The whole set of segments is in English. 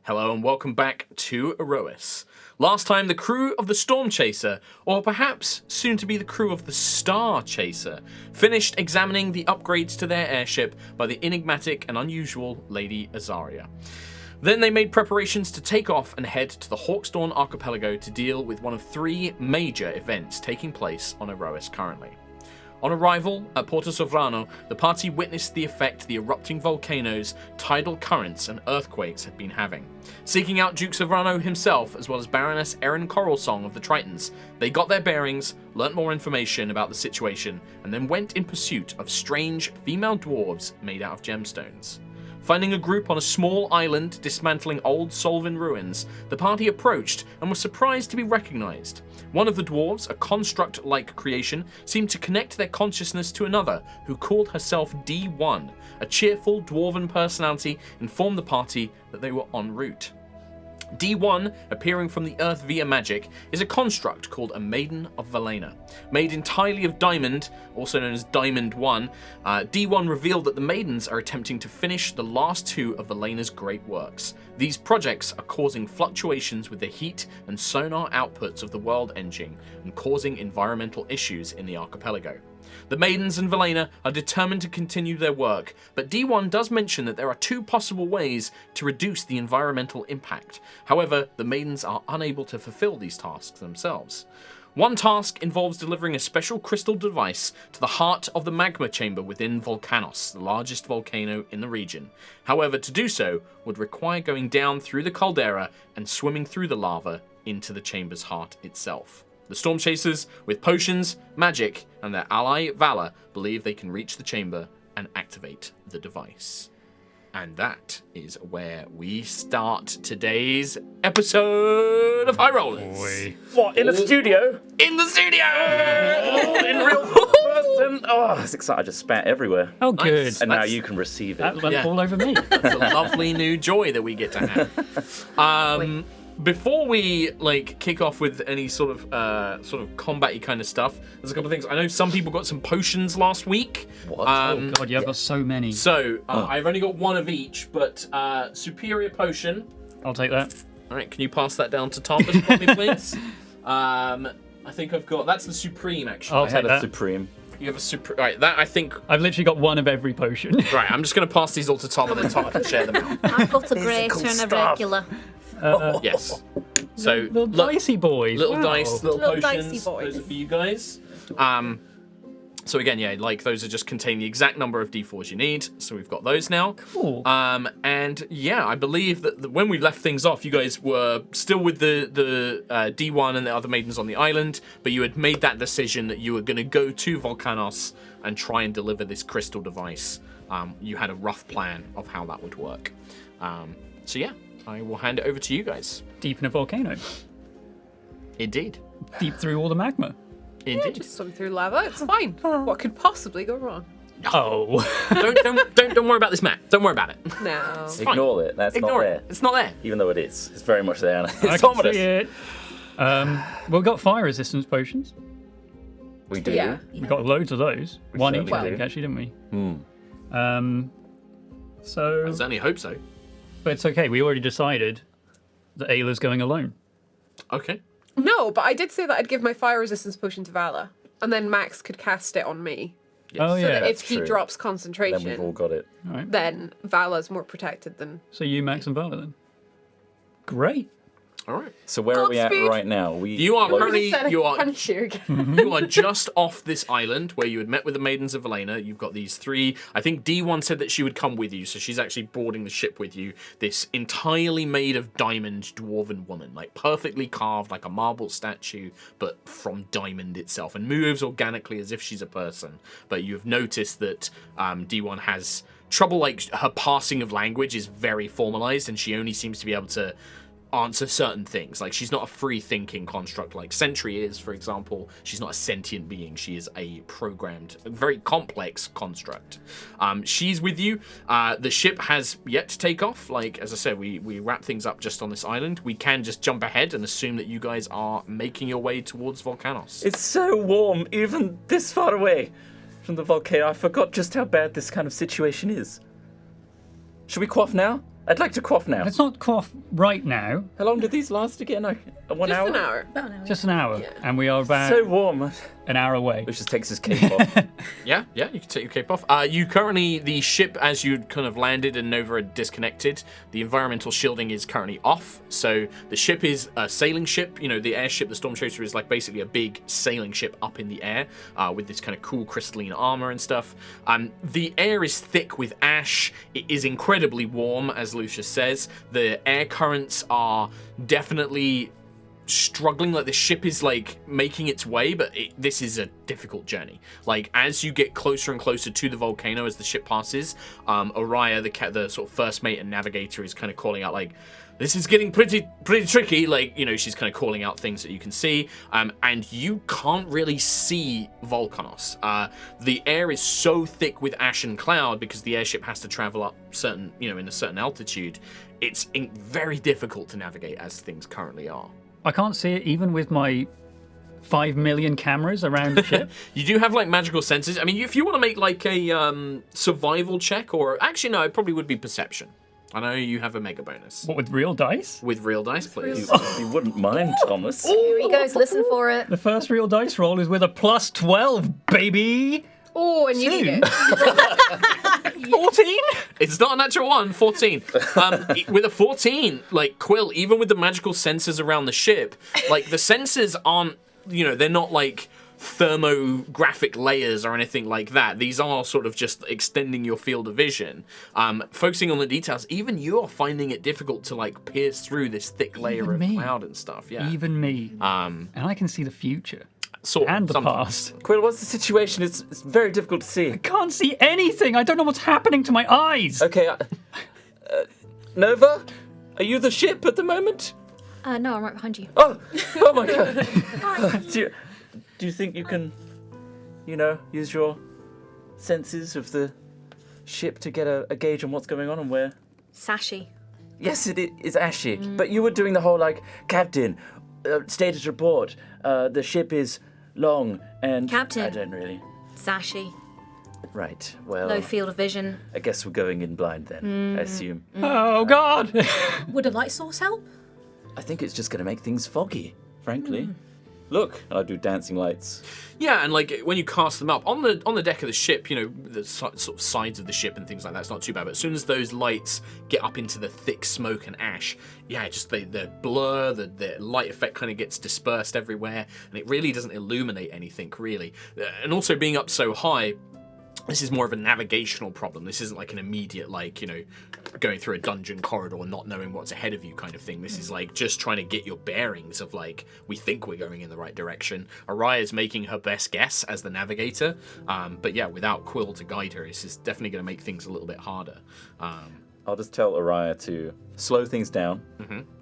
Hello and welcome back to Aerois. Last time the crew of the Stormchaser, or perhaps soon to be the crew of the Starchaser, finished examining the upgrades to their airship by the enigmatic and unusual Lady Azaria. Then they made preparations to take off and head to the Hawksdawn Archipelago to deal with one of three major events taking place on Aerois currently. On arrival at Porto Sovrano, the party witnessed the effect the erupting volcanoes, tidal currents, and earthquakes had been having. Seeking out Duke Sovrano himself, as well as Baroness Erin Coralsong of the Tritons, they got their bearings, learnt more information about the situation, and then went in pursuit of strange female dwarves made out of gemstones. Finding a group on a small island dismantling old Solvin ruins, the party approached and was surprised to be recognized. One of the dwarves, a construct-like creation, seemed to connect their consciousness to another, who called herself D1. A cheerful dwarven personality informed the party that they were en route. D1, appearing from the earth via magic, is a construct called a Maiden of Valena. Made entirely of diamond, also known as Diamond 1, D1 revealed that the Maidens are attempting to finish the last two of Valena's great works. These projects are causing fluctuations with the heat and sonar outputs of the world engine and causing environmental issues in the archipelago. The Maidens and Valena are determined to continue their work, but D1 does mention that there are two possible ways to reduce the environmental impact. However, the Maidens are unable to fulfill these tasks themselves. One task involves delivering a special crystal device to the heart of the magma chamber within Volcanos, the largest volcano in the region. However, to do so would require going down through the caldera and swimming through the lava into the chamber's heart itself. The Stormchasers, with potions, magic, and their ally Valor, believe they can reach the chamber and activate the device. And that is where we start today's episode of High Rollers. What, in the studio? In the studio! In real person? Oh, it's exciting. I just spat everywhere. Oh, good. Nice. And now you can receive it. That went all over me. It's a lovely new joy that we get to have. Before we kick off with any sort of combat-y kind of stuff, there's a couple of things. I know some people got some potions last week. What? Oh god, yeah, I've got so many. So I've only got one of each, but superior potion. I'll take that. All right, can you pass that down to Thomas for me, please? I think I've got. That's the supreme, actually. I'll I had take a that. supreme. You have a supreme. Right, that I think. I've literally got one of every potion. Right, I'm just going to pass these all to Tom, and then Tom can share them out. I've got a greater and a regular. Yes. So Little dicey boys. little Wow. dice, little Little potions. dicey boys. Those are for you guys. So again, yeah, those are just contain the exact number of D4s you need. So we've got those now. Cool. And yeah, I believe that when we left things off, you guys were still with the D1 and the other maidens on the island, but you had made that decision that you were going to go to Volcanos and try and deliver this crystal device. You had a rough plan of how that would work. So yeah, I will hand it over to you guys. Deep in a volcano. Indeed. Deep through all the magma. Indeed. Just swim through lava. It's fine. What could possibly go wrong? Oh. don't worry about this map. Don't worry about it. No. fine. Ignore it. That's Ignore not it. there. It's not there. Even though it is. It's very much there. I It's can ominous. see it. We've got fire resistance potions. We do. Yeah. We got loads of those. One each, certainly I think, do. actually, didn't we? Hmm. So, I certainly hope so. but it's okay. We already decided that Ayla's going alone. Okay. No, but I did say that I'd give my fire resistance potion to Vala, and then Max could cast it on me. Oh So yeah. that if that's he true. drops Then we've all concentration, got it. All right. then Vala's more protected than. So you, Max, and Vala then. Great. All right. So where are we at Godspeed. right now? You are Well, currently you are punch you again. you are just off this island where you had met with the Maidens of Valena. You've got these three. I think D1 said that she would come with you, so she's actually boarding the ship with you. This entirely made of diamond dwarven woman, like perfectly carved, like a marble statue, but from diamond itself, and moves organically as if she's a person. But you've noticed that D1 has trouble, like her passing of language is very formalized, and she only seems to be able to answer certain things. Like, she's not a free-thinking construct like Sentry is, for example. She's not a sentient being. She is a programmed, very complex construct. She's with you. The ship has yet to take off. Like, as I said, we wrap things up just on this island. We can just jump ahead and assume that you guys are making your way towards Volcanos. It's so warm, even this far away from the volcano. I forgot just how bad this kind of situation is. Should we quaff now? I'd like to quaff now. Let's not quaff right now. How long did these last again? 1 Just hour? an hour. About an hour. Just an hour. Yeah. And we are about So warm. an hour away. Which just takes his cape off. Yeah, you can take your cape off. The ship, as you kind of landed and Nova had disconnected, the environmental shielding is currently off. So the ship is a sailing ship. You know, the airship, the Stormchaser, is like basically a big sailing ship up in the air with this kind of cool crystalline armor and stuff. The air is thick with ash. It is incredibly warm, as Lucius says. The air currents are definitely struggling. Like the ship is like making its way, but this is a difficult journey. Like as you get closer and closer to the volcano as the ship passes, Aerois, the sort of first mate and navigator, is kind of calling out like, this is getting pretty tricky. Like, you know, she's kind of calling out things that you can see, and you can't really see Volcanos. The air is so thick with ash and cloud because the airship has to travel up in a certain altitude. It's very difficult to navigate as things currently are. I can't see it even with my 5 million cameras around the ship. You do have like magical senses. I mean, if you want to make like a survival check, or actually no, it probably would be perception. I know you have a mega bonus. What, with real dice? With real dice, please. You wouldn't mind, Thomas. Here he goes, listen for it. The first real dice roll is with a plus 12, baby! Oh, and you need it. 14? It's not a natural one, 14. With a 14, like Quill, even with the magical sensors around the ship, like the sensors aren't, they're not like thermographic layers or anything like that. These are sort of just extending your field of vision. Focusing on the details, even you're finding it difficult to like pierce through this thick layer Even of me. cloud and stuff. Yeah. Even me. And I can see the future. Sort of, And the sometimes. past. Quill, what's the situation? It's very difficult to see. Can't see anything! I don't know what's happening to my eyes! Okay, Nova? Are you the ship at the moment? No, I'm right behind you. Oh my god. Do you think you can, use your senses of the ship to get a gauge on what's going on and where? Sashy. Yes, it is ashy. But you were doing the whole, Captain, status report. The ship is long and... Captain. I don't really... Sashy. Right, well... Low field of vision. I guess we're going in blind then, I assume. Oh, God! Would a light source help? I think it's just going to make things foggy, frankly. Look, I do dancing lights. Yeah, and like when you cast them up on the deck of the ship, the sort of sides of the ship and things like that's not too bad. But as soon as those lights get up into the thick smoke and ash, yeah, just the blur, the light effect kind of gets dispersed everywhere, and it really doesn't illuminate anything really. And also being up so high, this is more of a navigational problem. This isn't like an immediate, going through a dungeon corridor not knowing what's ahead of you kind of thing. This is like just trying to get your bearings of we think we're going in the right direction. Aerois is making her best guess as the navigator. But yeah, without Quill to guide her, this is definitely going to make things a little bit harder. I'll just tell Aerois to slow things down,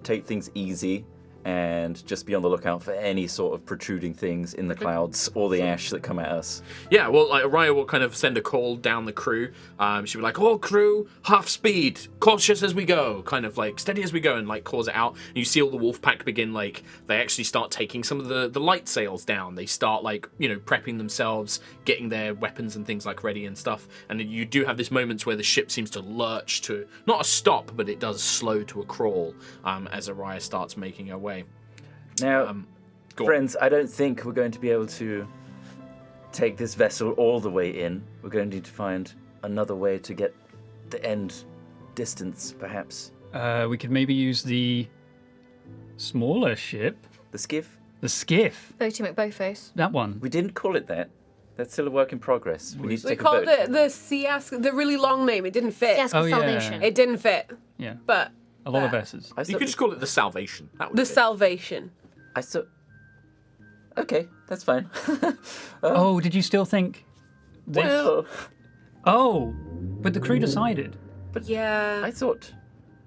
take things easy, and just be on the lookout for any sort of protruding things in the clouds or the ash that come at us. Yeah, well, Aerois will kind of send a call down the crew. She'll be like, all crew, half speed, cautious as we go, kind of steady as we go, and calls it out. And you see all the wolf pack begin, they actually start taking some of the light sails down. They start, prepping themselves, getting their weapons and things ready and stuff. And you do have this moments where the ship seems to lurch to, not a stop, but it does slow to a crawl as Aerois starts making her way. Now, friends, I don't think we're going to be able to take this vessel all the way in. We're going to need to find another way to get the end distance, perhaps. We could maybe use the smaller ship. The skiff? The skiff. Boaty McBoatface. That one. We didn't call it that. That's still a work in progress. We need to We take a called vote. it the Siask, the really long name. It didn't fit. Yes, Oh, yeah. Salvation. It didn't fit. Yeah. But A lot of S's. I You thought could just call it the Salvation. That would the fit. Salvation. Okay, that's fine. Oh, did you still think this? Well, Oh, but the crew decided. Yeah. I thought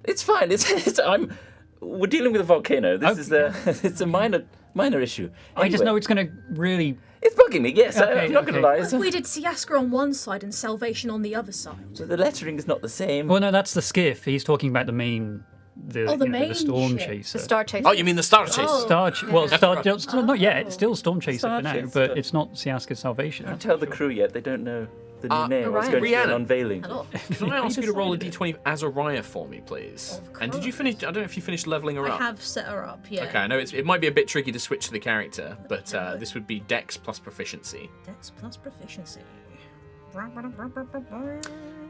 it's fine. We're dealing with a volcano. This Okay. it's a minor issue. I just Anyway, know it's going to really... it's bugging me. Yes, Okay, I'm not going okay. to lie. If we did Siaska on one side and Salvation on the other side. The lettering is not the same. Well, no, that's the skiff. He's talking about the main... the the main Stormchaser. The Star Chaser. Oh, you mean the Starchasers? Oh. Not yet. It's still Stormchaser for now, Starchaser. but it's not Siaska's Salvation. Don't tell the crew yet. They don't know. the new name. I was Orion. going to do an Rhiannon. unveiling. Hello. Can I ask you to roll a decided d20 as Aerois for me, please? Of And did you finish? I don't know if you finished leveling her I up. have set her up, yeah. Okay, I know it might be a bit tricky to switch to the character, but this would be Dex plus proficiency. Dex plus proficiency.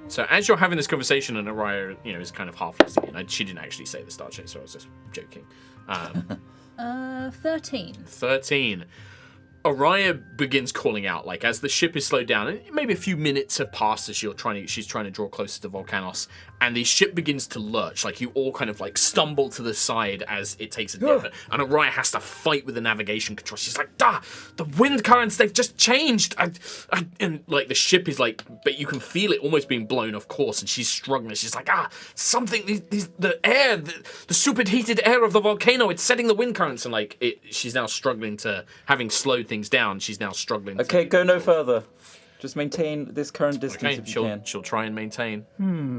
So as you're having this conversation, and Aerois, is kind of half listening, and she didn't actually say the Star Chaser, so I was just joking. 13. 13. Araya begins calling out, like, as the ship is slowed down, and maybe a few minutes have passed as she's trying to draw closer to Volcanos, and the ship begins to lurch, like you all kind of like stumble to the side as it takes a dip, and Araya has to fight with the navigation control. She's like, the wind currents, they've just changed, and like the ship is like, but you can feel it almost being blown off course, and she's struggling. She's like, something, the air, the superheated air of the volcano, it's setting the wind currents, and like she's now struggling to, having slowed things down, she's now struggling to... Okay, go no further. Just maintain this current distance if you can. she'll try and maintain.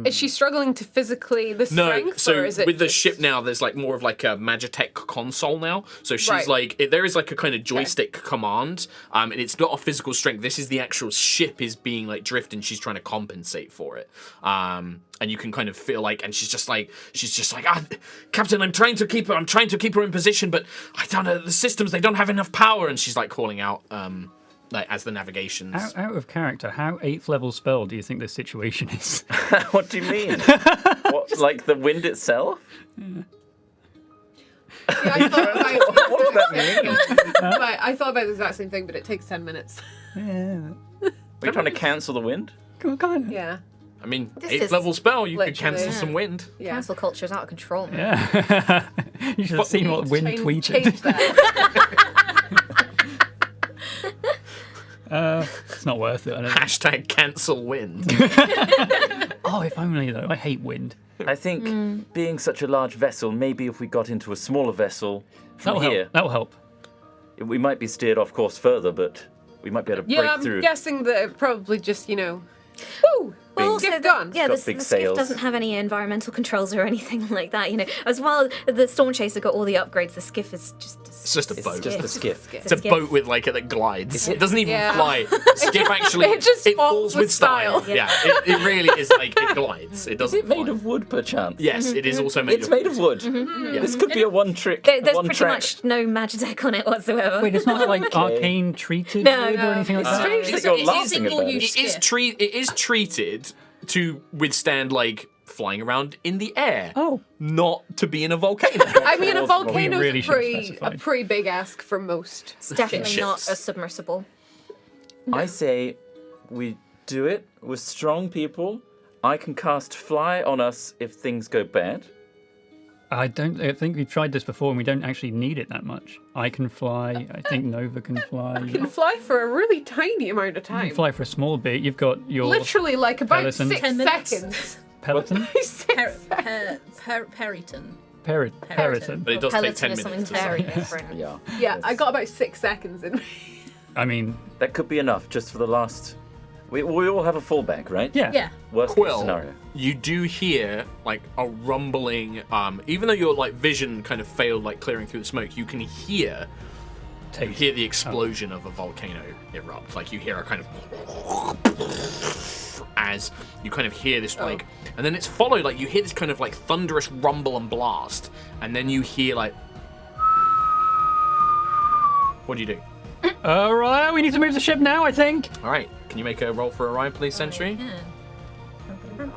Is she struggling to physically the No, strength, so or is it with the just- ship now, there's like more of like a Magitech console now. So she's Right. like, there is like a kind of joystick command, and it's not a physical strength. This is the actual ship is being like drifting. She's trying to compensate for it. And you can kind of feel like, and she's just like, Captain, I'm trying to keep her in position, but I don't know, the systems, they don't have enough power. And she's like calling out, like as the navigation's... Out of character, how 8th level spell do you think this situation is? What do you mean? What, like the wind itself? Yeah, I thought about, What does that mean? I thought about the exact same thing, but it takes 10 minutes. Yeah. Are you trying to cancel the wind? Kind of. Yeah. I mean, This 8th is level spell, you could literally- cancel Yeah. some wind. Yeah. Cancel culture is out of control, man. Yeah. You should have seen what Win tweeted. Change that. It's not worth it. I don't think. Hashtag cancel wind. Oh, if only though. I hate wind. I think being such a large vessel, maybe if we got into a smaller vessel from That'll here, help. That'll help. we might be steered off course further, but we might be able to Yeah, break I'm through. guessing that it probably just, woo! Well, Skiff also, gone. yeah, Got the big skiff sails. doesn't have any environmental controls or anything like that. As well, the Stormchaser got all the upgrades. The skiff is just It's just a boat. Just a skiff. It's a boat with like that glides. It doesn't even Yeah. fly. Skiff actually It just falls with style. Yeah, it really is like it glides. It Is doesn't. it made fly. of wood, perchance? Yes, it is also made It's of. made of wood. Yeah. This could be a one-trick, There's pretty one-track. much no Magitech on it whatsoever. Wait, it's not like arcane treated No, wood or no. anything like It's that? strange that It's you're a laughing single about use it. It is treated to withstand like flying around in the air. Oh. Not to be in a volcano. I mean, a We volcano's really should have a specified. pretty big ask for most. It's definitely Ships. not a submersible. I say we do it with strong people. I can cast fly on us if things go bad. I think we've tried this before and we don't actually need it that much. I can fly. I think Nova can fly. You can fly for a really tiny amount of You time. can fly for a small bit. You've got your Literally, like about Peloton. 6 10 minutes. seconds. peloton. 6 Periton. Peloton. But it does take Peloton 10 is something minutes. or very something. different. Yeah. Yeah, I got about 6 seconds in. I mean, That could be enough just for the last... We all have a fallback, right? yeah. Yeah. Worst case Quill, scenario. you do hear like a rumbling. Even though your like vision kind of failed, like clearing through the smoke, you can hear the explosion of a volcano erupt. Like you hear a kind of as you kind of hear this like, and then it's followed like you hear this kind of like thunderous rumble and blast, and then you hear like, what do you do? All right, we need to move the ship now, I think. All right, can you make a roll for Orion, please, Sentry? Getting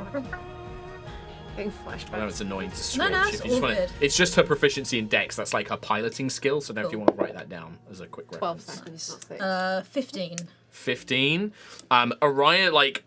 I know flashbacks. it's annoying to switch. No, no, If it's you just all wanna- good. It's just her proficiency in Dex. That's like her piloting skill. So now if you want to write that down as a quick 12 reference. seconds, not 6. 15. 15. Orion like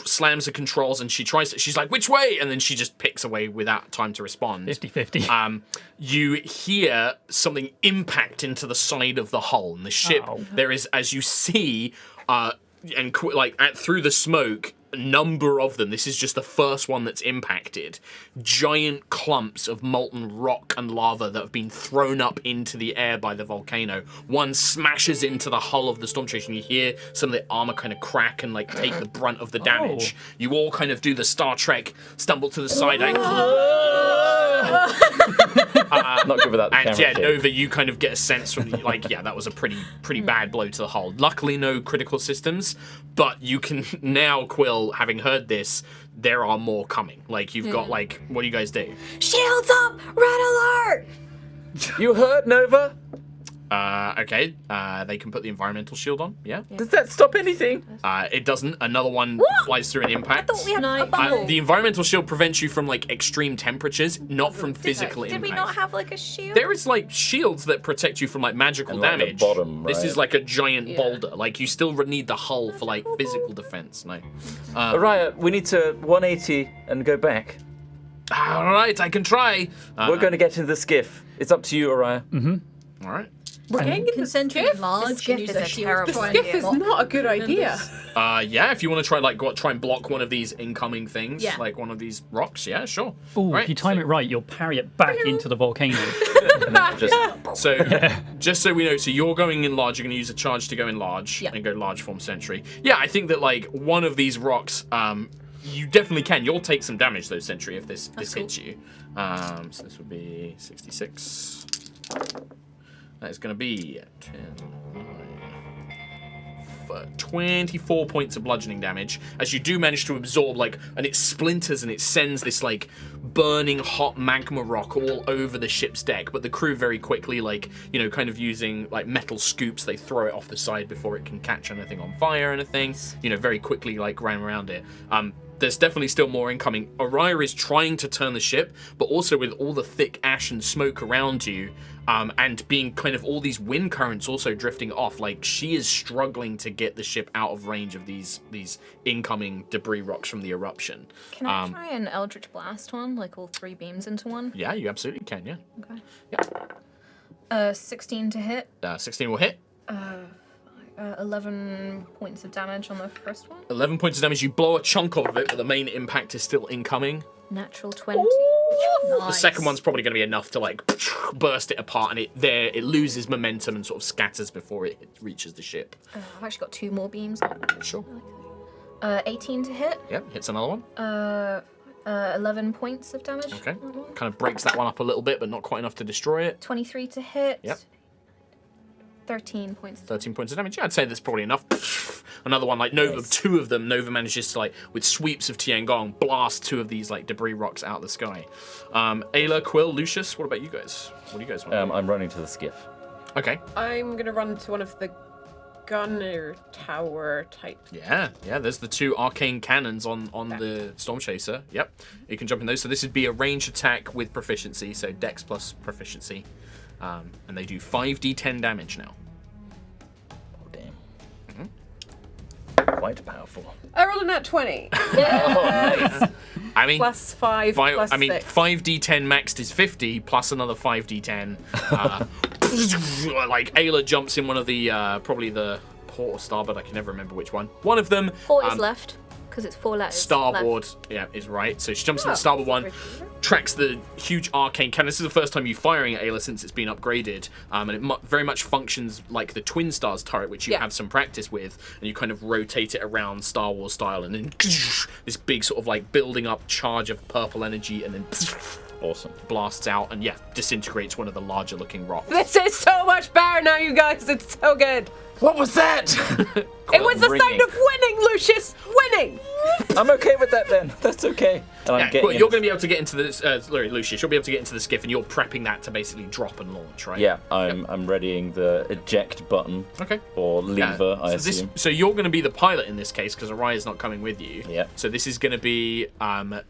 slams the controls and she's like, which way? And then she just picks away without time to respond. 50-50. You hear something impact into the side of the hull, and the ship. Ow. There is, as you see, through the smoke, a number of them. This is just the first one that's impacted. Giant clumps of molten rock and lava that have been thrown up into the air by the volcano. One smashes into the hull of the Stormchaser, and you hear some of the armor kind of crack and like take the brunt of the damage. You all kind of do the Star Trek stumble to the side. Not good without the And camera yeah, shake. Nova, you kind of get a sense from that was a pretty bad blow to the hull. Luckily, no critical systems, but you can now, Quill, having heard this, there are more coming. Like you've got what do you guys do? Shields up! Red alert! You heard, Nova? Okay, they can put the environmental shield on. Yeah. Does that stop anything? It doesn't. Another one flies through an impact. I thought we had Nice. a bubble. The environmental shield prevents you from like extreme temperatures, not from physical Did impact. we not have like a shield? There is like shields that protect you from like magical And, like, the damage. bottom, This right? is like a giant boulder. Like you still need the hull for like physical defense. No. Araya, we need to 180 and go back. All right, I can try. We're going to get into the skiff. It's up to you, Araya. All right. We're getting in the Concentric skiff? large skiff and use is their a shield terrible to try and Skiff is block not a good idea. Yeah, if you want to try and block one of these incoming things, Yeah. like one of these rocks, yeah, sure. Ooh, Right, if you time it right, you'll parry it back into the volcano. Just Just so we know, so you're going in large, you're going to use a charge to go in large Yeah. and go large form sentry. Yeah, I think that like one of these rocks, you definitely can. You'll take some damage though, sentry, if this hits you. So this would be 66. That is going to be 10, 24 points of bludgeoning damage as you do manage to absorb and it splinters and it sends this burning hot magma rock all over the ship's deck, but the crew very quickly kind of using metal scoops, they throw it off the side before it can catch anything on fire or anything, very quickly ran around it. There's definitely still more incoming. Aerois is trying to turn the ship, but also with all the thick ash and smoke around you, and being kind of all these wind currents also drifting off, she is struggling to get the ship out of range of these incoming debris rocks from the eruption. Can I try an Eldritch Blast one, all 3 beams into one? Yeah, you absolutely can, yeah. Okay. 16 to hit. 16 will hit. 11 points of damage on the first one. 11 points of damage, you blow a chunk of it, but the main impact is still incoming. Natural 20. The second one's probably going to be enough to burst it apart, and it loses momentum and sort of scatters before it reaches the ship. I've actually got 2 more beams. Sure. 18 to hit. Yep, hits another one. 11 points of damage. Okay. Kind of breaks that one up a little bit, but not quite enough to destroy it. 23 to hit. Yep. 13 points. 13 points of damage. Yeah, I'd say that's probably enough. Another one, Nova, Nice. 2 of them, Nova manages to, with sweeps of Tiangong, blast 2 of these, debris rocks out of the sky. Ayla, Quill, Lucius, what about you guys? What do you guys want? I'm running to the skiff. Okay. I'm gonna run to one of the gunner tower type. Yeah, there's the 2 arcane cannons on the Stormchaser. Yep, you can jump in those. So this would be a range attack with proficiency, so Dex plus proficiency. And they do 5d10 damage now. Oh, damn. Quite powerful. I rolled a nat 20. I mean, Plus 5, plus 6. 5d10 maxed is 50, plus another 5d10. Ayla jumps in one of the, probably the port or starboard, I can never remember which one. One of them. 4 is left, because it's 4 letters. Starboard, left. yeah, is right. So she jumps in the starboard one, tracks the huge arcane cannon. This is the first time you're firing at Ayla since it's been upgraded, and it very much functions like the Twin Stars turret, which you have some practice with, and you kind of rotate it around Star Wars style, and then this big sort of building up charge of purple energy, and then Awesome. blasts out and disintegrates one of the larger looking rocks. This is so much better now, you guys. It's so good. What was that? It was the ringing. sign of winning, Lucius. Winning. I'm okay with that then. That's okay. And I'm Yeah, getting well, you're going to be able to get into this. Sorry, Lucius, you'll be able to get into the skiff, and you're prepping that to basically drop and launch, right? Yeah, I'm readying the eject button. Okay. Or lever, I so assume. So you're going to be the pilot in this case because Aerois is not coming with you. Yeah. So this is going to be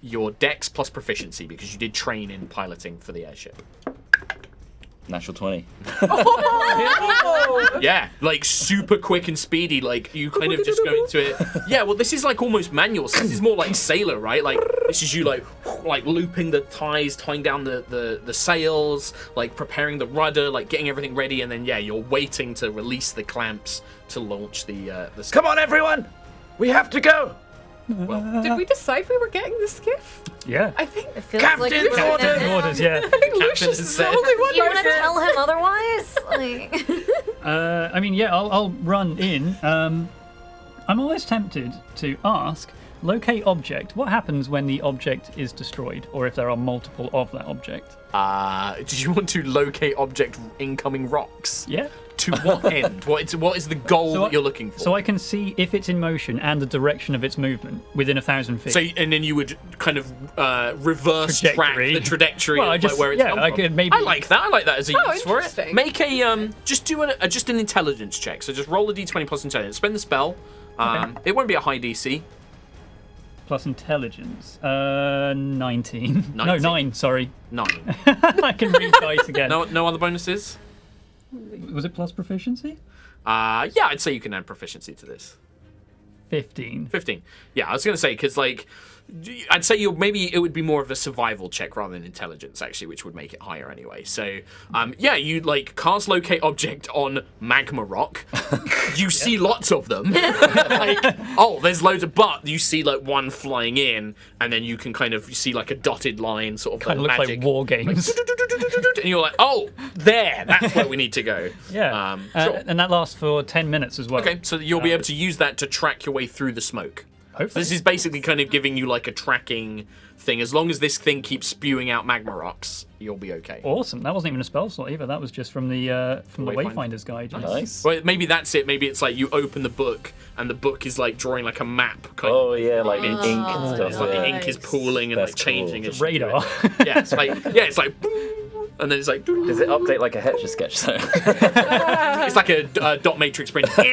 your Dex plus proficiency because you did train in piloting for the airship. Natural 20. Yeah, super quick and speedy. You kind of just go into it. Yeah, well, this is almost manual. So this is more like Sailor, right? This is you looping the ties, tying down the sails, preparing the rudder, getting everything ready, and then you're waiting to release the clamps to launch the. Come on, everyone! We have to go! Did we decide we were getting the skiff? Yeah. I think. It feels Captain's like we're orders! in it. Orders, yeah. I think Lucius is the said- only one. You right want to there. tell him otherwise? I mean, yeah, I'll run in. I'm always tempted to ask, Locate object. What happens when the object is destroyed, or if there are multiple of that object? Do you want to locate object incoming rocks? Yeah. To what end? What is the goal that you're looking for? So I can see if it's in motion and the direction of its movement within 1,000 feet. So, and then you would kind of reverse track Trajectory. the trajectory Well, I of just- where it's yeah, come I from. could maybe- I like that. I like that as a use for it. interesting. Make a just do just an intelligence check. So just roll a d20 plus intelligence. Spend the spell. It won't be a high DC. Plus intelligence. 19. No, 19. 9, sorry. 9. I can read dice again. No other bonuses. Was it plus proficiency? Yeah, I'd say you can add proficiency to this. 15. 15. Yeah, I was gonna say because like. I'd say maybe it would be more of a survival check rather than intelligence, actually, which would make it higher anyway. So, yeah, you like cast locate object on magma rock. You see lots of them. There's loads of, but you see like one flying in, and then you can kind of see like a dotted line, sort of Kind of like looks magic. like war games. And you're like, oh, there, that's where we need to go. Yeah. Sure. And that lasts for 10 minutes as well. Okay, so you'll be able to use that to track your way through the smoke. Hopefully. This is basically kind of giving you like a tracking thing. As long as this thing keeps spewing out magma rocks, you'll be okay. Awesome. That wasn't even a spell slot either. That was just from the Wayfinder. Wayfinder's guide. Nice. Well, maybe that's it. Maybe it's like you open the book and the book is like drawing like a map. Kind Oh of. yeah, like in ink and stuff. It's like the yeah. ink is pooling and That's like changing. cool. as you do Radar. it. Yeah, it's like, and then it's like, Does it update like a Etch a Sketch though? it's like a dot matrix print. Come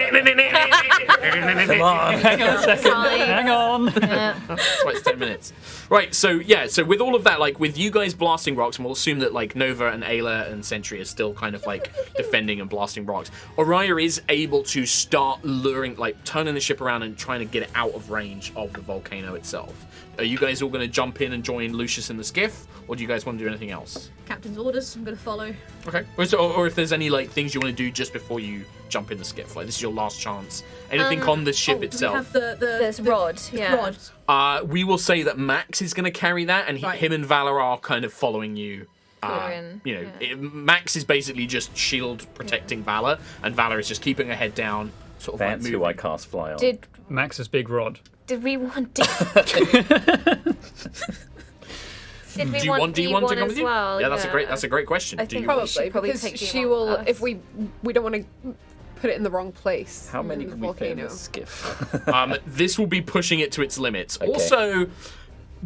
on. Hang on a second. Fine. Hang on. That's why it's 10 minutes. Right, so yeah, so with all of that, like with you guys blasting rocks, and we'll assume that like Nova and Ayla and Sentry are still kind of like defending and blasting rocks, Aerois is able to start luring, like turning the ship around and trying to get it out of range of the volcano itself. Are you guys all going to jump in and join Lucius in the skiff, or do you guys want to do anything else? Captain's orders. I'm gonna follow. Okay. Or if there's any like things you want to do just before you jump in the skiff, like this is your last chance. Anything on the ship Do we itself. have the This rod, yeah. rod. We will say that Max is going to carry that, and Right. him and Valor are kind of following you. Corin, Max is basically just shield protecting Valor, and Valor is just keeping her head down, sort of That's like who moving. I cast fly on. Did Max's big rod. we want D? Did we Do you want D1 to come as with you? well? Yeah, that's a great question. I Do think you- we Probably, should probably because take she D1 will. first. If we don't want to put it in the wrong place. How many in the can we fit in volcano. the skiff? This will be pushing it to its limits. Also,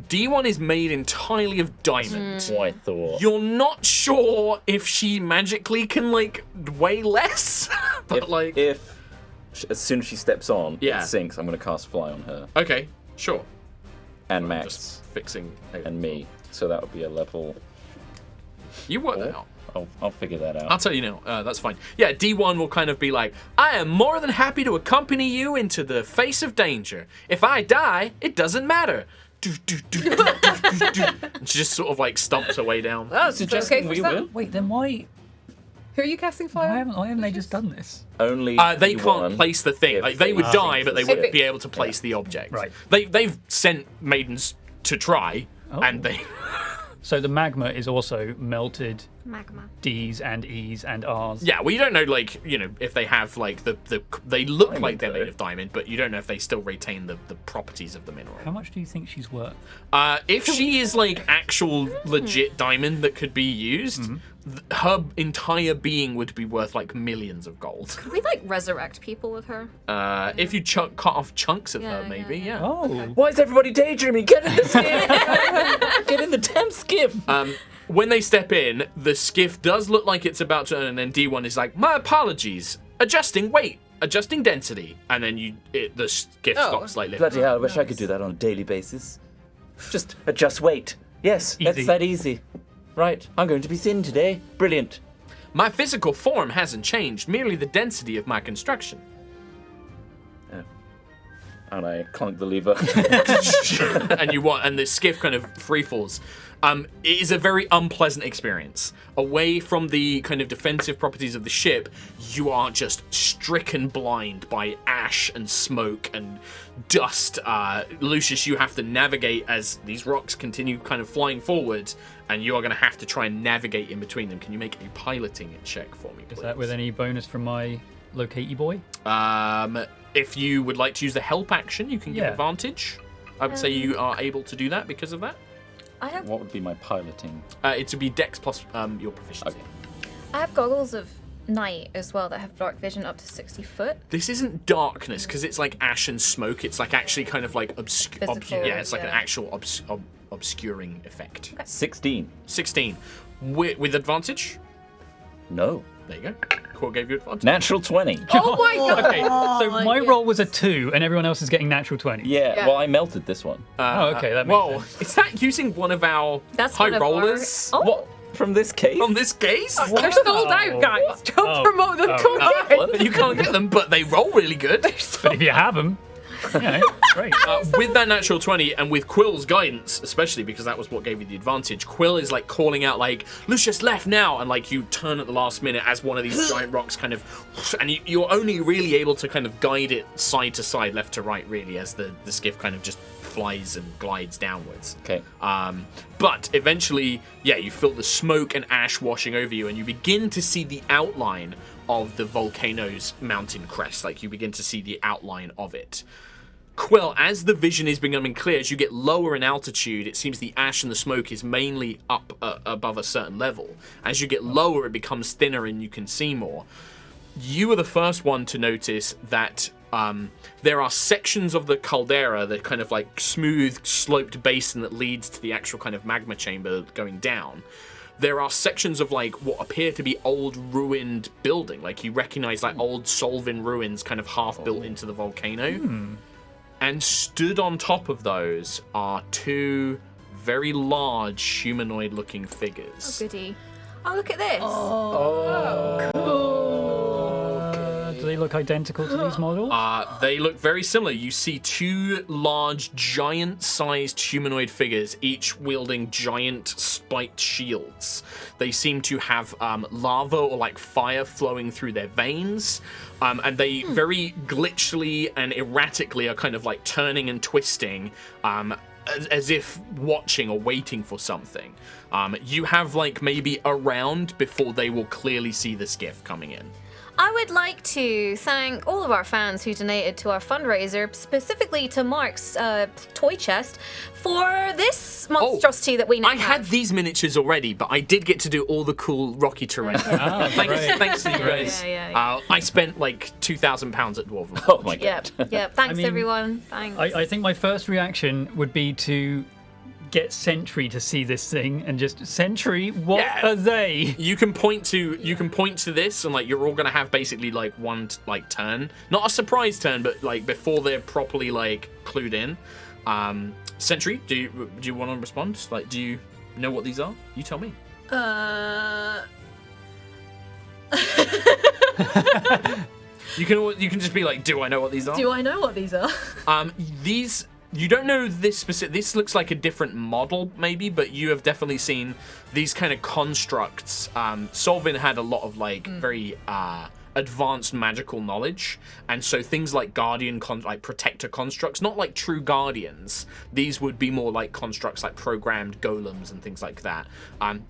D1 is made entirely of diamond. What I thought. You're not sure if she magically can like weigh less, but As soon as she steps on, Yeah. it sinks. I'm going to cast fly on her okay, sure. and Max Just fixing and me. So that would be a level. You work that Four? out. I'll figure that out. I'll tell you now. That's fine. Yeah, D1 will kind of be like, I am more than happy to accompany you into the face of danger. If I die, it doesn't matter. And she just sort of like stomps her way down. Oh, it's okay for some. Wait, then why Who are you casting fire? why haven't they just done this? Only They D1 can't place the thing. if Like they would they die, sink but they the wouldn't ship. be able to place the object. Right. They've sent maidens to try, and they. So the magma is also melted magma. D's and E's and R's. Yeah, well, you don't know, like, if they have, like, they look Diamond, like they're made though. of diamond, but you don't know if they still retain the properties of the mineral. How much do you think she's worth? If she is, like, actual legit diamond that could be used, her entire being would be worth, like, millions of gold. Could we like resurrect people with her? If you cut off chunks of her, Yeah, maybe, yeah. yeah. Oh, Why is everybody daydreaming? Get in the skiff! Get in the temp skiff! When they step in, the skiff does look like it's about to, and then D1 is like, my apologies, adjusting weight, adjusting density, and then the skiff stops like lifting. Bloody hell, I wish I could do that on a daily basis. Just adjust weight. Yes, Easy. that's that easy. Right, I'm going to be thin today. Brilliant. My physical form hasn't changed, merely the density of my construction. And I clunk the lever. and the skiff kind of free falls. It is a very unpleasant experience. Away from the kind of defensive properties of the ship, you are just stricken blind by ash and smoke and dust. Lucius, you have to navigate as these rocks continue kind of flying forward, and you are going to have to try and navigate in between them. Can you make a piloting check for me, please? is that with any bonus from my locatey boy? If you would like to use the help action, you can get Yeah. advantage. I would say you are able to do that because of that. I have What would be my piloting? It would be Dex plus your proficiency. Okay. I have goggles of night as well that have dark vision up to 60 foot. This isn't darkness because it's like ash and smoke. It's like actually kind of like Visible, yeah, it's like an yeah. actual obscuring effect. 16. 16 with advantage. No. There you go. Quill gave you advantage. Natural 20. Oh my god! Okay, so my roll was a 2, and everyone else is getting natural 20. Yeah, well, I melted this one. Oh, okay, that makes Whoa, sense. is that using one of our That's high one of our- rollers Oh. What? From this case? on this case? They're sold out, guys. Don't promote them. Come on. You can't get them, but they roll really good. But if you have them, great. With that natural 20 and with Quill's guidance, especially because that was what gave you the advantage, Quill is like calling out like, Lucius left now, and like you turn at the last minute as one of these giant rocks kind of, and you're only really able to kind of guide it side to side, left to right really, as the skiff kind of just flies and glides downwards. Okay. But eventually, yeah, you feel the smoke and ash washing over you, and you begin to see the outline of the volcano's mountain crest. Like, you begin to see the outline of it. Quill, as the vision is becoming clear, as you get lower in altitude, it seems the ash and the smoke is mainly up above a certain level. As you get lower, it becomes thinner and you can see more. You are the first one to notice that there are sections of the caldera, the kind of like smooth sloped basin that leads to the actual kind of magma chamber going down. There are sections of like what appear to be old ruined building. Like you recognize like old Solvin ruins kind of half built into the volcano. And stood on top of those are two very large humanoid looking figures. Oh, goody. Oh, look at this. Do they look identical to these models? They look very similar. You see two large, giant-sized humanoid figures, each wielding giant spiked shields. They seem to have lava or like fire flowing through their veins, and they very glitchily and erratically are kind of like turning and twisting, as if watching or waiting for something. You have like maybe a round before they will clearly see the skiff coming in. I would like to thank all of our fans who donated to our fundraiser, specifically to Mark's toy chest, for this monstrosity that we now I had these miniatures already, but I did get to do all the cool rocky terrain. Thanks to you guys. Yeah. I spent like £2,000 at Dwarven. Oh my god. Yep. Thanks, mean, everyone. Thanks. I think my first reaction would be to get Sentry to see this thing and just, Sentry, what are they? You can point to this, and like you're all gonna have basically like one like turn, not a surprise turn, but like before they're properly like clued in. Sentry, do you want to respond? Like, do you know what these are? You tell me. You can just be like, do I know what these are? Do I know what these are? These, you don't know this specific. This looks like a different model, maybe, but you have definitely seen these kind of constructs. Solvin had a lot of like very advanced magical knowledge, and so things like like protector constructs, not like true guardians. These would be more like constructs like programmed golems and things like that.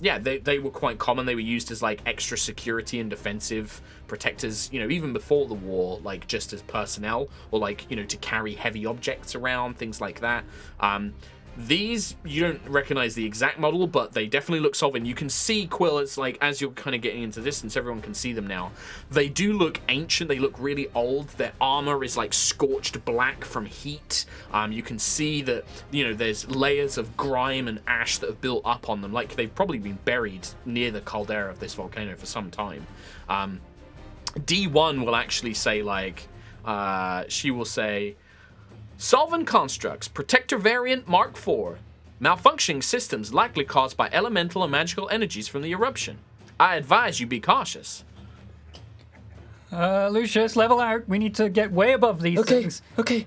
They were quite common. They were used as like extra security and defensive protectors, even before the war, like just as personnel, or like to carry heavy objects around, things like that. These, you don't recognize the exact model, but they definitely look Solvin. You can see Quill, it's like, as you're kind of getting into distance, everyone can see them now. They do look ancient, they look really old. Their armor is like scorched black from heat. You can see that, there's layers of grime and ash that have built up on them, like they've probably been buried near the caldera of this volcano for some time. D1 will actually say, like, she will say, Solvin constructs, protector variant Mark IV. Malfunctioning systems likely caused by elemental and magical energies from the eruption. I advise you be cautious. Lucius, level out. We need to get way above these things. Okay.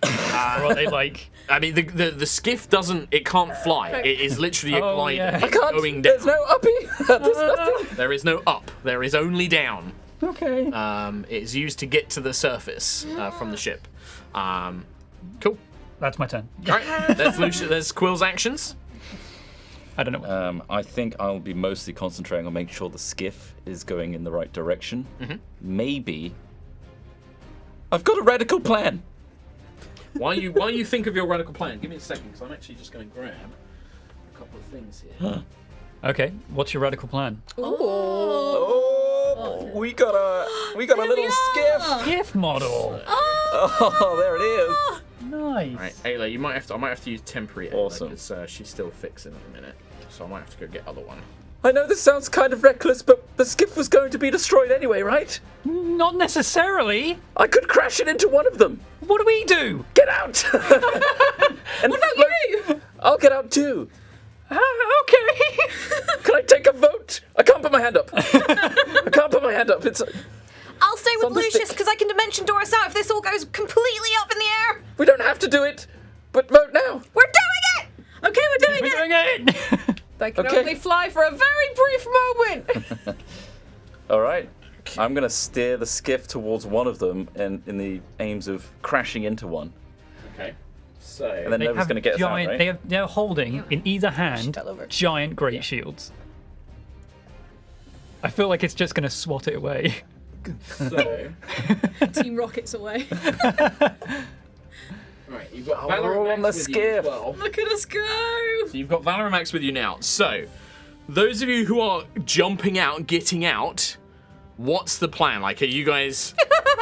Or are they like... I mean, the skiff can't fly. It is literally a glider. yeah. I can't. Going down. There's no uppy. There's nothing. There is no up. There is only down. Okay. It is used to get to the surface from the ship. Cool. That's my turn. All right. There's Quill's actions. I don't know. I think I'll be mostly concentrating on making sure the skiff is going in the right direction. Maybe I've got a radical plan. While you think of your radical plan, give me a second, because I'm actually just going to grab a couple of things here. Okay, what's your radical plan? Oh, we got a little skiff. Skiff model. Oh, there it is. Nice. All right, Ayla, I might have to use temporary Ayla, Awesome. because she's still fixing in a minute, so I might have to go get other one. I know this sounds kind of reckless, but the skiff was going to be destroyed anyway, right? Not necessarily. I could crash it into one of them. What do we do? Get out! And what about you? I'll get out too. Okay. Can I take a vote? I can't put my hand up. It's. I'll stay with on the Lucius stick. because I can dimension door us out if this all goes completely up in the air. We don't have to do it, but vote now. We're doing it! Okay, we're doing We're it. doing it. They can Okay. only fly for a very brief moment. All right. I'm gonna steer the skiff towards one of them, in the aims of crashing into one, Okay. So and then Nova's gonna get us out, giant. right? They're holding in either hand fell over. giant great shields. I feel like it's just going to swat it away. Team Rockets away. Right, you've got we're Valor all and on Max the with you as skiff. well. Look at us go. So you've got Valor and Max with you now. So, those of you who are jumping out, getting out, what's the plan? Like, are you guys...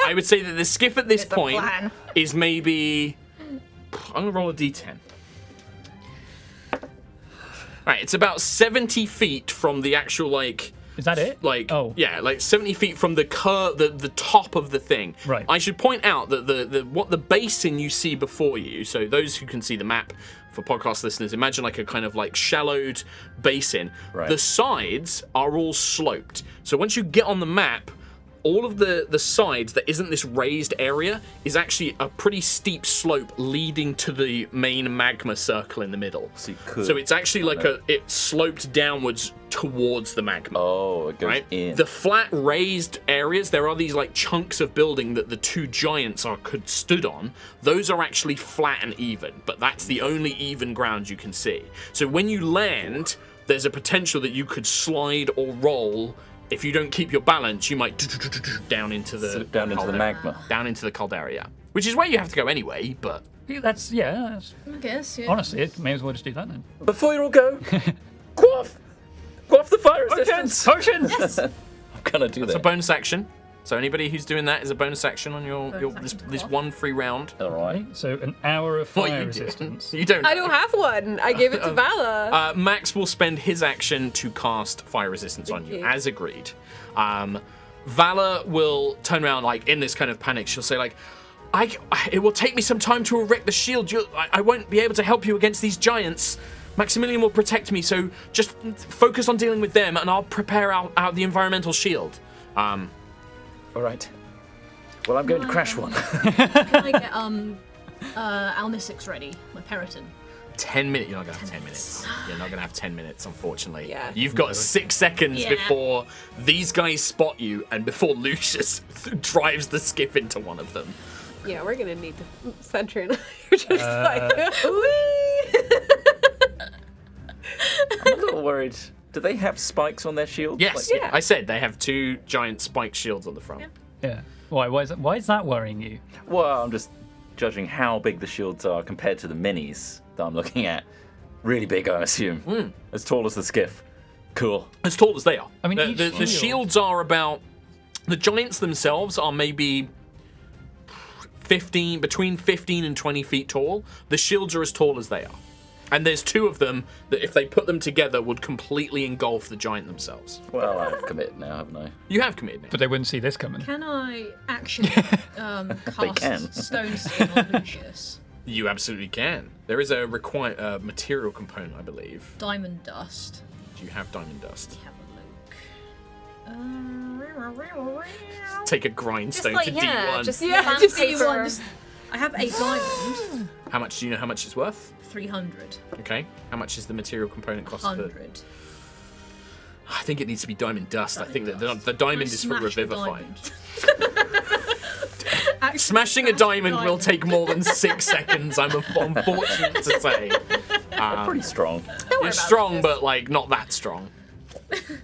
I would say that the skiff at this There's a point plan. is maybe... I'm going to roll a d10. Alright, it's about 70 feet from the actual, like... Is that it? Yeah, like 70 feet from the the top of the thing. Right. I should point out that the basin you see before you, so those who can see the map, for podcast listeners, imagine like a kind of like shallowed basin. Right. The sides are all sloped. So once you get on the map, all of the sides that isn't this raised area is actually a pretty steep slope leading to the main magma circle in the middle. So you could So it's actually like kind it sloped downwards towards the magma. Oh, it goes Right? in. The flat raised areas, there are these like chunks of building that the two giants could stood on. Those are actually flat and even, but that's the only even ground you can see. So when you land, there's a potential that you could slide or roll. If you don't keep your balance, you might down into the Slip down into the magma. down into the caldera, yeah. Which is where you have to go anyway, but That's I guess, yeah. honestly, it may as well just do that then. Before you all go, quaff the fire resistance. Potions! I'm gonna do it's a that. bonus action. So anybody who's doing that is a bonus action on your this one free round. All right. So an hour of What, fire you resistance. You don't. I don't have one. I gave it to Vala. Max will spend his action to cast fire resistance on you, you. as agreed. Vala will turn around, like in this kind of panic. She'll say, like, it will take me some time to erect the shield. I won't be able to help you against these giants. Maximilian will protect me, so just focus on dealing with them, and I'll prepare out the environmental shield. All right. Well, I'm going to crash one. Can I get Alnisics ready, my Periton? 10 minutes. You're not going to have 10 minutes. You're not going to have 10 minutes, unfortunately. Yeah. You've got 6 seconds Yeah. before these guys spot you and before Lucius drives the skiff into one of them. Yeah, we're gonna need the Sentry and I are just like, I'm a little worried. Do they have spikes on their shields? Yes, Yeah. I said they have 2 giant spiked shields on the front. Yeah. Why is that worrying you? Well, I'm just judging how big the shields are compared to the minis that I'm looking at. Really big, I assume. As tall as the skiff. Cool. As tall as they are. I mean, the, each the shield- shields are about... The giants themselves are maybe between 15 and 20 feet tall. The shields are as tall as they are. And there's 2 of them that if they put them together would completely engulf the giant themselves. Well, I've committed now, haven't I? You have committed now. But they wouldn't see this coming. Can I actually can. cast Stone Skin on Lucius? You absolutely can. There is a required material component, I believe. Diamond Dust. Do you have diamond dust? Have a look. Take a grindstone Just like, to yeah, D1. just Yeah, sandpaper. just D1. I have a diamond. How much do you know how much it's worth? 300. Okay. How much is the material component cost? For... 100. I think it needs to be diamond dust. I think that the diamond is for Smash the revivifying. diamond. Smashing a diamond will take more than 6 seconds, I'm unfortunate to say. Pretty strong. Don't worry You're about strong, this. but like not that strong.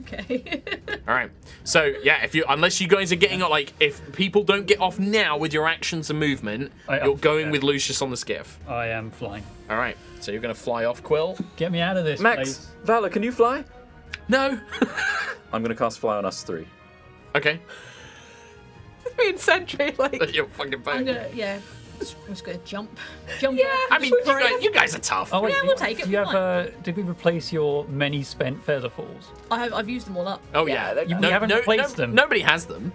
Okay. All right. So yeah, unless you guys are getting like, if people don't get off now with your actions and movement, you're going with Lucius on the skiff. I am flying. All right. So you're gonna fly off, Quill. Get me out of this Max, place. Valor, can you fly? No. I'm gonna cast Fly on us 3. Okay. Me and Sentry, like. You're fucking I'm bad. gonna, yeah. I'm just gonna jump. Yeah. I mean, you guys are tough. Oh, wait, Yeah, we'll take it, Do you we're have? Did we replace your many spent feather falls? I've used them all up. Oh yeah. Yeah, we haven't replaced them. Nobody has them.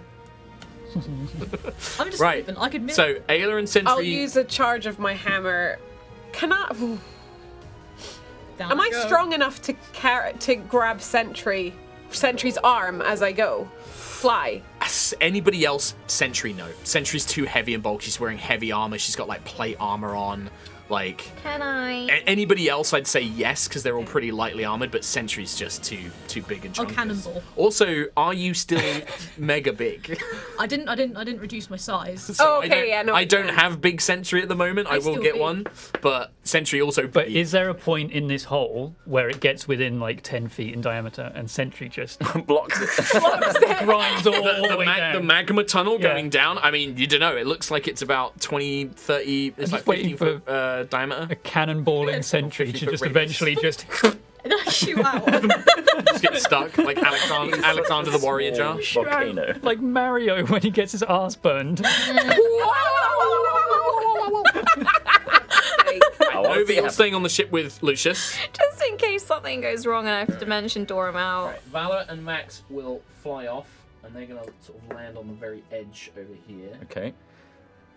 I'm just Right. moving. I could move. So Ayla and Sentry. I'll use a charge of my hammer. Can I? Down Am I go. strong enough to grab Sentry's arm as I go? Fly. Anybody else, Sentry, no. Sentry's too heavy and bulky. She's wearing heavy armor. She's got like plate armor on. Like, Can I? anybody else, I'd say yes, because they're all pretty lightly armored, but Sentry's just too big and I'll chunky. cannonball. Also, are you still mega big? I didn't reduce my size. So Okay, yeah, no, I I don't can. have big Sentry at the moment. I will still get do. one, but Sentry also. But is there a point in this hole where it gets within like 10 feet in diameter and Sentry just Blocks it. grinds all the way down? the magma tunnel Yeah. going down? I mean, you don't know. It looks like it's about 20, 30, it's just like waiting 15 foot diameter. a cannonballing Sentry to 50-foot just radius. eventually just And I shoot out. Just get stuck like Alexander the Warrior Jar. Volcano. like Mario when he gets his ass burned. I wanna Over, see you're how- staying on the ship with Lucius. Just in case something goes wrong and I have to dimension door him out. Valor and Max will fly off, and they're gonna sort of land on the very edge over here. Okay.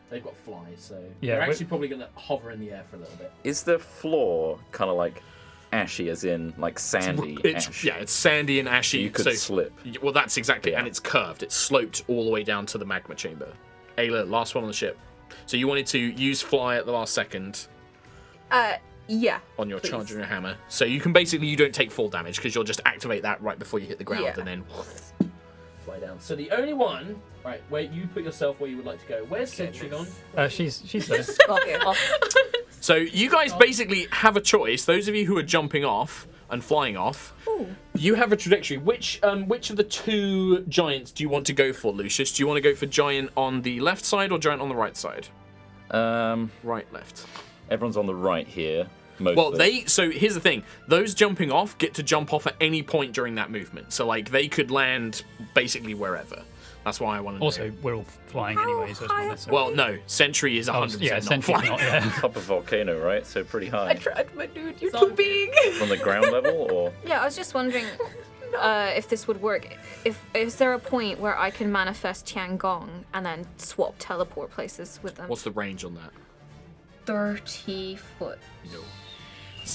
They've got flies, so Yeah, they're but- actually probably gonna hover in the air for a little bit. Is the floor kind of like ashy, as in like sandy ash? Yeah, it's sandy and ashy. You could so, slip. Well, that's exactly, Yeah. and it's curved. It's sloped all the way down to the magma chamber. Ayla, last one on the ship. So you wanted to use fly at the last second Yeah. on your Please. charge and your hammer. So you can basically, you don't take full damage because you'll just activate that right before you hit the ground Yeah. and then fly down. So the only one, right, where you put yourself where you would like to go. Where's Sentry gone? She's there. So you guys basically have a choice. Those of you who are jumping off and flying off, you have a trajectory. Which of the two giants do you want to go for, Lucius? Do you want to go for giant on the left side or giant on the right side? Right, left. Everyone's on the right here. Well, Mostly. so here's the thing. Those jumping off get to jump off at any point during that movement. So like they could land basically wherever. That's why I want to Also, we're all flying anyway, so it's not necessary. Well, no, Sentry is 100% yeah, not Sentry's flying. not, yeah. Top of volcano, right? So pretty I high. tried, my dude. You're Sorry. too big. From the ground level, or Yeah, I was just wondering if this would work. Is there a point where I can manifest Tiangong and then swap teleport places with them? What's the range on that? 30 foot. No.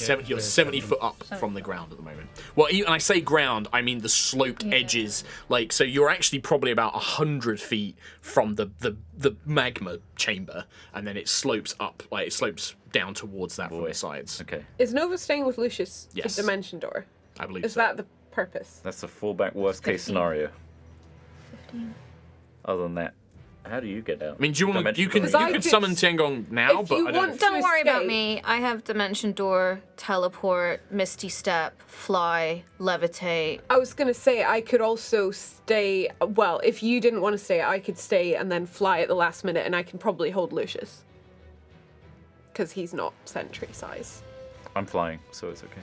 Yeah, You're it's 70 foot up from the ground at the moment. Well, and I say ground, I mean the sloped edges. Like, so you're actually probably about 100 feet from the magma chamber, and then it slopes up, like it slopes down towards that from the sides. okay. Is Nova staying with Lucius? Yes. The dimension door. I believe Is so. that the purpose? That's the fallback worst case 15. scenario. Other than that, how do you get out? I mean, do you want to? You can Because I you could could- summon Tiangong now, if but you I don't. want know. Don't worry about escape. me. I have dimension door, teleport, misty step, fly, levitate. I was gonna say I could also stay. Well, if you didn't want to stay, I could stay and then fly at the last minute, and I can probably hold Lucius because he's not sentry size. I'm flying, so it's okay.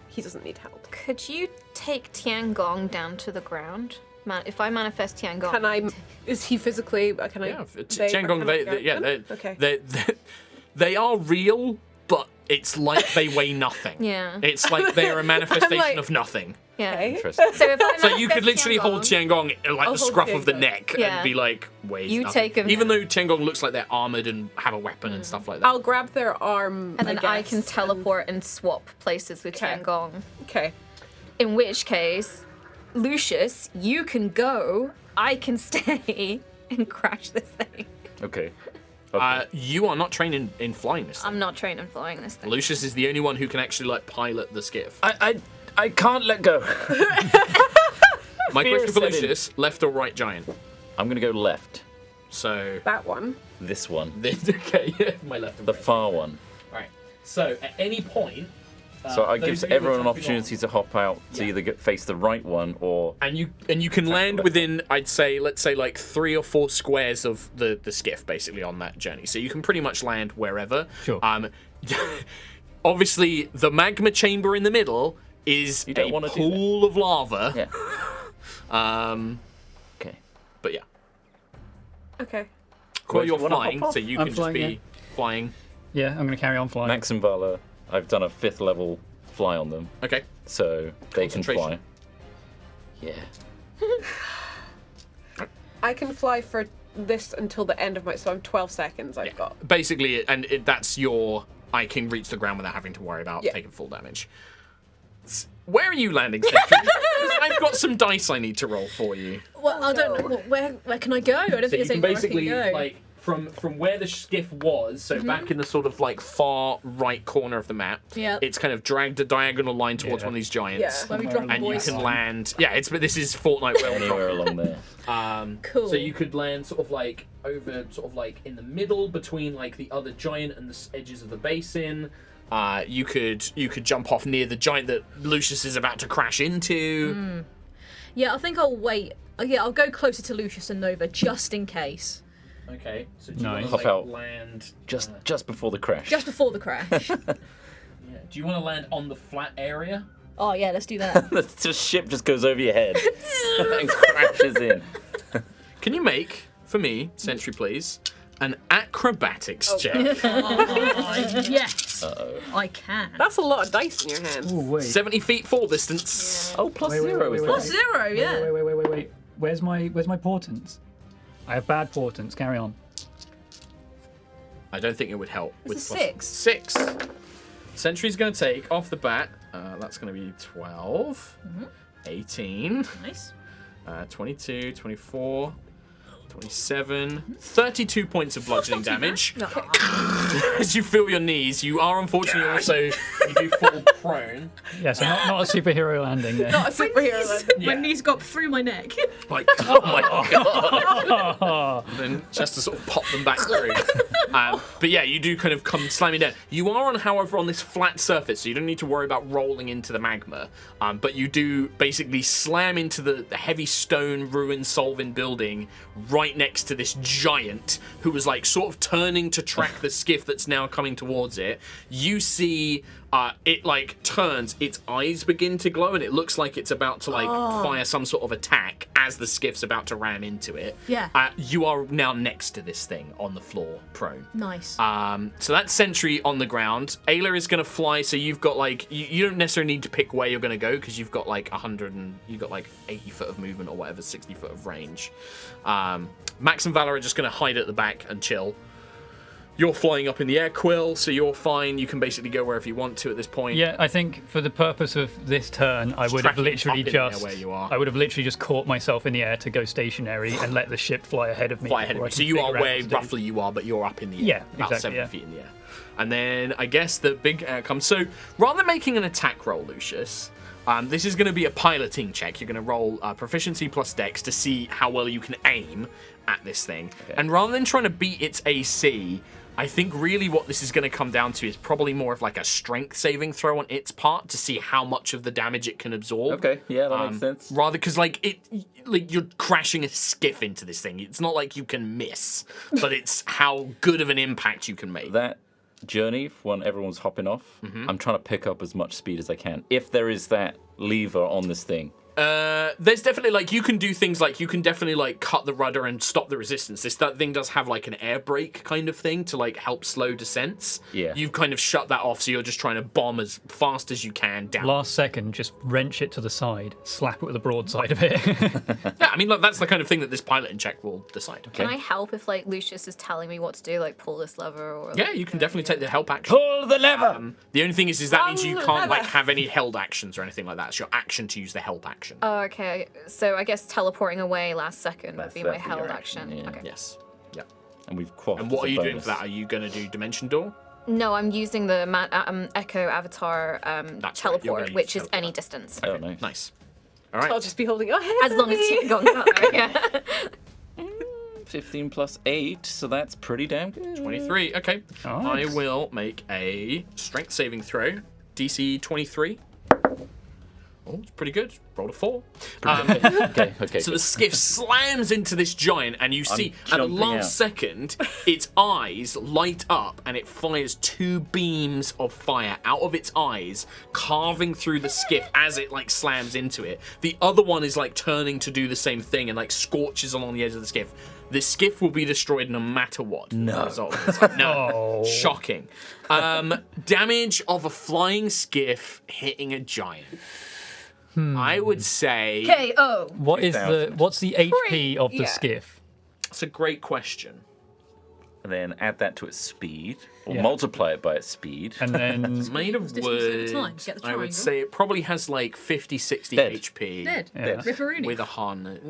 He doesn't need help. Could you take Tiangong down to the ground? If I manifest Tiangong, Can I? Is he physically? Can I? Yeah, they- Tiangong. can I They, grab yeah, them? Okay. they are real, but it's like they weigh nothing. Yeah. It's like they're a manifestation like- of nothing. yeah. Okay. Interesting. So if I So you could manifest literally hold Tiangong- Tiangong like I'll the hold scruff of the Tiangong. neck Yeah. and be like, wait. You take him Even down. though Tiangong looks like they're armored and have a weapon and stuff like that. I'll grab their arm. and then I guess, can teleport and swap places with Okay. Tiangong. Okay. In which case, Lucius, you can go, I can stay and crash this thing. Okay. You are not trained in flying this thing. I'm not trained in flying this thing. Lucius is the only one who can actually like pilot the skiff. I can't let go. My fear question for set in. Lucius: left or right giant? I'm gonna go left. So That one. This one. okay, yeah, my left. And The right. far one. Right. So at any point, So I those gives of you who are everyone an jumping opportunity on- to hop out to Yeah. either face the right one or. And you can land within, I'd say, let's say like 3 or 4 squares of the skiff, basically, on that journey. So you can pretty much land wherever. Sure. Obviously, the magma chamber in the middle is You don't a wanna do pool of lava. Yeah. Okay. But yeah. Okay. Well, you're you wanna flying, hop off? so you I'm can flying, just be flying. Yeah, I'm going to carry on flying. Max and Vala, I've done a 5th level fly on them, Okay. so they can Concentration. fly. Yeah. I can fly for this until the end of my. So I'm 12 seconds. I've got. Basically, that's your. I can reach the ground without having to worry about Yeah. taking full damage. Where are you landing, Sentry? 'Cause I've got some dice I need to roll for you. Well, I don't know. Where can I go? I don't So think you it's can anywhere basically I can go. like from where the skiff was, so back in the sort of like far right corner of the map. Yeah. It's kind of dragged a diagonal line towards Yeah. one of these giants. Yeah. Where we Somewhere drop the And you boys. can land. Yeah, this is Fortnite realm. Anywhere along there. Cool. So you could land sort of like over, sort of like in the middle between like the other giant and the edges of the basin. You could jump off near the giant that Lucius is about to crash into. Yeah, I think I'll wait. Yeah, I'll go closer to Lucius and Nova just in case. Okay, so do you Nice. want Hop to like, out. land Just before the crash. Just before the crash. Yeah. Do you want to land on the flat area? Oh yeah, let's do that. The ship just goes over your head and crashes in. Can you make for me, Sentry, please, an acrobatics check? Yes, I can. That's a lot of dice in your hand. Oh, wait. 70 feet fall distance. Oh, plus Wait, wait, 0 wait, is wait, that? Plus 0, yeah. Wait. Where's my portents? I have bad portents. Carry on. I don't think it would help. It's with a 6. 6. Sentry's going to take off the bat. That's going to be 12, 18, Nice. 22, 24, 27, 32 points of bludgeoning damage. As you feel your knees, you are unfortunately also, you do fall prone. Yeah, so not a superhero landing there. Not a superhero then. My knees got through my neck. Like, oh my god. Then just to sort of pop them back through. But yeah, you do kind of come slamming down. You are however, on this flat surface, so you don't need to worry about rolling into the magma. But you do basically slam into the heavy stone ruin solving building right next to this giant who was like sort of turning to track the skiff that's now coming towards it. You see it like turns, its eyes begin to glow, and it looks like it's about to like fire some sort of attack as the skiff's about to ram into it. Yeah. You are now next to this thing on the floor, prone. Nice. So that's Sentry on the ground. Ayla is going to fly, so you've got like you don't necessarily need to pick where you're going to go because you've got like 100 and you've got like 80 foot of movement or whatever, 60 foot of range. Max and Valor are just going to hide at the back and chill. You're flying up in the air, Quill, so you're fine. You can basically go wherever you want to at this point. Yeah, I think for the purpose of this turn, I would have tracking literally up in the air just where you are. I would have literally just caught myself in the air to go stationary and let the ship fly ahead of me. Fly ahead of before I me. So can you are figure out where what to do. roughly you are, but you're up in the air. Yeah, about exactly, 70 yeah. feet in the air. And then I guess the big outcome. So rather than making an attack roll, Lucius, this is going to be a piloting check. You're going to roll proficiency plus dex to see how well you can aim at this thing. Okay. And rather than trying to beat its AC, I think really what this is going to come down to is probably more of like a strength saving throw on its part to see how much of the damage it can absorb. Okay, yeah, that makes sense. Rather, because like you're crashing a skiff into this thing. It's not like you can miss, but it's how good of an impact you can make. That journey, when everyone's hopping off, I'm trying to pick up as much speed as I can. If there is that lever on this thing. There's definitely like you can do things like you can definitely like cut the rudder and stop the resistance. That thing does have like an air brake kind of thing to like help slow descents. Yeah. You've kind of shut that off, so you're just trying to bomb as fast as you can down. Last second, just wrench it to the side, slap it with the broadside of it. Yeah, I mean like that's the kind of thing that this piloting check will decide. Can I help if like Lucius is telling me what to do, like pull this lever or? Yeah, you can definitely take the help action. Pull the lever! The only thing is that means you can't like lever. have any held actions or anything like that. It's your action to use the help action. Oh, okay. So I guess teleporting away last second would That's be my definitely your held action, action. yeah. Okay. Yes. Yeah. And we've quaffed And what as are a you doing bonus. for that? Are you going to do Dimension Door? No, I'm using the Echo Avatar That's right, you're gonna teleport, use which is teleport. any distance. Oh, no. Nice. All right. I'll just be holding your hand. As long as you're going out there, yeah. 15 plus 8, so that's pretty damn good. 23. Okay. Nice. I will make a strength saving throw. DC DC 23. Oh, it's pretty good. Rolled a 4. Okay. So the skiff slams into this giant, and you see at the jumping last out. second, its eyes light up, and it fires 2 beams of fire out of its eyes, carving through the skiff as it like slams into it. The other one is like turning to do the same thing and like scorches along the edge of the skiff. The skiff will be destroyed no matter what. No. No. Shocking. Damage of a flying skiff hitting a giant. I would say KO. What's the HP of the yeah. skiff? that's a great question. And then add that to its speed, or Yeah. multiply it by its speed. And then It's made of Distance at a wood. time to get the I would triangle. say it probably has like 50, 60 Dead. HP. Dead. Yeah. Ripperoonie. With a harness.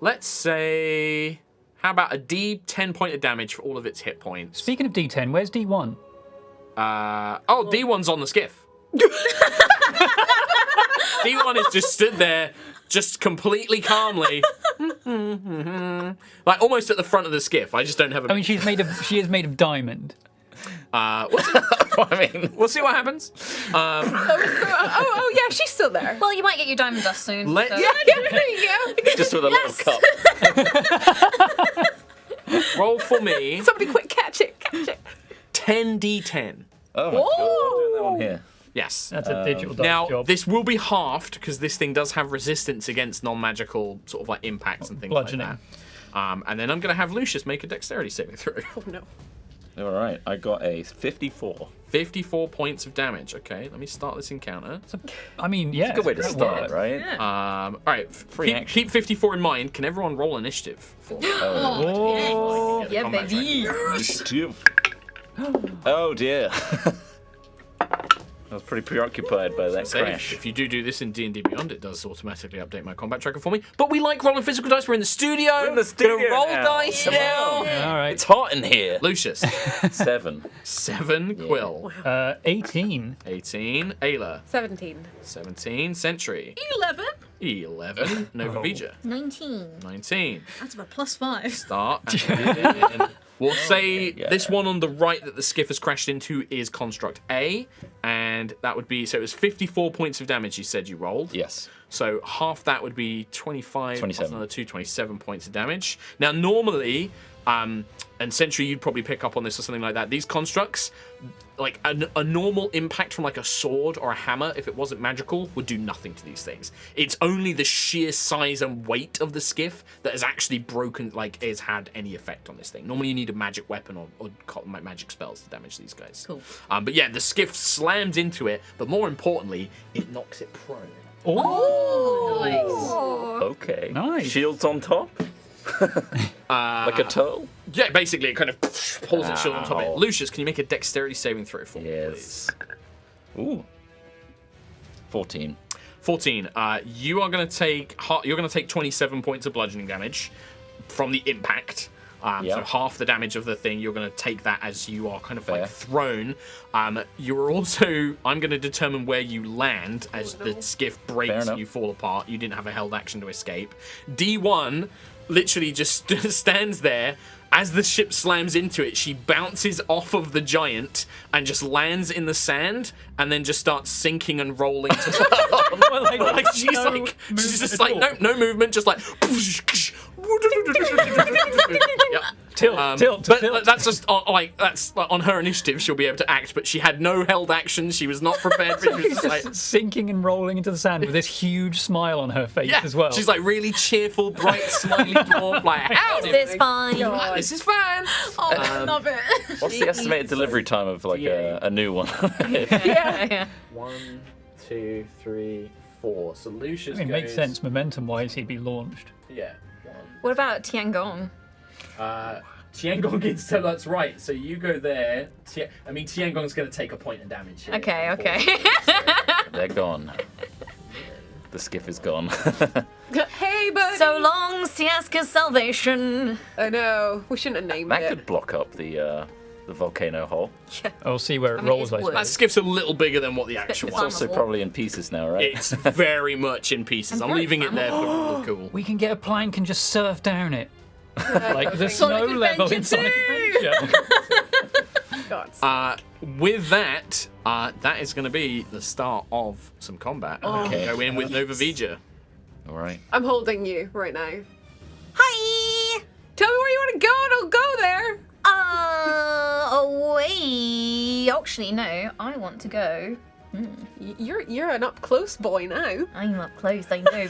Let's say, how about a D10 point of damage for all of its hit points? speaking of D10, where's D1? D1's on the skiff. D1 is just stood there, just completely calmly, like almost at the front of the skiff. I just don't have a. I mean, she is made of diamond. I mean, We'll see what happens. Oh, yeah, she's still there. Well, you might get your diamond dust soon. Let- so- Yeah, there you go. just with a little cup. Roll for me. Somebody quick, catch it. 10d10. Oh my god, I'm doing that one here. Yes. That's a digital dice Now, job. this will be halved because this thing does have resistance against non-magical sort of like impacts and things Bludgeoning. like that. And then I'm going to have Lucius make a dexterity saving throw. Oh, no. All right, I got a 54. 54 points of damage. Okay, let me start this encounter. I mean, yeah. Good way to that start, works. right? All right, Free action. keep 54 in mind. Can everyone roll initiative? For me? Oh, Get the Yeah, combat baby. Oh dear. I was pretty preoccupied by that So crash. if you do this in D&D Beyond, it does automatically update my combat tracker for me. But we like rolling physical dice. We're in the studio. We're in the studio Gonna roll now. dice Come now. on. all right. It's hot in here. Lucius, 7. 7. Quill, 18. 18. Ayla, 17. 17. Sentry, 11. 11. Novavija, 19. 19. That's a +5. Start. And we'll say Yeah. this one on the right that the skiff has crashed into is construct A, and that would be, so it was 54 points of damage you said you rolled. Yes. So half that would be 25, 27. plus another 27 points of damage. Now normally, and Sentry, you'd probably pick up on this or something like that, these constructs, like a normal impact from like a sword or a hammer, if it wasn't magical, would do nothing to these things. It's only the sheer size and weight of the skiff that has actually broken, like has had any effect on this thing. Normally you need a magic weapon or magic spells to damage these guys. Cool. But yeah, the skiff slams into it, but more importantly, it knocks it prone. Nice. Okay. Nice. Shields on top? Like a toe? Yeah, basically it kind of pulls its shield on top of it. Ow. Lucius, can you make a dexterity saving throw for me, please? Yes. Ooh. 14. 14. You are going to take 27 points of bludgeoning damage from the impact. So Yep. half the damage of the thing, you're going to take that as you are kind of Fair. like thrown. You're also, I'm going to determine where you land as the skiff breaks Fair and enough. you fall apart. You didn't have a held action to escape. D1 literally just stands there. As the ship slams into it, she bounces off of the giant and just lands in the sand, and then just starts sinking and rolling. She's just like no movement, just like. Yep. Tilt. But that's just that's on her initiative. She'll be able to act, but she had no held action. She was not prepared for it. She was just like, Sinking and rolling into the sand with this huge smile on her face yeah, as well. she's like really cheerful, bright, smiley dwarf. Like, how Is this fine? this is fine. Oh, I love it. What's the estimated delivery time of like a new one? Yeah. 1, 2, 3, 4. So Lucius I mean, it makes sense momentum-wise. He'd be launched. Yeah. What about Tiangong? Tiangong gets so that's right. So you go there. Tiangong's going to take a point of damage. Here. Okay. They're gone. The skiff is gone. Hey, buddy. So long, Siaska's salvation. I know. We shouldn't have named That it. could block up the volcano hole. I'll see where it mean, rolls. it's I wood. suppose. That skiff's a little bigger than what the actual It's one. Also probably in pieces now, right? It's very much in pieces. And I'm very leaving it there for cool. We can get a plank and just surf down it. Like the snow Sonic level in Adventure Sonic 2. Adventure. God. With that, that is going to be the start of some combat. Okay. Go in with Nova Vija. All right. I'm holding you right now. Hi! Tell me where you want to go and I'll go there. Away. Actually, no. I want to go. You're an up close boy now. I'm up close, I know,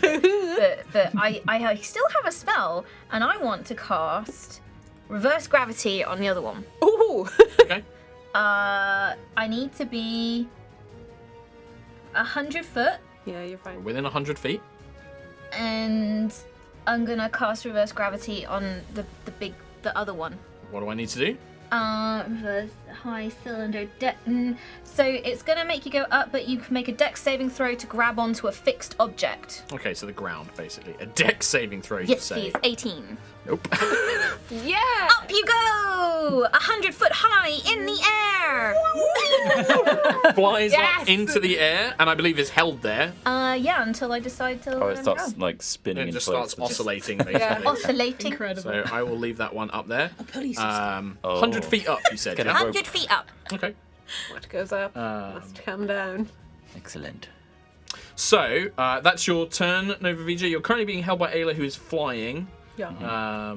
but I still have a spell, and I want to cast reverse gravity on the other one. Ooh. Okay. I need to be 100 foot, Yeah, you're fine. Within 100 feet. and I'm gonna cast reverse gravity on the other one. What do I need to do? Reverse high cylinder deck. So it's gonna make you go up, but you can make a dex saving throw to grab onto a fixed object. Okay, so the ground, basically. A dex saving throw, you Yes, say. please. 18. Nope. Yeah. Up you go! 100 foot high in the air. Flies Yes! up into the air, and I believe is held there. Yeah, until I decide to. Oh, it starts go. like spinning And it in just place. starts oscillating, basically. Yeah. Oscillating. Incredible. So I will leave that one up there. police 100 feet up, you said, Get yeah? a rope. 100 feet up. Okay. What goes up must come down. Excellent. So, that's your turn, Nova Vija. You're currently being held by Ayla, who is flying. Yeah.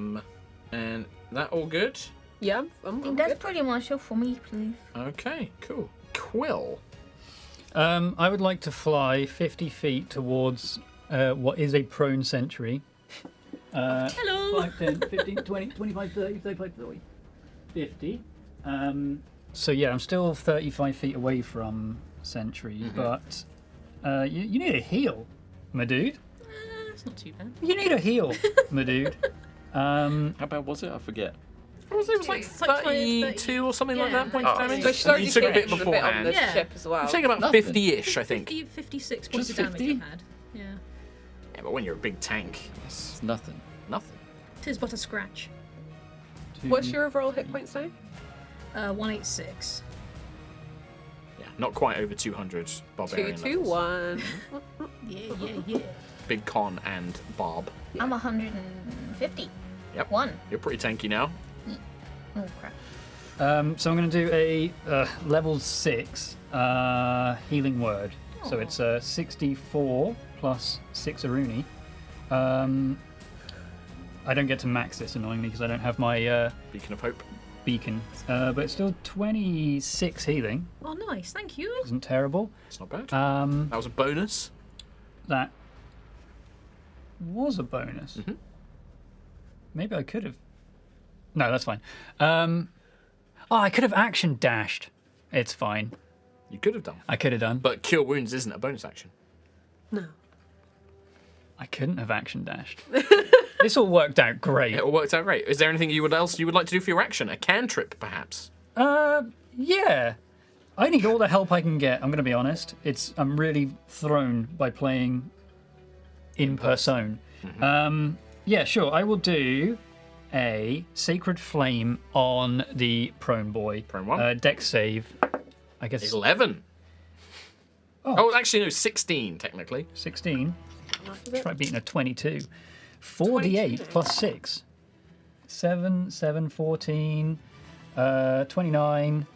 And that all good? Yeah, I'm That's good. pretty much all for me, please. Okay, cool. Quill. I would like to fly 50 feet towards what is a prone sentry. Hello. 5, 10, 15, 20, 25, 30, 35, 40, 50. So yeah, I'm still 35 feet away from sentry, but you need a heal, my dude. That's not too bad. You need a heal, my dude. How bad was it? I forget. It was like It's like 32 or something like Yeah. that point of Oh, damage. So she's already You took a bit taken a bit on beforehand. this Yeah. ship as well. You've taken about Nothing. 50-ish, I think. 56 points Just of damage 50? I've had. Yeah. Yeah, but when you're a big tank, it's It's nothing. nothing. Tis but a scratch. What's your overall hit points now? 186. Yeah, not quite over 200 barbarian 2, 2, levels. 1. Yeah. Big Con and Barb. I'm 150. Yep. 1. You're pretty tanky now. Oh, crap. So I'm going to do a level 6 healing word. So it's 64 plus 6 Aruni. I don't get to max this annoyingly because I don't have my Beacon of Hope. beacon, but it's still 26 healing. Oh, nice. Thank you. Isn't terrible. It's not bad. That That was a bonus. was a bonus. Mhm. Maybe I could have. No, that's fine. I could have action dashed. It's fine. You could have done. I could have done. But Cure Wounds isn't a bonus action. No. I couldn't have action dashed. This all worked out great. It all worked out great. Is there anything else you would like to do for your action? A cantrip, perhaps? Yeah. I need all the help I can get. I'm going to be honest. I'm really thrown by playing in person. Yeah, sure. I will do a Sacred Flame on the prone boy. Prone one. Dex save. I guess 11. Oh, actually, no, 16, technically. 16. Try beating a 22. 4d8 plus 6. 7, 14, 29,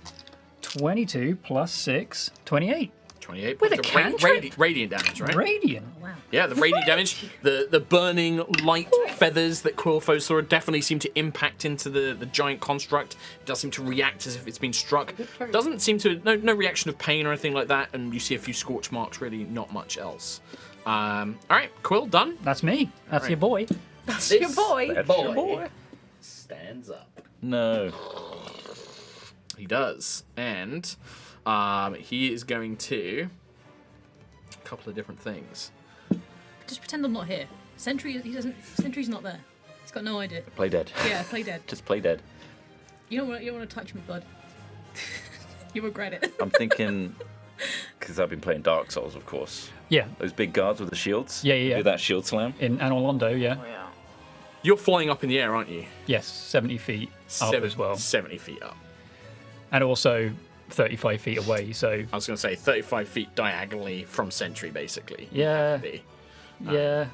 22 plus 6, 28. 28 With points a of cantrip? radiant damage, right? Radiant. Wow. Yeah, the radiant damage, the burning light feathers that Quillfoe saw definitely seem to impact into the giant construct. It does seem to react as if it's been struck. Doesn't seem to, no reaction of pain or anything like that, and you see a few scorch marks, really not much else. All right, Quill, done. That's me. That's Right. your boy. That's your boy. That's Boy your boy. stands up. No. He does, and he is going to a couple of different things. Just pretend I'm not here. Sentry's not there. He's got no idea. Play dead. Yeah, play dead. Just play dead. You don't want to touch me, bud. You regret it. I'm thinking, because I've been playing Dark Souls, of course. Yeah. Those big guards with the shields. Yeah. Do that shield slam. In Anolondo, yeah. You're flying up in the air, aren't you? Yes, 70 feet up as well. 70 feet up. And also 35 feet away, so I was going to say 35 feet diagonally from Sentry, basically. yeah. Yeah.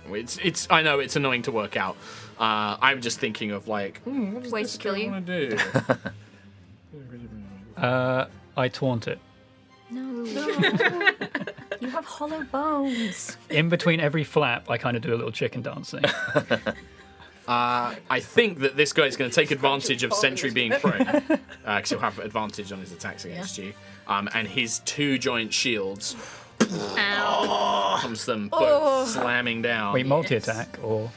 It's. I know it's annoying to work out. I'm just thinking of like, what does Ways this to kill guy you. want to do? I taunt it. No. You have hollow bones. In between every flap, I kind of do a little chicken dancing. I think that this guy's going to take advantage of Sentry being prone, because he'll have advantage on his attacks against you. And his 2 giant shields comes them both slamming down. Wait, multi-attack or?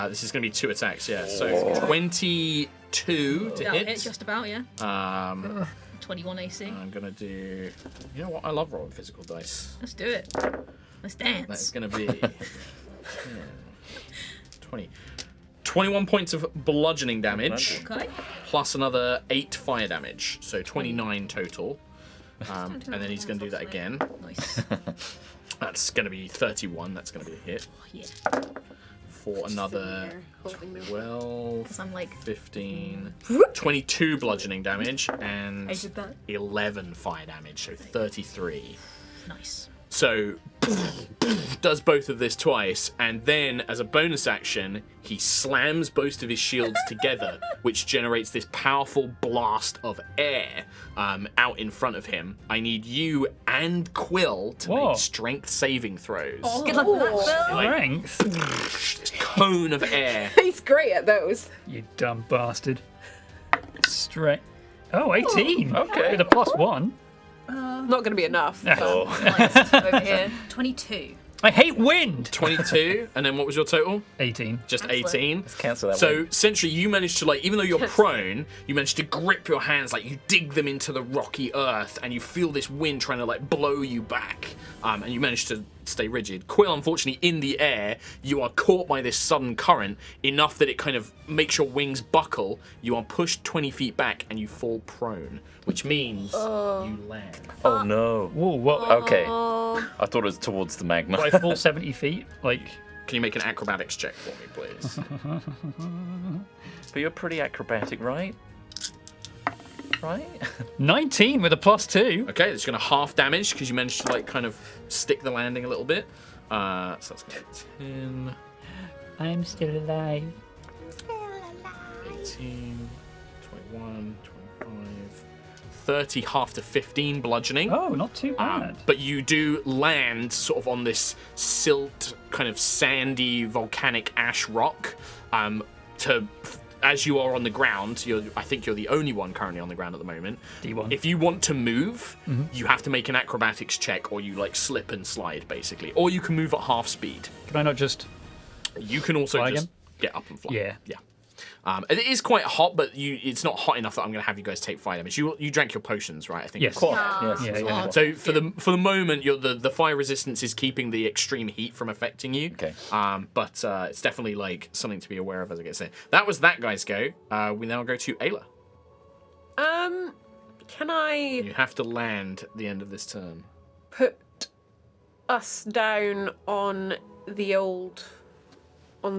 This is going to be 2 attacks, yeah. So 22 to That'll hit. hit just about, yeah. 21 AC. I'm going to do... You know what? I love rolling physical dice. Let's do it. Let's dance. That's going to be 20. 21 points of bludgeoning damage, Okay. plus another 8 fire damage, so 29 total. And then he's going to do that again. Nice. That's going to be 31. That's going to be a hit. Yeah. For another 12, Because I'm like, 15, 22 bludgeoning damage, and 11 fire damage, so 33. Nice. So, does both of this twice, and then, as a bonus action, he slams both of his shields together, which generates this powerful blast of air out in front of him. I need you and Quill to make strength saving throws. good luck with that, Phil. Strength? This cone of air. He's great at those. You dumb bastard. Strength. Oh, 18. Okay. With a +1. Not going to be enough. Over here. 22. I hate wind. 22, and then what was your total? 18. Just Excellent. 18. Let's cancel that So, one. Sentry, you managed to, even though you're prone, you managed to grip your hands, you dig them into the rocky earth, and you feel this wind trying to, blow you back, and you manage to stay rigid. Quill, unfortunately, in the air, you are caught by this sudden current, enough that it kind of makes your wings buckle, you are pushed 20 feet back, and you fall prone, which means you land. Oh no. Whoa, what? Okay. I thought it was towards the magma. Do I fall 70 feet? Can you make an acrobatics check for me, please? But you're pretty acrobatic, right? Right? 19 with a +2. Okay, it's going to half damage, because you managed to, kind of stick the landing a little bit. So that's going to be 10, I'm still alive. 18, 21, 25, 30, half to 15 bludgeoning. Oh, not too bad. But you do land sort of on this silt, kind of sandy, volcanic ash rock. As you are on the ground, I think you're the only one currently on the ground at the moment. D1. If you want to move, you have to make an acrobatics check, or you slip and slide, basically. Or you can move at half speed. Can I not just... You can also Fly just again? get up and fly. Yeah. Yeah. It is quite hot, but it's not hot enough that I'm going to have you guys take fire damage. You drank your potions, right? I think. Yes. Yes. Yeah. So for the moment, the fire resistance is keeping the extreme heat from affecting you. Okay. But it's definitely something to be aware of as I get said. That was that guy's go. We now go to Ayla. Can I You have to land at the end of this turn. put us down on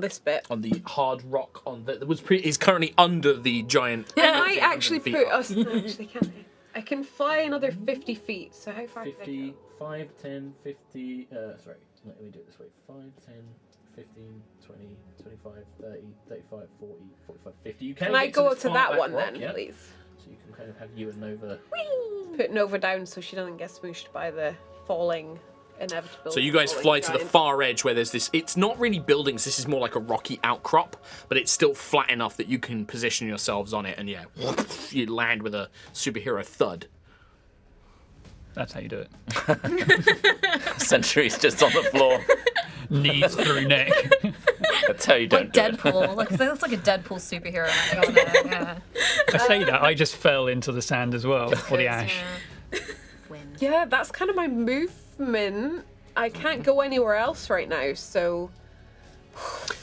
this bit? On the hard rock is currently under the giant. Can I actually feet put up. us? Actually, can I? I can fly another 50 feet. So how far? 50, 5, 10, 50, sorry, let me do it this way. 5, 10, 15, 20, 25, 30, 35, 40, 45, 50. You Can I get go this to far that back one rock, then, yeah? please? So you can kind of have you and Nova. Put Nova down so she doesn't get smooshed by the falling inevitable. So you guys falling fly to the giant. far edge where there's this. It's not really buildings. This is more like a rocky outcrop, but it's still flat enough that you can position yourselves on it, and you land with a superhero thud. That's how you do it. Sentry's just on the floor. Knees through neck. That's how you don't Like do it. Deadpool. That's like a Deadpool superhero. Yeah. I say that, I just fell into the sand as well, or the ash. Yeah. Wind. Yeah, that's kind of my movement. I can't go anywhere else right now, so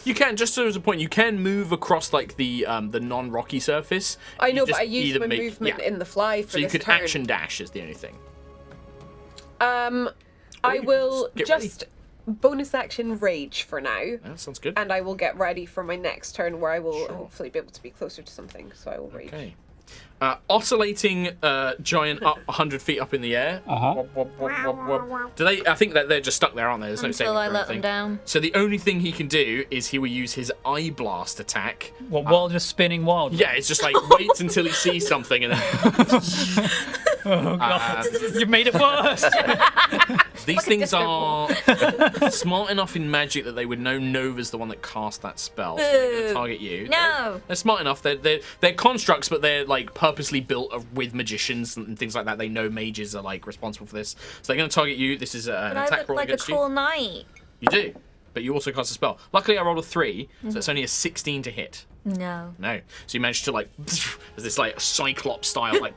You can, just so as a point, you can move across the non-rocky surface. I You know, but just I use either my make- movement yeah. in the fly for So you this could turn. action dash is the only thing. I you can will just get ready. just bonus action rage for now, That sounds good. and I will get ready for my next turn where I will hopefully be able to be closer to something. So I will rage. Okay. Oscillating giant up 100 feet up in the air. Uh-huh. Wop, wop, wop, wop, wop. Do they? I think that they're just stuck there, aren't they? There's no saving Until I throw or let them anything. down. So the only thing he can do is he will use his eye blast attack. While just spinning wildly. Yeah, it's just waits until he sees something and then Oh god, you've made it worse. These things are smart enough in magic that they would know Nova's the one that cast that spell. So they're going to target you. No. They're smart enough. They're constructs, but they're like purposely built with magicians and things like that. They know mages are like responsible for this. So they're going to target you. This is an But I attack look roll like a against cool you. knight. You do, but you also cast a spell. Luckily, I rolled a 3, so it's only a 16 to hit. No. No. So you managed to like, there's this like cyclops style like,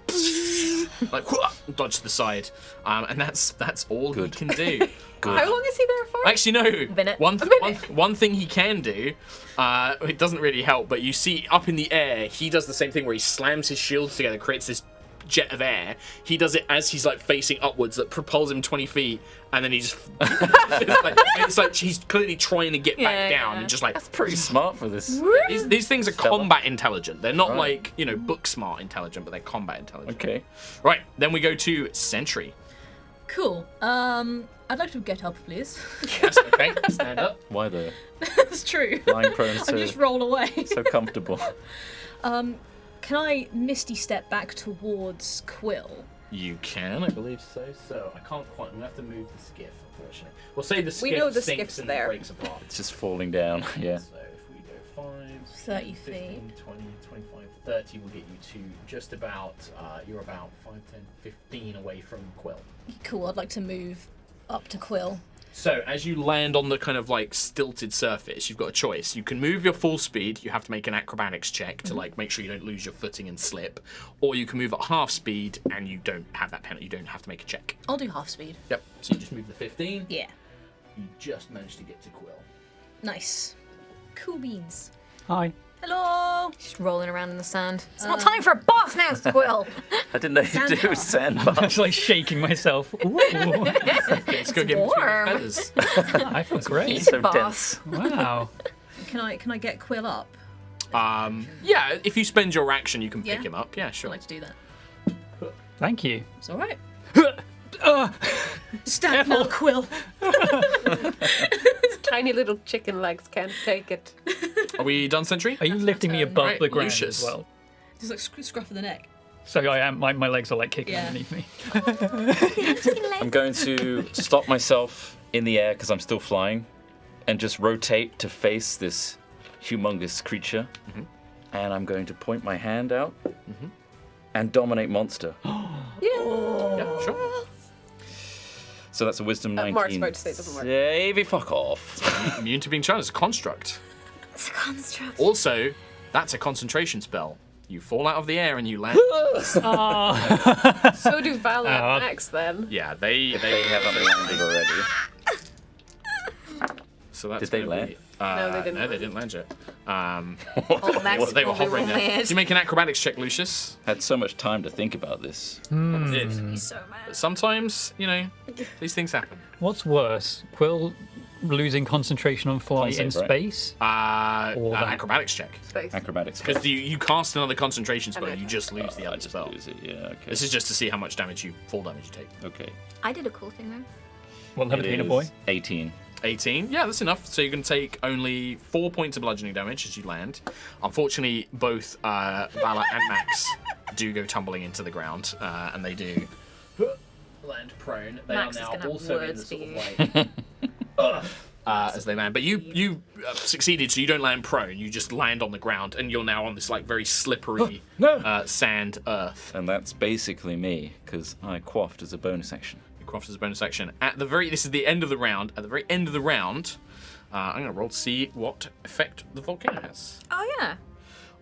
dodge to the side, and that's all he can do. How long is he there for? Actually, no. Minute. One thing he can do, it doesn't really help, but you see up in the air, he does the same thing where he slams his shields together, creates this jet of air. He does it as he's like facing upwards that propels him 20 feet, and then he just it's like he's clearly trying to get back down and just like Pretty smart for this. these things are Fella. combat intelligent. They're not Right. like, book smart intelligent, but they're combat intelligent. Okay. Right, then we go to Sentry. Cool. I'd like to get up, please. Yes, okay, stand up. Why though? That's true. Lying prone, I just roll away. so comfortable. Can I misty step back towards Quill? You can, I believe so. So I can't quite. I'm gonna have to move the skiff, unfortunately. We'll say the skiff We know the sinks skiff's and there. breaks apart. It's just falling down. Yeah. So if we go 5, 30 15, 20, 25, 30, will get you to just about. You're about 5, 10, 15 away from Quill. Cool. I'd like to move up to Quill. So as you land on the kind of like stilted surface, you've got a choice. You can move your full speed. You have to make an acrobatics check to like make sure you don't lose your footing and slip, or you can move at half speed and you don't have that penalty. You don't have to make a check. I'll do half speed. Yep. So you just move the 15. Yeah. You just managed to get to Quill. Nice. Cool beans. Hi. Hello. Just rolling around in the sand. It's not time for a boss now, Squill. I didn't know you do sandbar. I'm just like shaking myself. Ooh, Let's go get him warm. feathers. I feel great. So Boss. dense. Wow. Can I get Quill up? Yeah, if you spend your action, you can pick Yeah. him up. Yeah, I'd sure. like to do that. Thank you. It's all right. Stand now, Quill. Tiny little chicken legs can't take it. Are we done, Sentry? Are you lifting me above Right, the ground Lucius. as well? Just like scruff of the neck. So I am. My legs are like kicking Yeah. underneath me. I'm going to stop myself in the air because I'm still flying, and just rotate to face this humongous creature. And I'm going to point my hand out and dominate monster. Yeah, sure. So that's a wisdom 19. Mark's about to say it doesn't work. Davey, fuck off. Immune to being charged. It's a construct. It's a construct. Also, that's a concentration spell. You fall out of the air and you land. So do Val and Max then. Yeah, they They haven't landed already. So that's Did they gonna land? be- No, they didn't No, land. they didn't land yet. Oh, Max They were will be hovering there. mad. Did you make an acrobatics check, Lucius? Had so much time to think about this. Did. He's so mad. But sometimes, these things happen. What's worse, Quill losing concentration on flight in Concept, right? space? An that. acrobatics check. Space. Acrobatics. Because you cast another concentration spell, Okay. you just lose the I other just spell. lose it. Yeah. Okay. This is just to see how much fall damage you take. Okay. I did a cool thing though. What level It a boy? is 18. 18. Yeah, that's enough. So you can take only 4 points of bludgeoning damage as you land. Unfortunately, both Vala and Max do go tumbling into the ground, and they do land prone. They Max are is now gonna have also in the words sort for of like as they land. But you succeeded, so you don't land prone. You just land on the ground, and you're now on this like very slippery sand earth. And that's basically me, because I quaffed as a bonus action. Croft as a bonus action. This is the end of the round. At the very end of the round, I'm going to roll to see what effect the volcano has. Oh yeah.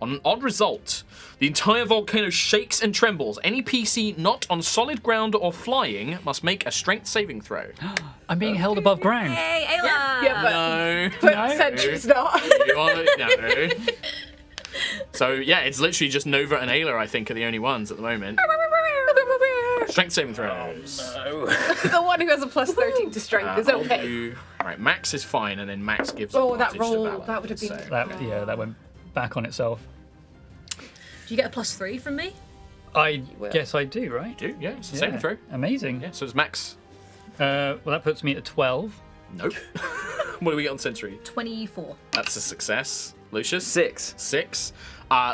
On an odd result, the entire volcano shakes and trembles. Any PC not on solid ground or flying must make a strength saving throw. I'm being held above ground. Hey, Ayla. Yeah, but, No. but Sentry's not. You are, no. So yeah, it's literally just Nova and Ayla, I think, are the only ones at the moment. Strength saving throws. The one who has a plus 13 to strength is okay. Right, Max is fine, and then Max gives Oh, that advantage to roll, Vala, that would have been- so- That went back on itself. Do you get a +3 from me? I will. guess I do, right? Do, yeah, it's a saving throw. Amazing. Yeah, so it's Max. Well, that puts me at 12. Nope. What do we get on Sentry? 24. That's a success. Lucius? 6. 6.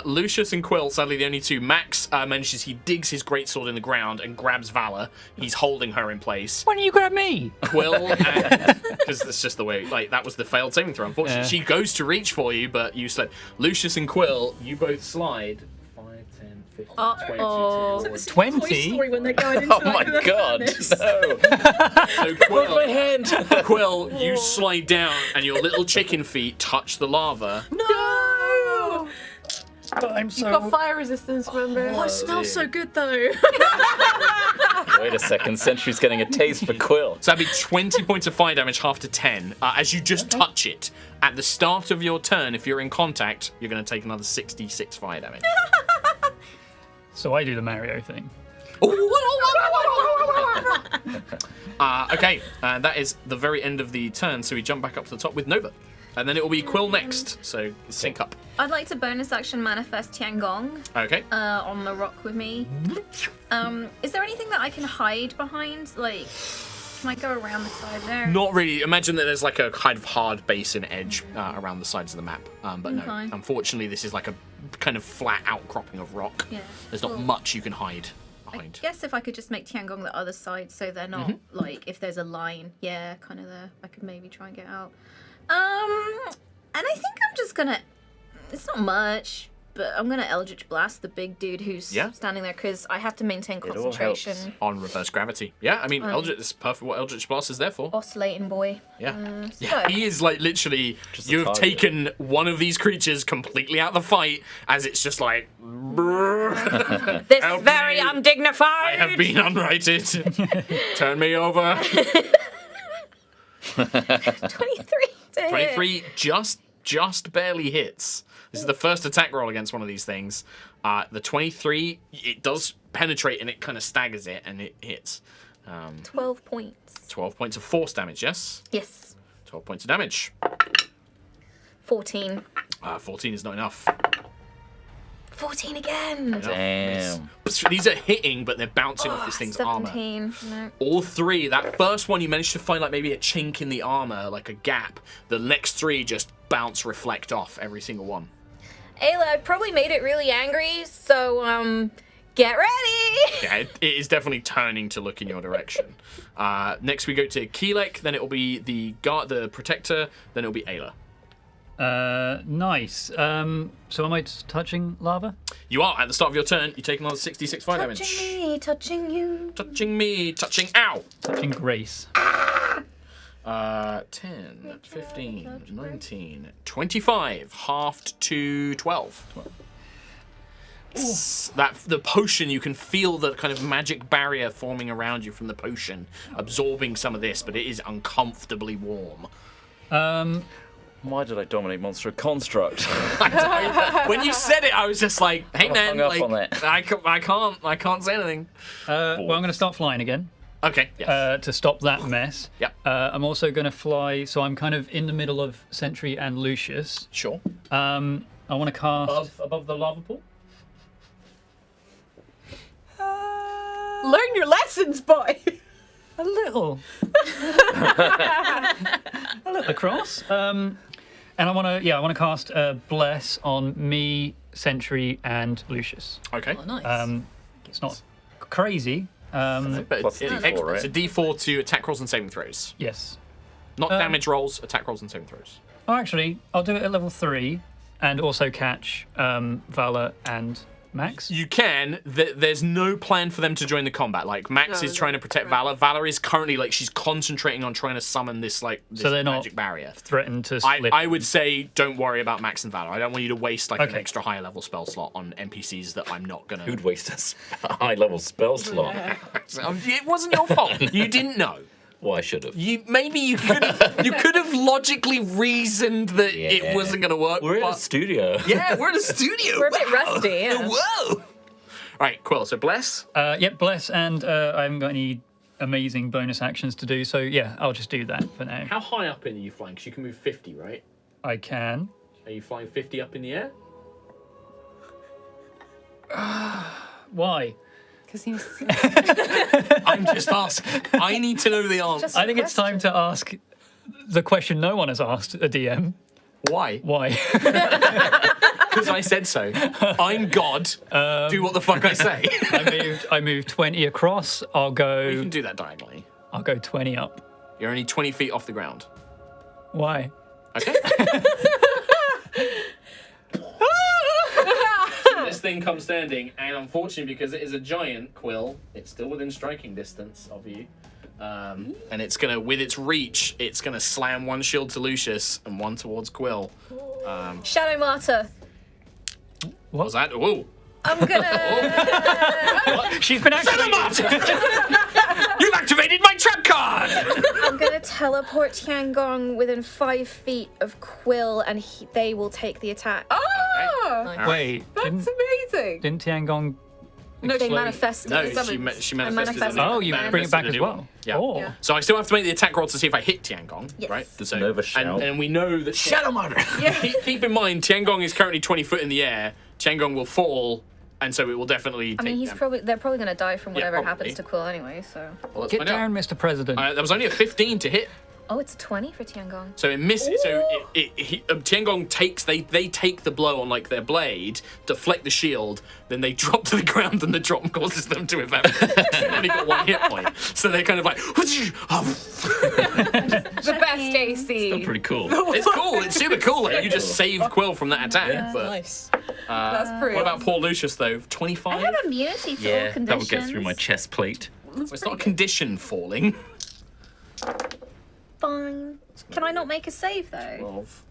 Lucius and Quill, sadly the only two. Max manages, he digs his greatsword in the ground and grabs Valor. He's holding her in place. Why don't you grab me? Quill, because that's just the way, like, that was the failed saving throw, unfortunately. Yeah. She goes to reach for you, but you slid. Lucius and Quill, you both slide. 5, 10, 15, 20, Uh-oh. 20? Toy Story when they're going into Oh my the god, furnace. no. So Quill, My hand. Quill, you slide down and your little chicken feet touch the lava. No! But I'm You've got fire resistance, remember? Oh, it smells so good though. Wait a second, Sentry's getting a taste for Quill. So that'd be 20 points of fire damage, half to 10. As you just touch it, at the start of your turn, if you're in contact, you're going to take another 66 fire damage. So I do the Mario thing. Okay, that is the very end of the turn, so we jump back up to the top with Nova. And then it will be Quill next, so sync up. I'd like to bonus action manifest Tiangong Okay. on the rock with me. Is there anything that I can hide behind? Like, can I go around the side there? Not really. Imagine that there's like a kind of hard basin edge around the sides of the map. But no, Okay. unfortunately, this is like a kind of flat outcropping of rock. Yeah. There's not Cool. much you can hide I behind. guess if I could just make Tiangong the other side so they're not, like, if there's a line, yeah, kind of there, I could maybe try and get out. And I think I'm just gonna, it's not much, but I'm gonna Eldritch Blast the big dude who's standing there because I have to maintain all concentration. helps. On reverse gravity. Yeah, I mean, Eldritch is perfect what Eldritch Blast is there for. Oscillating boy. Yeah. So- Yeah, he is like literally, Just a you have target. taken one of these creatures completely out of the fight as it's just like, This Help is very me. undignified. I have been unrighted. Turn me over. 23 to hit. 23 just barely hits. This is the first attack roll against one of these things. The 23, it does penetrate and it kind of staggers it and it hits. 12 points. 12 points of force damage, yes? Yes. 12 points of damage. 14. 14 is not enough. 14 again. Damn. These are hitting, but they're bouncing off this thing's armor. 17. No. All three, that first one you managed to find like maybe a chink in the armor, like a gap. The next three just bounce, reflect off, every single one. Ayla, I've probably made it really angry, so, get ready! Yeah, it is definitely turning to look in your direction. Next we go to Keelek, then it will be the guard, the protector, then it will be Ayla. Nice. So am I touching lava? You are, at the start of your turn, you take another 66 fire damage. Touching me, touching you. Touching me, touching, ow! Touching Grace. 10, 15, 19, 25, halved to 12. That the potion, you can feel the kind of magic barrier forming around you from the potion, absorbing some of this, but it is uncomfortably warm. Why did I dominate monster construct? When you said it, I was just like, "Hey I man, hung up like, on it. I can't say anything." Well, I'm going to start flying again Okay, yeah, to stop that mess. Yep. I'm also going to fly, so I'm kind of in the middle of Sentry and Lucius. sure. I want to cast Above the lava pool. Learn your lessons, boy! a little, a little across. And I want to cast Bless on me, Sentry, and Lucius. Okay. Oh, nice. It's not crazy. But Plus it's D4, right? It's a D4 to attack rolls and saving throws. Yes. Not damage rolls, attack rolls and saving throws. Oh, actually, I'll do it at level 3 and also catch Vala and Max. You can. There's no plan for them to join the combat. Like, Max No, is trying to protect Valor. Valor is currently, like, she's concentrating on trying to summon this, like, this So they're not magic barrier. Threatened to split. I would say don't worry about Max and Valor. I don't want you to waste, like, an Okay. extra higher level spell slot on NPCs that I'm not gonna... Who'd waste a high-level spell slot? It wasn't your fault. You didn't know. Well, I should have. You could have logically reasoned that it Yeah. wasn't gonna work. We're in but- a studio. Yeah, we're in a studio. We're a bit rusty, yeah. Whoa. All right, Quill. So bless. Yep, Bless, and I haven't got any amazing bonus actions to do, so yeah, I'll just do that for now. How high up in are you flying? Because you can move 50, right? I can. Are you flying 50 up in the air? Why? Because he's. I'm just asking. I need to know the answer. I think it's time to ask the question no one has asked a DM. Why? Why? Because I said so. I'm God. Do what the fuck I say. I moved 20 across. I'll You go can do that diagonally. 20 up. You're only 20 feet off the ground. Why? Okay. This thing comes standing, and unfortunately, because it is a giant quill, it's still within striking distance of you. And it's gonna, with its reach, it's gonna slam one shield to Lucius and one towards Quill. Shadow Martyr. What was that? Ooh. I'm gonna. She's been activated. You've activated my trap card! I'm gonna teleport Tiangong within 5 feet of Quill, and they will take the attack. Oh, Nice. Wait, that's amazing. didn't Tiangong? No, they explode? manifested. No, it. she manifested. manifested. Oh, you bring it back as well. Yeah. Oh. Yeah. So I still have to make the attack roll to see if I hit Tiangong, Yes. right? So, Nova shout. and we know that Shadow Martyr! keep in mind, Tiangong is currently 20 foot in the air. Tiangong will fall, and so it will definitely. I mean, they're probably gonna die from whatever probably. happens to Quill anyway. So. Well, let's Get find out. down, Mr. President. That was only a 15 to hit. Oh, it's a 20 for Tiangong. So it misses. So Tiangong takes. They take the blow on like their blade, deflect the shield, then they drop to the ground, and the drop causes them to evaporate. They've only got 1 hit point, so they're kind of like. The best AC. Still pretty cool. It's cool. It's super cool. Like, you just saved Quill from that attack. But Nice. That's pretty. what about poor Lucius though? 25. I have immunity to all Yeah, conditions. that would get through my chest plate. It's not a condition falling. Fine. Can I not make a save though? 12.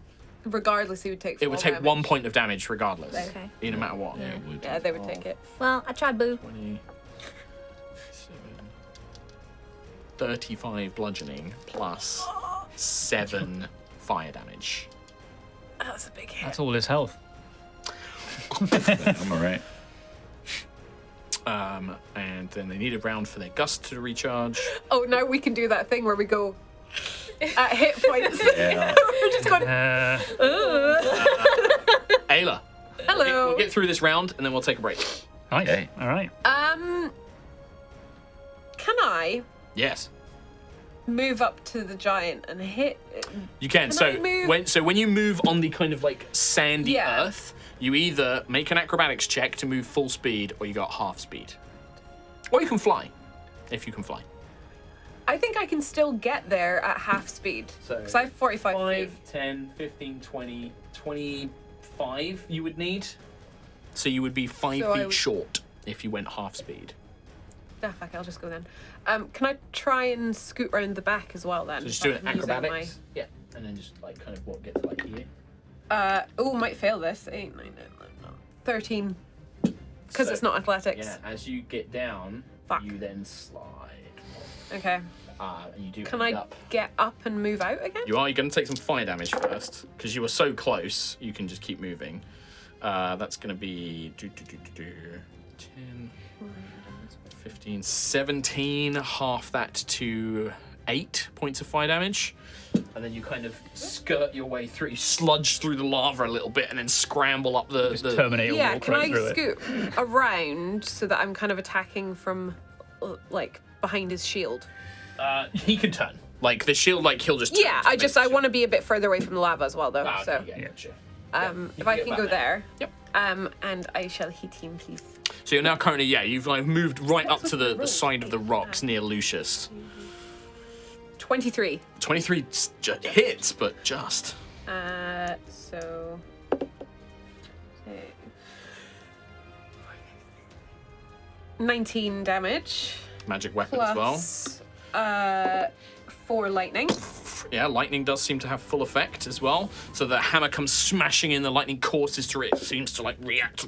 Regardless, he would take. It would full take damage. 1 point of damage regardless. Okay. No matter what. Yeah, it would. Yeah, they would take it. Well, I tried, boo. 20, 35 bludgeoning plus 7 fire damage. That's a big hit. That's all his health. I'm alright. And then they need a round for their gust to recharge. Oh, now we can do that thing where we go at hit points. Yeah. We're just going. Ayla, Hello. we'll get through this round and then we'll take a break. Nice. Okay. All right. Can I Yes, move up to the giant and hit? you can. Can So I move? when you move on the kind of like sandy Yeah. earth, you either make an acrobatics check to move full speed, or you got half speed, or you can fly, if you can fly. I think I can still get there at half speed. So, Because I have 45 feet. 10, 15, 20, 25 you would need. So you would be 5 So I feet would- short if you went half speed. Ah, fuck, I'll just go then. Can I try and scoot round the back as well then? So just If do I'm an using acrobatics. Yeah, and then just like kind of what gets like here. Oh, might fail this. 8, 9, 10, 11, 12, 13. Because So- it's not athletics. Yeah, as you get down, Fuck. you then slide. Okay. And you do Can end I up. get up and move out again? You're going to take some fire damage first, because you were so close, you can just keep moving. That's going to be 10, 15, 17, half that to 8 points of fire damage. And then you kind of skirt your way through, you sludge through the lava a little bit, and then scramble up the. Terminator Yeah, walk can right I through it. scoot around so that I'm kind of attacking from, like, behind his shield? He can turn. Like, the shield, like, he'll just. Yeah, I want to be a bit further away from the lava as well, though. Ah, so, okay, yeah, gotcha. if I get can back go there. Yep. And I shall hit him, please. So you're now currently, you've like moved right up to the side of the rocks near Lucius. 23. 23 hits, but just. So. 19 damage. Magic weapon as well. Plus, 4 lightning. Yeah, lightning does seem to have full effect as well. So the hammer comes smashing in, the lightning courses through it, seems to like react.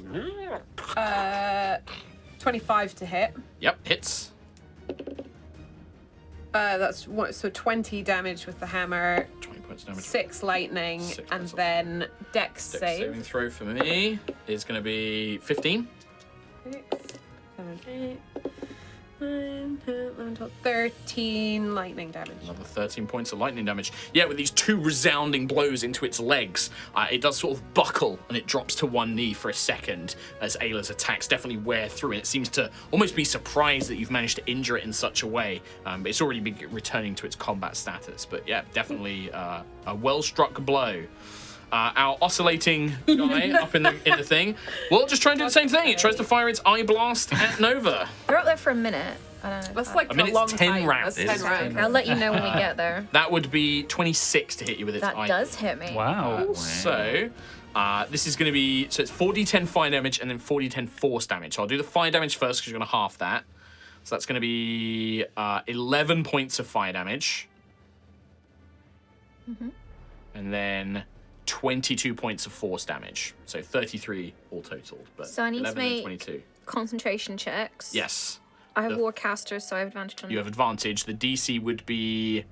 25 to hit. Yep, hits. That's what, so 20 damage with the hammer, 20 points damage. 6 lightning, 6 and points of- then dex Dex save. saving throw for me is going to be 15. 6, 7, 8, 9, 10, 11, 12, 13 lightning damage. Another 13 points of lightning damage. Yeah, with these 2 resounding blows into its legs, it does sort of buckle and it drops to one knee for a second as Ayla's attacks definitely wear through, and it seems to almost be surprised that you've managed to injure it in such a way. But it's already been returning to its combat status. But yeah, definitely a well-struck blow. our oscillating guy up in the thing will just try and do the same thing. It tries to fire its eye blast at Nova. You're up there for a minute. I don't know. That's like I mean, a it's long 10 time. rounds. That's 10 rounds. I'll let you know when we get there. That would be 26 to hit you with its That eye. does hit me. Wow. So, this is going to be, so it's 4d10 fire damage and then 4d10 force damage. So I'll do the fire damage first because you're going to half that. So that's going to be 11 points of fire damage. And then 22 points of force damage. So 33 all totaled. But So I need to 11 and make 22. concentration checks. Yes. I have Warcaster, so I have advantage on You have advantage. The DC would be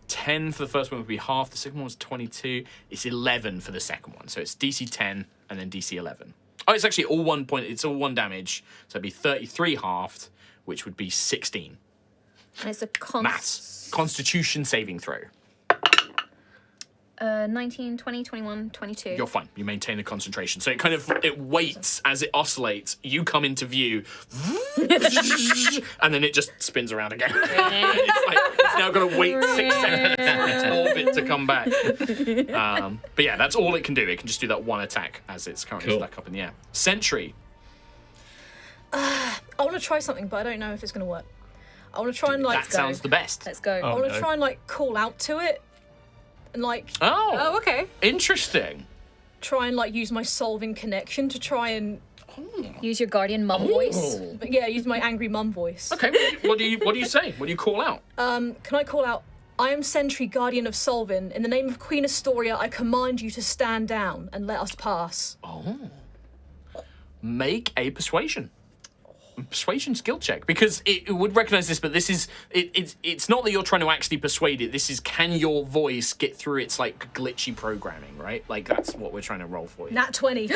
10 for the first one, would be half. The second one was 22. It's 11 for the second one. So it's DC 10 and then DC 11. Oh, it's actually all 1 point. It's all 1 damage. So it'd be 33 halved, which would be 16. And it's a Maths. Constitution saving throw. 19, 20, 21, 22. You're fine. You maintain the concentration. So it waits as it oscillates. You come into view, and then it just spins around again. it's now got to wait 6 seconds for its orbit to come back. But yeah, that's all it can do. It can just do that one attack as it's currently stuck up in the air. Sentry. I want to try something, but I don't know if it's going to work. I want to try and That sounds the best. Let's go. I want to try and call out to it, and Oh, okay. interesting. try and use my solving connection to try and Use your guardian mum voice. but yeah, use my angry mum voice. Okay, what do you say? What do you call out? Can I call out? I am Sentry, Guardian of Solvin. In the name of Queen Astoria, I command you to stand down and let us pass. Make a persuasion skill check, because it would recognize this, but this is it's not that you're trying to actually persuade it. This is, can your voice get through its glitchy programming, right? That's what we're trying to roll for you. Nat 20.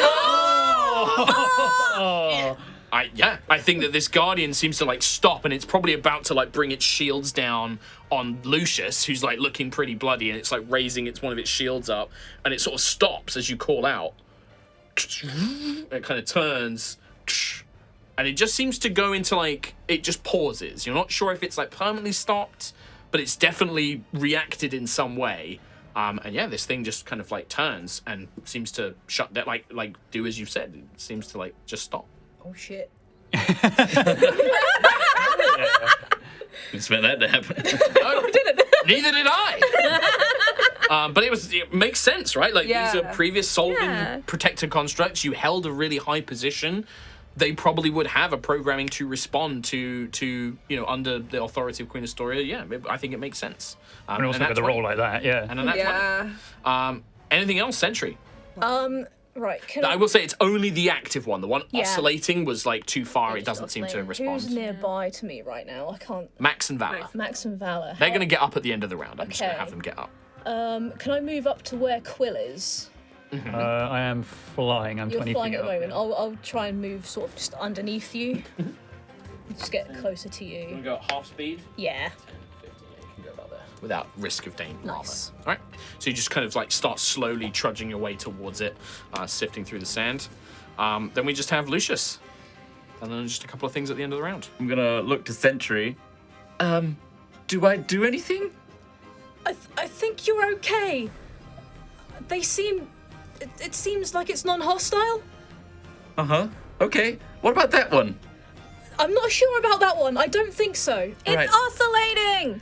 I think that this guardian seems to stop, and it's probably about to bring its shields down on Lucius, who's looking pretty bloody, and it's raising one of its shields up, and it sort of stops as you call out. It kind of turns, and it just seems to go into it just pauses. You're not sure if it's permanently stopped, but it's definitely reacted in some way. And yeah, this thing just kind of turns and seems to shut down, do as you've said. It seems to just stop. Oh shit. Didn't expect that to happen. No, neither did I. But it makes sense, right? These are previous solving protected constructs. You held a really high position. They probably would have a programming to respond to under the authority of Queen Astoria. Yeah, I think it makes sense. And also with a roll like that, yeah. And that's 20. Anything else, Sentry? Right. I will say it's only the active one. The one Yeah. oscillating was too far. It doesn't seem to oscillating. respond. Who's nearby to me right now? I can't. Max and Valor. Max and Valor. They're going to get up at the end of the round. I'm just going to Okay. have them get up. Can I move up to where Quill is? I am flying. I'm You're 20 flying feet at the up. moment. I'll try and move sort of just underneath you. Just get closer to you. go at half speed? Yeah. Without risk of danger. Nice. All right. So you just kind of start slowly trudging your way towards it, sifting through the sand. Then we just have Lucius. And then just a couple of things at the end of the round. I'm gonna look to Sentry. Do I do anything? I think you're okay. They seem. It seems like it's non-hostile. Uh-huh. Okay. What about that one? I'm not sure about that one. I don't think so. It's Right. oscillating!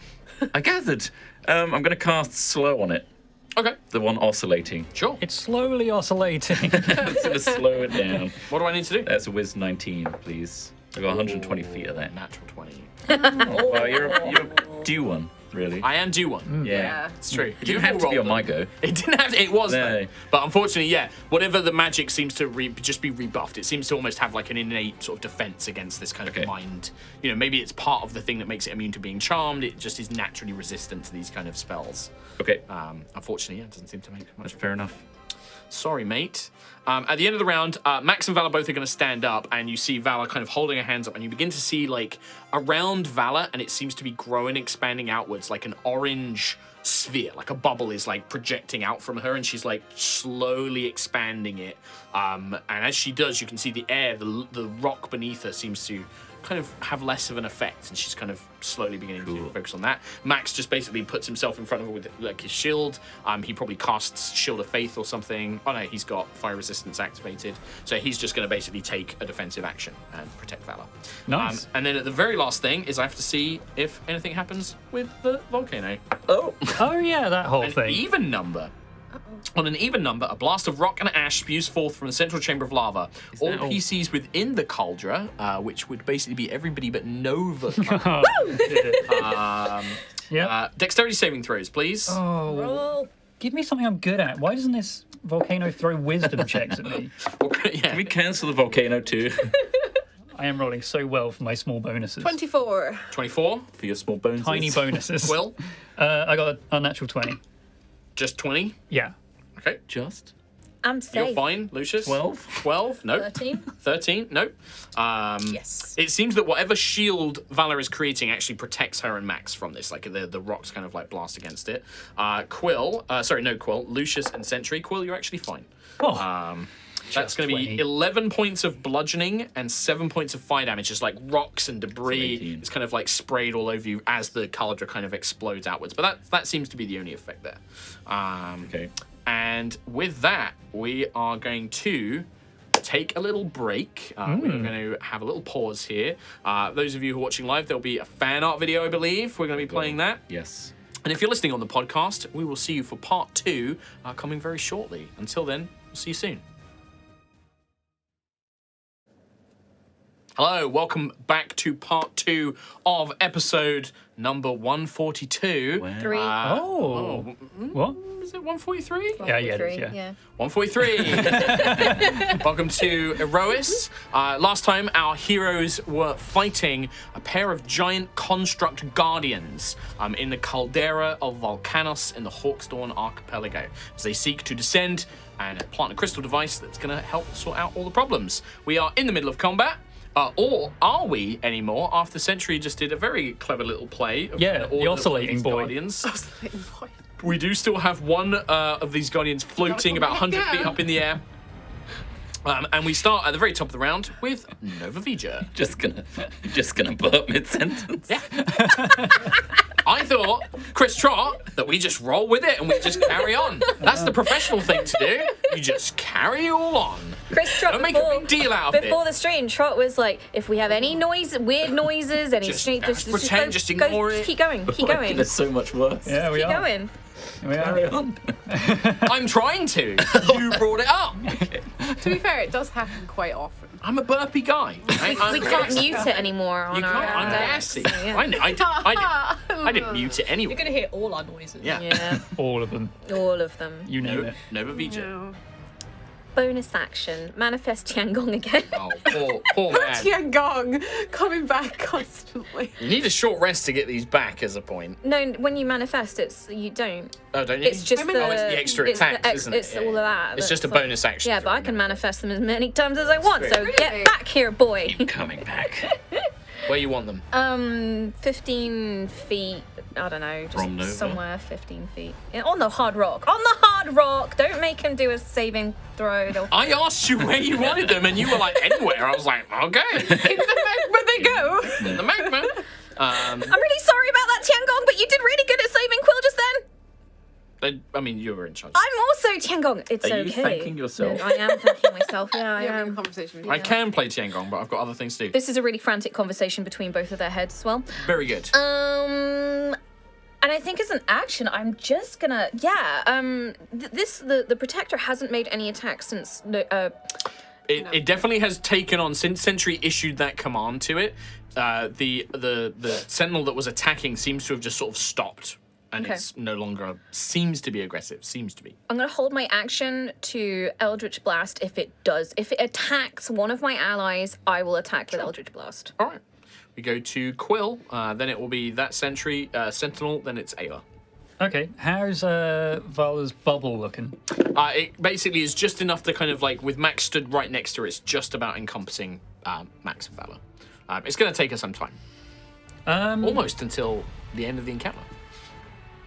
I gathered. I'm gonna cast slow on it. Okay. The one oscillating. Sure. It's slowly oscillating. I'm gonna slow it down. What do I need to do? That's a whiz 19, please. I got 120 feet of that. Natural 20. Well, you're due one, really. I am due one. Yeah. It's true. It didn't have to be on my go. It didn't have to. It was, though. No. But unfortunately, yeah, whatever the magic seems to just be rebuffed. It seems to almost have an innate sort of defense against this kind of mind. Maybe it's part of the thing that makes it immune to being charmed. It just is naturally resistant to these kind of spells. Okay. Unfortunately, yeah, it doesn't seem to make much. That's fair enough. Sorry, mate. At the end of the round, Max and Valor both are going to stand up, and you see Valor kind of holding her hands up, and you begin to see, around Valor, and it seems to be growing, expanding outwards, an orange sphere, a bubble is, projecting out from her, and she's, slowly expanding it. And as she does, you can see the air, the rock beneath her seems to kind of have less of an effect, and she's kind of slowly beginning to focus on that. Max just basically puts himself in front of her with like his shield. He probably casts Shield of Faith or something. Oh no, he's got fire resistance activated, so he's just going to basically take a defensive action and protect Valor. Nice. And then at the very last thing is I have to see if anything happens with the volcano. Oh. Oh yeah, that whole An thing. even number. On an even number, a blast of rock and ash spews forth from the central chamber of lava. All that all? PCs within the cauldron, which would basically be everybody but Nova. Dexterity saving throws, please. Oh, Roll. give me something I'm good at. Why doesn't this volcano throw wisdom checks at me? Yeah. Can we cancel the volcano too? I am rolling so well for my small bonuses. 24. 24. For your small bonuses. Tiny bonuses. Will, I got a unnatural 20. just 20. Yeah. Okay. Just I'm You're safe. fine, Lucius. 12. 12. Nope. 13. 13. Nope. Yes. It seems that whatever shield Valor is creating actually protects her and Max from this. Like the rocks kind of like blast against it. Quill. Lucius and Sentry. Quill, you're actually fine. Oh, That's going to be 20. 11 points of bludgeoning and 7 points of fire damage. Just like rocks and debris. 18. It's kind of like sprayed all over you as the cauldron kind of explodes outwards. But that seems to be the only effect there. Okay. And with that, we are going to take a little break. We're going to have a little pause here. Those of you who are watching live, there'll be a fan art video, I believe. We're going to be playing that. Yes. And if you're listening on the podcast, we will see you for part 2 coming very shortly. Until then, we'll see you soon. Hello, welcome back to part 2 of episode number 142. Wow. 3. What? Is it 143? Yeah, it is, 3, yeah. 143. Welcome to Aerois. Last time, our heroes were fighting a pair of giant construct guardians in the caldera of Volcanos in the Hawksdawn Archipelago as they seek to descend and plant a crystal device that's going to help sort out all the problems. We are in the middle of combat. Or are we anymore? After Sentry just did a very clever little play. Of Yeah, the oscillating boy. Guardians. We do still have one of these guardians floating about 100 feet up in the air. And we start at the very top of the round with Nova Vija. Just gonna burp mid-sentence. Yeah. I thought, Chris Trott, that we just roll with it and we just carry on. That's the professional thing to do. You just carry all on. Chris Trott, Don't make a big deal out of it. before the stream, Trott was like, if we have any weird noises, any Just street, pretend, just ignore it. Keep going, keep going. It's so much worse. Yeah, we Keep are. going. We are. Carry on. I'm trying to. You brought it up. To be fair, it does happen quite often. I'm a burpy guy. We can't mute it anymore on You our can't. I'm decks, nasty. so, yeah. I didn't mute it anyway. You're going to hear all our noises. Yeah. Yeah, All of them. all of them. You name it. Nova Vija. No. Bonus action. Manifest Tiangong again. Oh, poor man. Tiangong coming back constantly. You need a short rest to get these back as a point. No, when you manifest, you don't. Oh, don't you? It's just the, Oh, it's the extra it's the attacks, isn't it? It's all of that. It's just a that's like- bonus action. Yeah, but I can manifest them as many times as I want. So Really? get back here, boy. Coming back. Where you want them? 15 feet. I don't know, From Nova? just somewhere 15 feet. Yeah, on the hard rock. On the hard rock. Don't make him do a saving throw. I asked you where you wanted them, and you were like, anywhere. I was like, okay. In the magma they go. In the magma. I'm really sorry about that, Tiangong, but you did really good at saving Quill just then. I mean, you were in charge. I'm also Tiangong. It's Are okay. you thanking yourself? No, I am thanking myself. Yeah, I We're having a am. conversation with you. I can play Tiangong, but I've got other things to do. This is a really frantic conversation between both of their heads as well. Very good. And I think as an action, I'm just gonna, the Protector hasn't made any attacks since, It definitely has taken on, since Sentry issued that command to it, the Sentinel that was attacking seems to have just sort of stopped. And Okay. it's no longer, seems to be aggressive, seems to be. I'm gonna hold my action to Eldritch Blast if it attacks one of my allies, I will attack with Eldritch Blast. All right. We go to Quill, then it will be that Sentry, Sentinel, then it's Ayla. Okay, how's Vala's bubble looking? It basically is just enough to kind of like, with Max stood right next to her, it's just about encompassing Max and Vala. It's going to take us some time. Almost until the end of the encounter.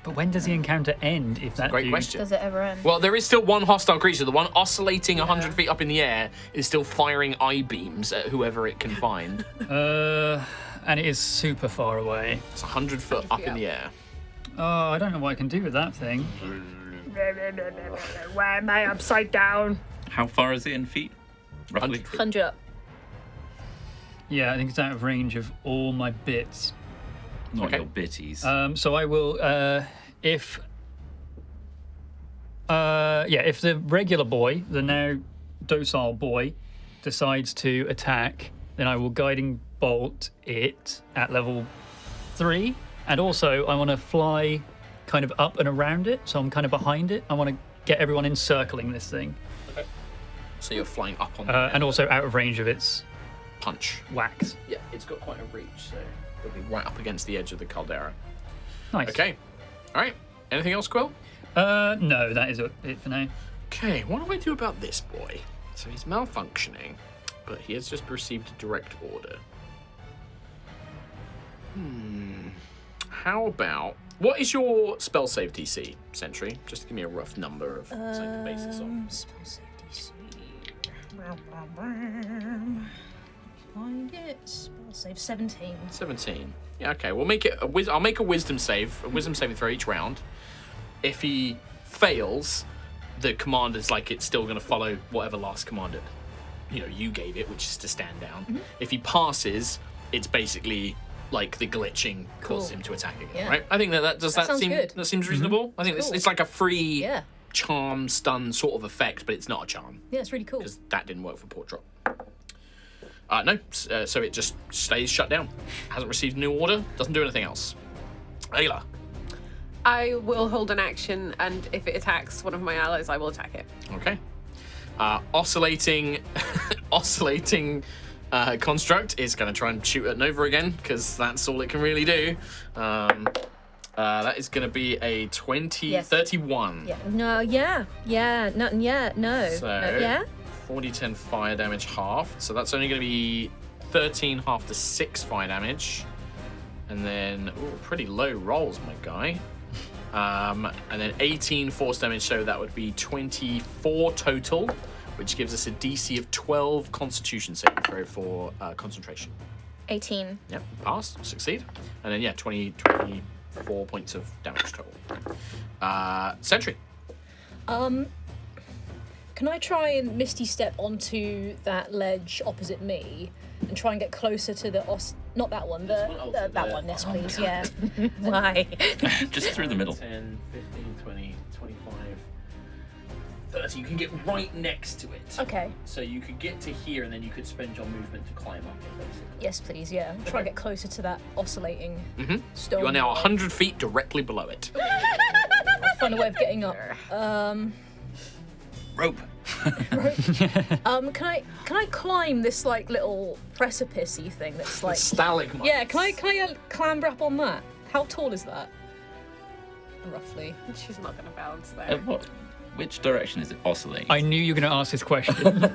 But when does the encounter end? If that Great dude- question. Does it ever end? Well, there is still one hostile creature. The one oscillating 100 feet up in the air is still firing eye beams at whoever it can find. And it is super far away. It's 100 foot up in the air. Oh, I don't know what I can do with that thing. Why am I upside down? How far is it in feet? Roughly. 100 up. Yeah, I think it's out of range of all my bits. Not Okay. your bitties. So I will, if the regular boy, the now docile boy, decides to attack, then I will guiding bolt it at level 3. And also, I want to fly kind of up and around it, so I'm kind of behind it. I want to get everyone encircling this thing, So you're flying up on and also out of range of its punch. whacks. Yeah, it's got quite a reach, so it'll be right up against the edge of the caldera. Nice. Okay. All right. Anything else, Quill? No, that is it for now. Okay, what do I do about this boy? So he's malfunctioning, but he has just received a direct order. How about... What is your spell save DC, Sentry? Just to give me a rough number of something to base this on. Spell save DC. Find it. Spell save 17. 17. Yeah, okay. We'll make it I'll make a wisdom saving throw each round. If he fails, the commander's like it's still going to follow whatever last commander you gave it, which is to stand down. If he passes, it's basically like the glitching causes him to attack again, Yeah. right? I think that sounds seem good. that seems reasonable. I think Cool. it's like a free Yeah. charm stun sort of effect, but it's not a charm Yeah, it's really cool. because that didn't work for Port Drop. No, so it just stays shut down. Hasn't received a new order, doesn't do anything else. Ayla. I will hold an action, and if it attacks one of my allies, I will attack it. Okay. Oscillating construct is going to try and shoot at Nova again, because that's all it can really do. That is going to be a 31. Yeah. No, no. So, No, yeah? 40-10 fire damage half. So that's only going to be 13 half to 6 fire damage. And then, pretty low rolls, my guy. And then 18 force damage, so that would be 24 total, which gives us a DC of 12 Constitution saving throw for concentration. 18. Yep, pass, succeed. And then, 24 points of damage total. Sentry. Can I try and Misty Step onto that ledge opposite me and try and get closer to the not that one, that one, yes please, yeah. Why? Just through the middle. 10, 15, 20, 25, 30. You can get right next to it. Okay, So you could get to here, and then you could spend your movement to climb up it, basically. yes please, yeah. Try and get closer to that oscillating stone. You are now wall. 100 feet directly below it. Find a way of getting up. Rope. Can I climb this like little precipice-y thing that's like Stalagmite. yeah, can I clamber up on that? How tall is that? Roughly. She's not going to balance there. Which direction is it oscillating? I knew you were going to ask this question.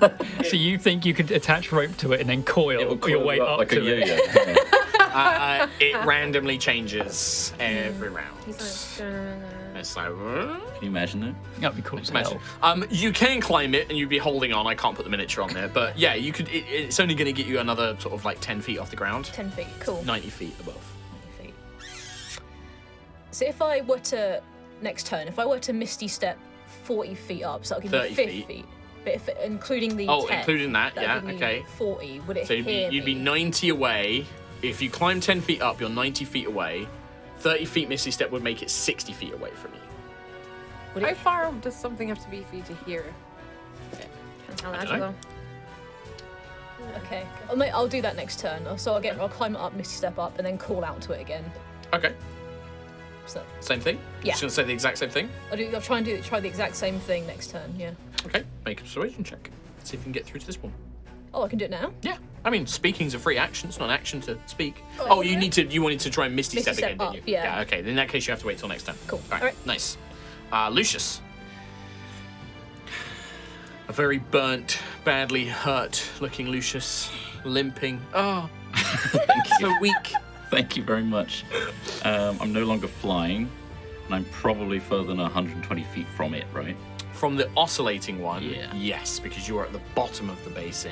So you think you could attach rope to it and then coil, It will your coil way up like to a it? yo-yo. It randomly changes every round. It's like, Can you imagine it? That'd be cool as imagine. hell. You can climb it, and you'd be holding on. I can't put the miniature on there, but yeah, you could. It's only going to get you another sort of like 10 feet off the ground, 10 feet. Cool. 90 feet above. 90 feet. So if I were to next turn, if I were to Misty Step 40 feet up, so that'll give me 30 50 feet. feet. But if including the Oh, 10, including that, that'd yeah, give me okay. 40. Would it So you'd be 90 away. If you climb 10 feet up, you're 90 feet away. 30 feet Misty Step would make it 60 feet away from you. Would How it, far up does something have to be for you to hear? Depends how I loud don't you know. go. okay. I'll do that next turn. So I'll climb it up, Misty Step up, and then call out to it again. Okay, So same thing? Yeah. Just going to say the exact same thing? I'll try the exact same thing next turn. Yeah. Okay, make a persuasion check. Let's see if you can get through to this one. Oh, I can do it now. Yeah, I mean, speaking's a free action. It's not an action to speak. Oh, you wanted to try and Misty Step again, up, didn't you? yeah. Okay, then in that case, you have to wait till next turn. Cool. All right, Alright. nice. Lucius. A very burnt, badly hurt-looking Lucius, limping. Oh, so weak. Thank you very much. I'm no longer flying. And I'm probably further than 120 feet from it, right? From the oscillating one, Yeah. yes, because you're at the bottom of the basin.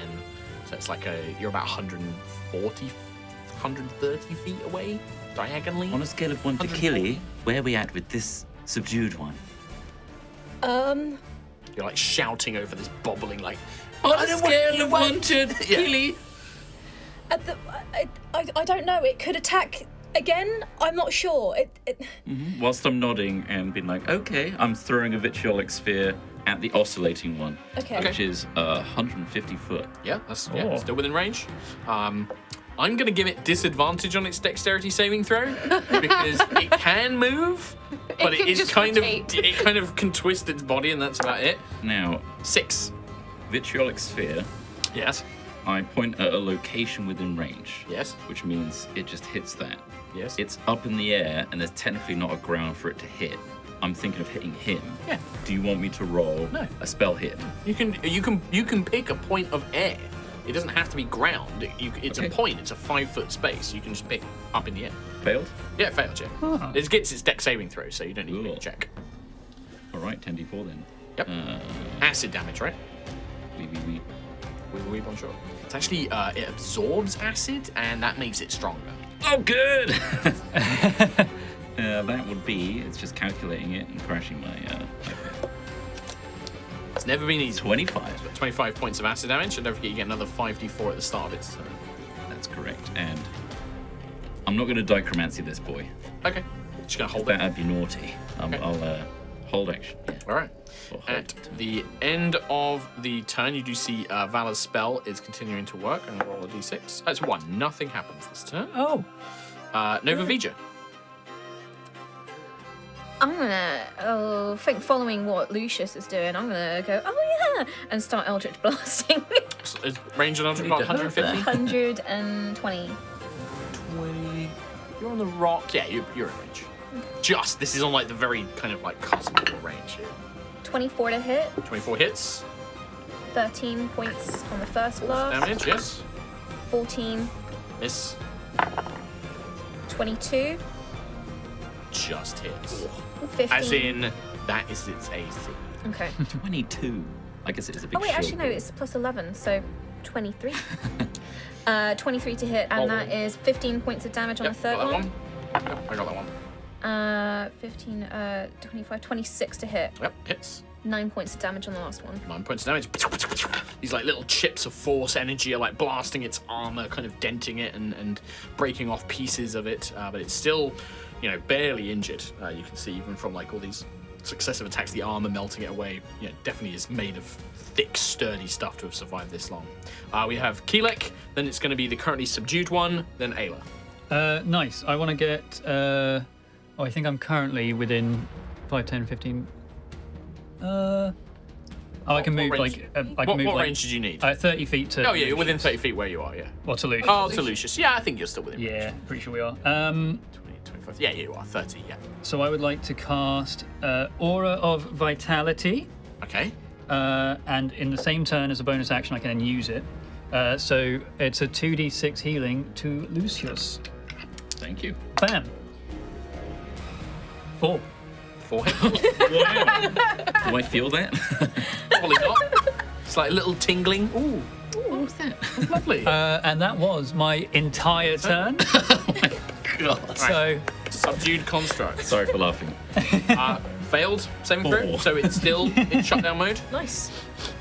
So it's like you're about 140, 130 feet away, diagonally. On a scale of 1 to 140. Killy, where are we at with this subdued one? You're like shouting over this bobbling, like, On a scale of 1 to Killy. I don't know. It could attack again. I'm not sure. Whilst I'm nodding and being like, okay, I'm throwing a vitriolic sphere at the oscillating one, Okay. which is 150 foot. yeah, that's still within range. I'm going to give it disadvantage on its dexterity saving throw because it can move, but can it is just kind rotate. of it kind of can twist its body, and that's about it. Now, 6. vitriolic sphere, Yes. I point at a location within range. Yes. Which means it just hits that. Yes. It's up in the air, and there's technically not a ground for it to hit. I'm thinking of hitting him. Yeah. Do you want me to roll No. a spell hit? You can pick a point of air. It doesn't have to be ground. It's Okay. a point. It's a 5-foot space. You can just pick up in the air. Failed? Yeah, it failed, yeah. It gets its dex saving throw, so you don't need to make a Cool. check. All right, 10d4 then. Yep. Acid damage, right? Wee. Weep on short. It's actually it absorbs acid, and that makes it stronger. Oh, good! That would be, it's just calculating it and crashing my... It's never been easy. 25. 25 points of acid damage, and don't forget you get another 5d4 at the start of its turn. That's correct. And I'm not going to dichromancy this boy. Okay. Just gonna hold That'd it. be naughty. Okay. I'll hold action. Yeah. All right. Or hold At it. the end of the turn, you do see Valor's spell is continuing to work. I'm gonna roll a d6. That's 1. Nothing happens this turn. Oh, Nova Vija. I'm gonna, think following what Lucius is doing, I'm gonna go, oh yeah, and start Eldritch Blasting. Is range and Need about to hurt 150? 120. 20. You're on the rock. Yeah, you're in range. Just, this is on like the very kind of like cusp of your range here. 24 to hit, 24 hits. 13 points on the first blast, Damage, yes. 14, Miss. 22, Just hits. 15. As in, that is its AC. Okay. 22. I guess it is a big Oh wait, actually shield. no, it's plus 11, so 23. 23 to hit, and Oh. that is 15 points of damage on Yep, the third got that one. Yep, I got that one. 15, 25, 26 to hit. Yep, hits. 9 points of damage on the last one. 9 points of damage. These like little chips of force energy are like blasting its armor, kind of denting it and breaking off pieces of it. But it's still, barely injured. You can see even from like all these successive attacks, the armor melting it away. Definitely is made of thick, sturdy stuff to have survived this long. We have Keelek, then it's going to be the currently subdued one, then Ayla. nice. I want to get. I think I'm currently within 5, 10, 15. I can move range? like. I can move What like. range did you need? 30 feet to. Oh yeah, you're within 30 feet where you are, yeah. Or to Lucius. Oh, to Lucius. Yeah, I think you're still within range. Yeah, pretty sure we are. 20, 25. Yeah, you are. 30, yeah. So I would like to cast Aura of Vitality, Okay. and in the same turn as a bonus action, I can then use it. So it's a 2d6 healing to Lucius. Thank you. Bam. 4. 4 hits. Do I feel that? Probably not. It's like a little tingling. Ooh, What was that? that's lovely. And that was my entire turn. God. So Subdued construct. Sorry for laughing. Failed saving throw, 4. so it's still in shutdown mode. Nice.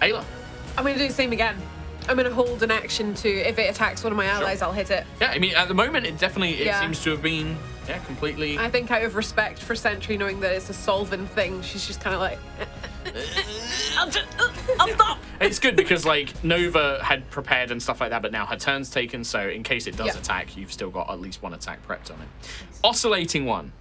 Ayla. I'm going to do the same again. I'm going to hold an action to, if it attacks one of my allies, I'll hit it. Yeah, I mean, at the moment, it definitely Yeah. seems to have been, completely. I think out of respect for Sentry, knowing that it's a solvent thing, she's just kind of like, I'll stop. It's good because like Nova had prepared and stuff like that, but now her turn's taken. So in case it does Yeah. attack, you've still got at least one attack prepped on it. Oscillating one.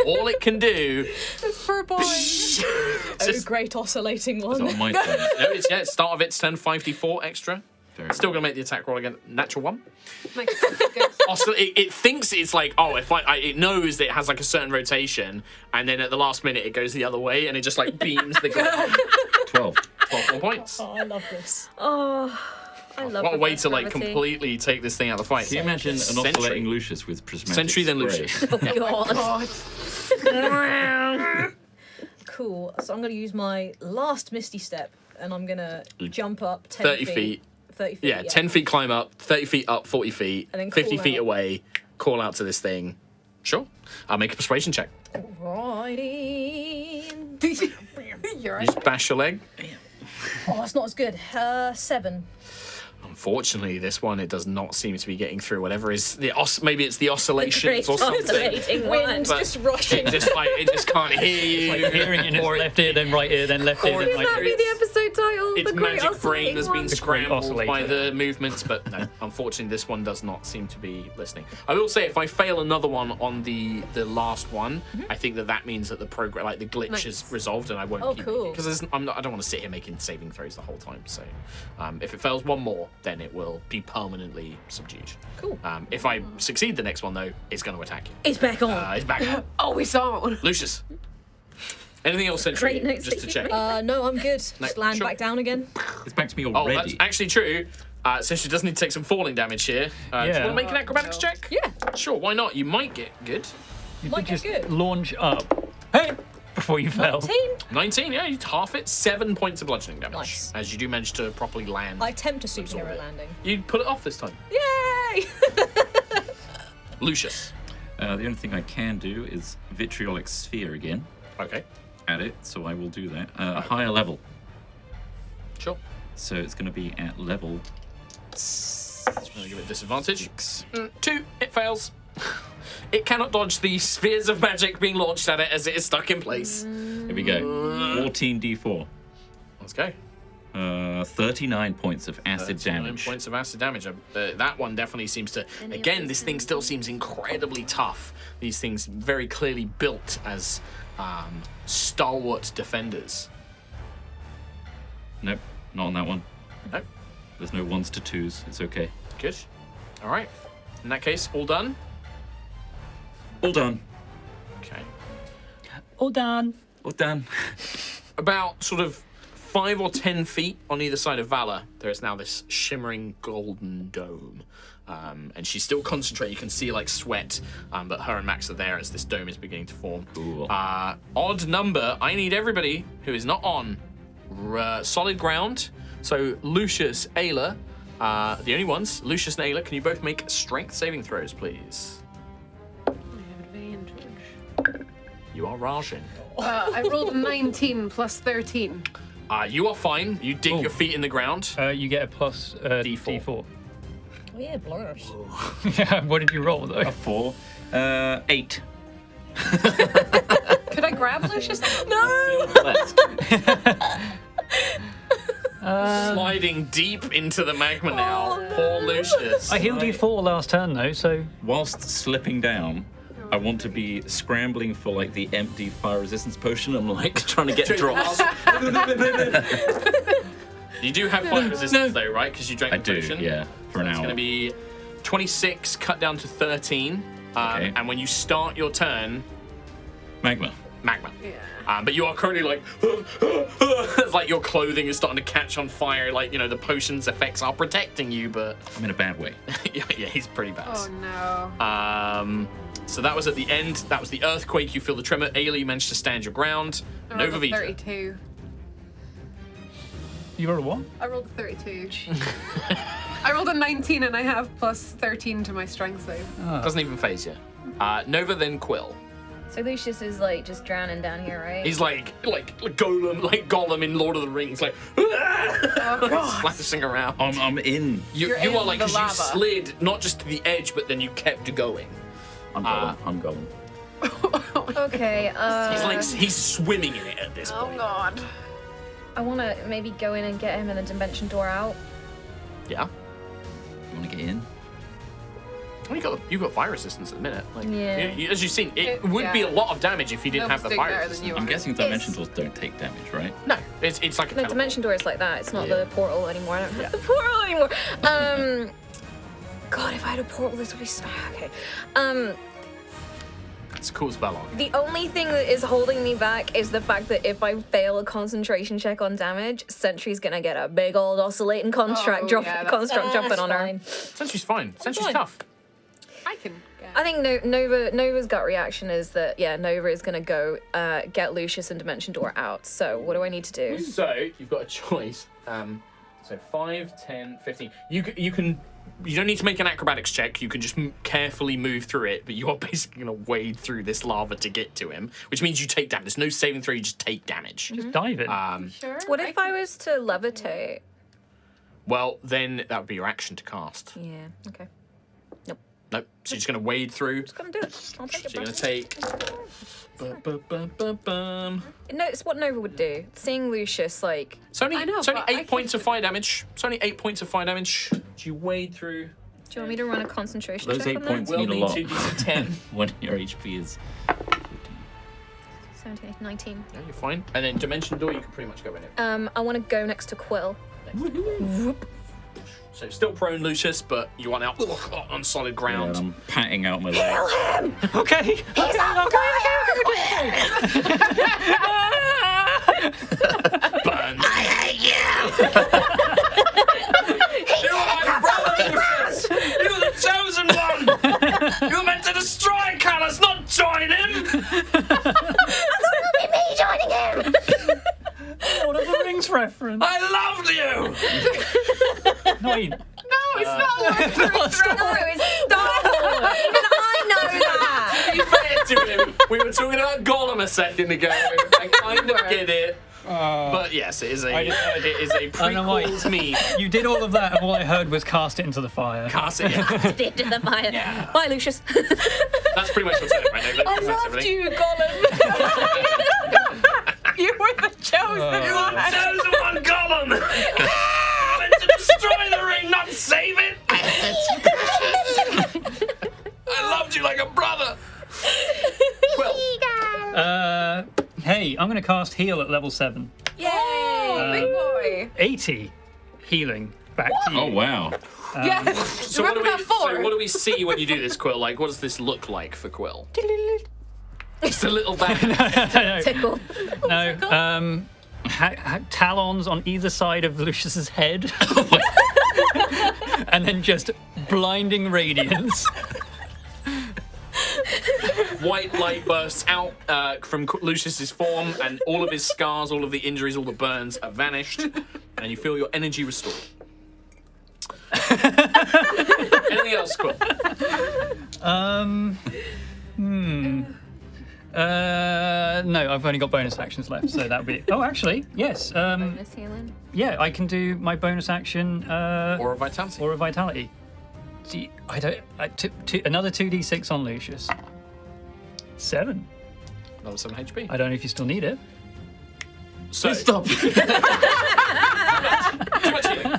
All it can do. for a boy. Oh, great oscillating It's one. on my turn. No, it's start of its turn 5d4 extra. Very Still gonna make the attack roll again. Natural 1. Like, good. It thinks it's like, oh, if it knows that it has like a certain rotation, and then at the last minute it goes the other way, and it just like beams the ground. 12. 12 more points. Oh, I love this. Oh, I love What a way reverse to like gravity. completely take this thing out of the fight. Can you imagine an Sentry. oscillating Lucius with prismatic Sentry then spray? Lucius. Oh, God. God. Cool. So I'm going to use my last Misty Step, and I'm going to jump up 10 30 feet. 30 feet. Yeah, 10 feet climb up, 30 feet up, 40 feet, And then 50 call feet out. away, call out to this thing. Sure. I'll make a persuasion check. Righty. You're You just bash your leg. Oh, that's not as good. 7. Unfortunately, this one, it does not seem to be getting through whatever is the maybe it's the oscillations Great or something. oscillating one. Wind But just rushing. it just can't hear you. Like hearing it in its left ear, then right ear, then left ear, Or then is right That'd ear. be the episode title. Its The Great magic brain has Oscillating been One. scrambled Oscillator. by the movements, but no, unfortunately, this one does not seem to be listening. I will say, if I fail another one on the last one, I think that means that the program, like the glitch, is resolved, and I won't Oh, keep cool. because I don't want to sit here making saving throws the whole time. So, if it fails one more, then it will be permanently subdued. Cool. If I succeed the next one, though, it's going to attack you. It's back on. It's back on. Oh, we saw one. Lucius. Anything else, Sentry? Great notes Just that to you check. made. No, I'm good. Just land sure. back down again. It's back to me Oh, already. that's actually true. Sentry does need to take some falling damage here. Do you Yeah. want to make an acrobatics check? Yeah. Sure, why not? You might get good. You Might could get just good. launch up. Hey! Before you fell. 19. 19, yeah, you half it. 7 points of bludgeoning damage. Nice. As you do manage to properly land. I attempt a Absorb superhero it. landing. You pull it off this time. Yay! Lucius. The only thing I can do is vitriolic sphere again Okay, at it, so I will do that. A higher level. sure. So it's going to be at level I'm going to give it disadvantage. 2, it fails. It cannot dodge the spheres of magic being launched at it as it is stuck in place. Here we go. 14d4. Let's go. 39 points of acid 39 damage. points of acid damage. That one definitely seems to. Again, this thing still seems incredibly tough. These things very clearly built as stalwart defenders. Nope, not on that one. Nope. There's no 1s to 2s. It's okay. Good. All right. In that case, all done. All done. Okay. All done. All done. About sort of 5 or 10 feet on either side of Valor, there is now this shimmering golden dome. And she's still concentrating. You can see like sweat, but her and Max are there as this dome is beginning to form. Cool. Odd number. I need everybody who is not on solid ground. So Lucius, Ayla, the only ones. Lucius and Ayla, can you both make strength saving throws, please? You are Rajin. I rolled a 19 plus 13. You are fine. You dig Oh. your feet in the ground. You get a plus D4. D4. Oh yeah, blurs. Yeah, what did you roll though? 4. 8. Could I grab Lucius? Sliding deep into the magma now. Poor Lucius. I healed you 4 last turn though, so Whilst slipping down, I want to be scrambling for like the empty fire resistance potion. I'm like trying to get drops. You do have fire resistance though, right? Because you drank I the do, potion. yeah, for an It's hour. going to be 26 cut down to 13. Okay. And when you start your turn, Magma. magma. But you are currently like, it's like your clothing is starting to catch on fire. Like, you know, the potion's effects are protecting you, but I'm in a bad way. yeah, he's pretty bad. Oh no. So that was at the end. That was the earthquake. You feel the tremor. Ayla, you managed to stand your ground. I rolled Nova a Vita. 32. you rolled a what? I rolled a 32. I rolled a 19 and I have plus 13 to my strength save. Doesn't even phase you. Nova, then Quill. So Lucius is like just drowning down here, right? He's like Gollum in Lord of the Rings, like splashing around. I'm in. You You're in are like, the 'cause you lava. slid not just to the edge, but then you kept going. I'm going. Okay. He's swimming in it at this point. God. I want to maybe go in and get him in a dimension door out. Yeah. You want to get in? Well, you got fire resistance at the minute. Like, Yeah. as you've seen, it would be a lot of damage if you didn't Nova's have the doing fire better than resistance. you I'm are. guessing dimension doors don't take damage, right? No, it's like a No, teleport. dimension door is like that. It's not Yeah. the portal anymore. I don't have the portal anymore. God, if I had a portal, this would be so okay. It's a cool spell on. The only thing that is holding me back is the fact that if I fail a concentration check on damage, Sentry's gonna get a big old oscillating construct Oh, jumping yeah, that's on her. Fine. Sentry's fine. Sentry's fine. tough. I can get. I think Nova's gut reaction is that, Nova is going to go get Lucius and Dimension Door out. So what do I need to do? So you've got a choice. So 5, 10, 15. You don't need to make an acrobatics check. You can just carefully move through it, but you are basically going to wade through this lava to get to him, which means you take damage. There's no saving throw, you just take damage. Just dive in. Sure. What if I was to levitate? Well, then that would be your action to cast. Yeah, okay. Nope. So you're just going to wade through. Just gonna do it. I'll take it. So you're going to take... No, it's what Nova would do. Seeing Lucius, like... It's only, I know, it's only but I 8 points of fire damage. It's only 8 points of fire damage. Do you wade through? Do you want me to run a concentration Those check 8 on points that? mean a lot 2d10. when your HP is 17, 19. Yeah, you're fine. And then Dimension Door, you can pretty much go in it. I want to go next to Quill. So still prone, Lucius, but you are now on solid ground. I'm patting out my leg. Okay. Burn. I hate you! You are my brother, Lucius! You're the chosen one! You're meant to destroy Callus, not join him! Lord of the Rings reference. I loved you! No, wait. No, it's not Lord of the Rings. No, it's Star Wars. Even I know that. You fair to him. We were talking about Gollum a second ago. I kind of get it. But yes, it is a prequels meme. You did all of that, and all I heard was cast it into the fire. Cast it, yeah. Did the fire. Yeah. Bye, Lucius. That's pretty much what's in it right now. I That's loved everything. you, Gollum. You were the chosen one. Chosen one, Gollum! Meant to destroy the ring, not save it! I loved you like a brother! Well, Hey, I'm going to cast heal at level 7. Yay! Big boy. 80 healing back to you. Oh, wow. Yes. so what, Remember that 4? so what do we see when you do this, Quill? Like, what does this look like for Quill? Just a little bag. Tickle. No, talons on either side of Lucius's head. And then just blinding radiance. White light bursts out from Lucius's form, and all of his scars, all of the injuries, all the burns are vanished, and you feel your energy restored. Anything else, Quill? No, I've only got bonus actions left, so that would be. Oh, actually, yes. Bonus healing. Yeah, I can do my bonus action. Or a vitality. Or a vitality. See, I don't. Another 2d6 on Lucius. 7. Another 7 HP. I don't know if you still need it. So, Stop. Too much healing.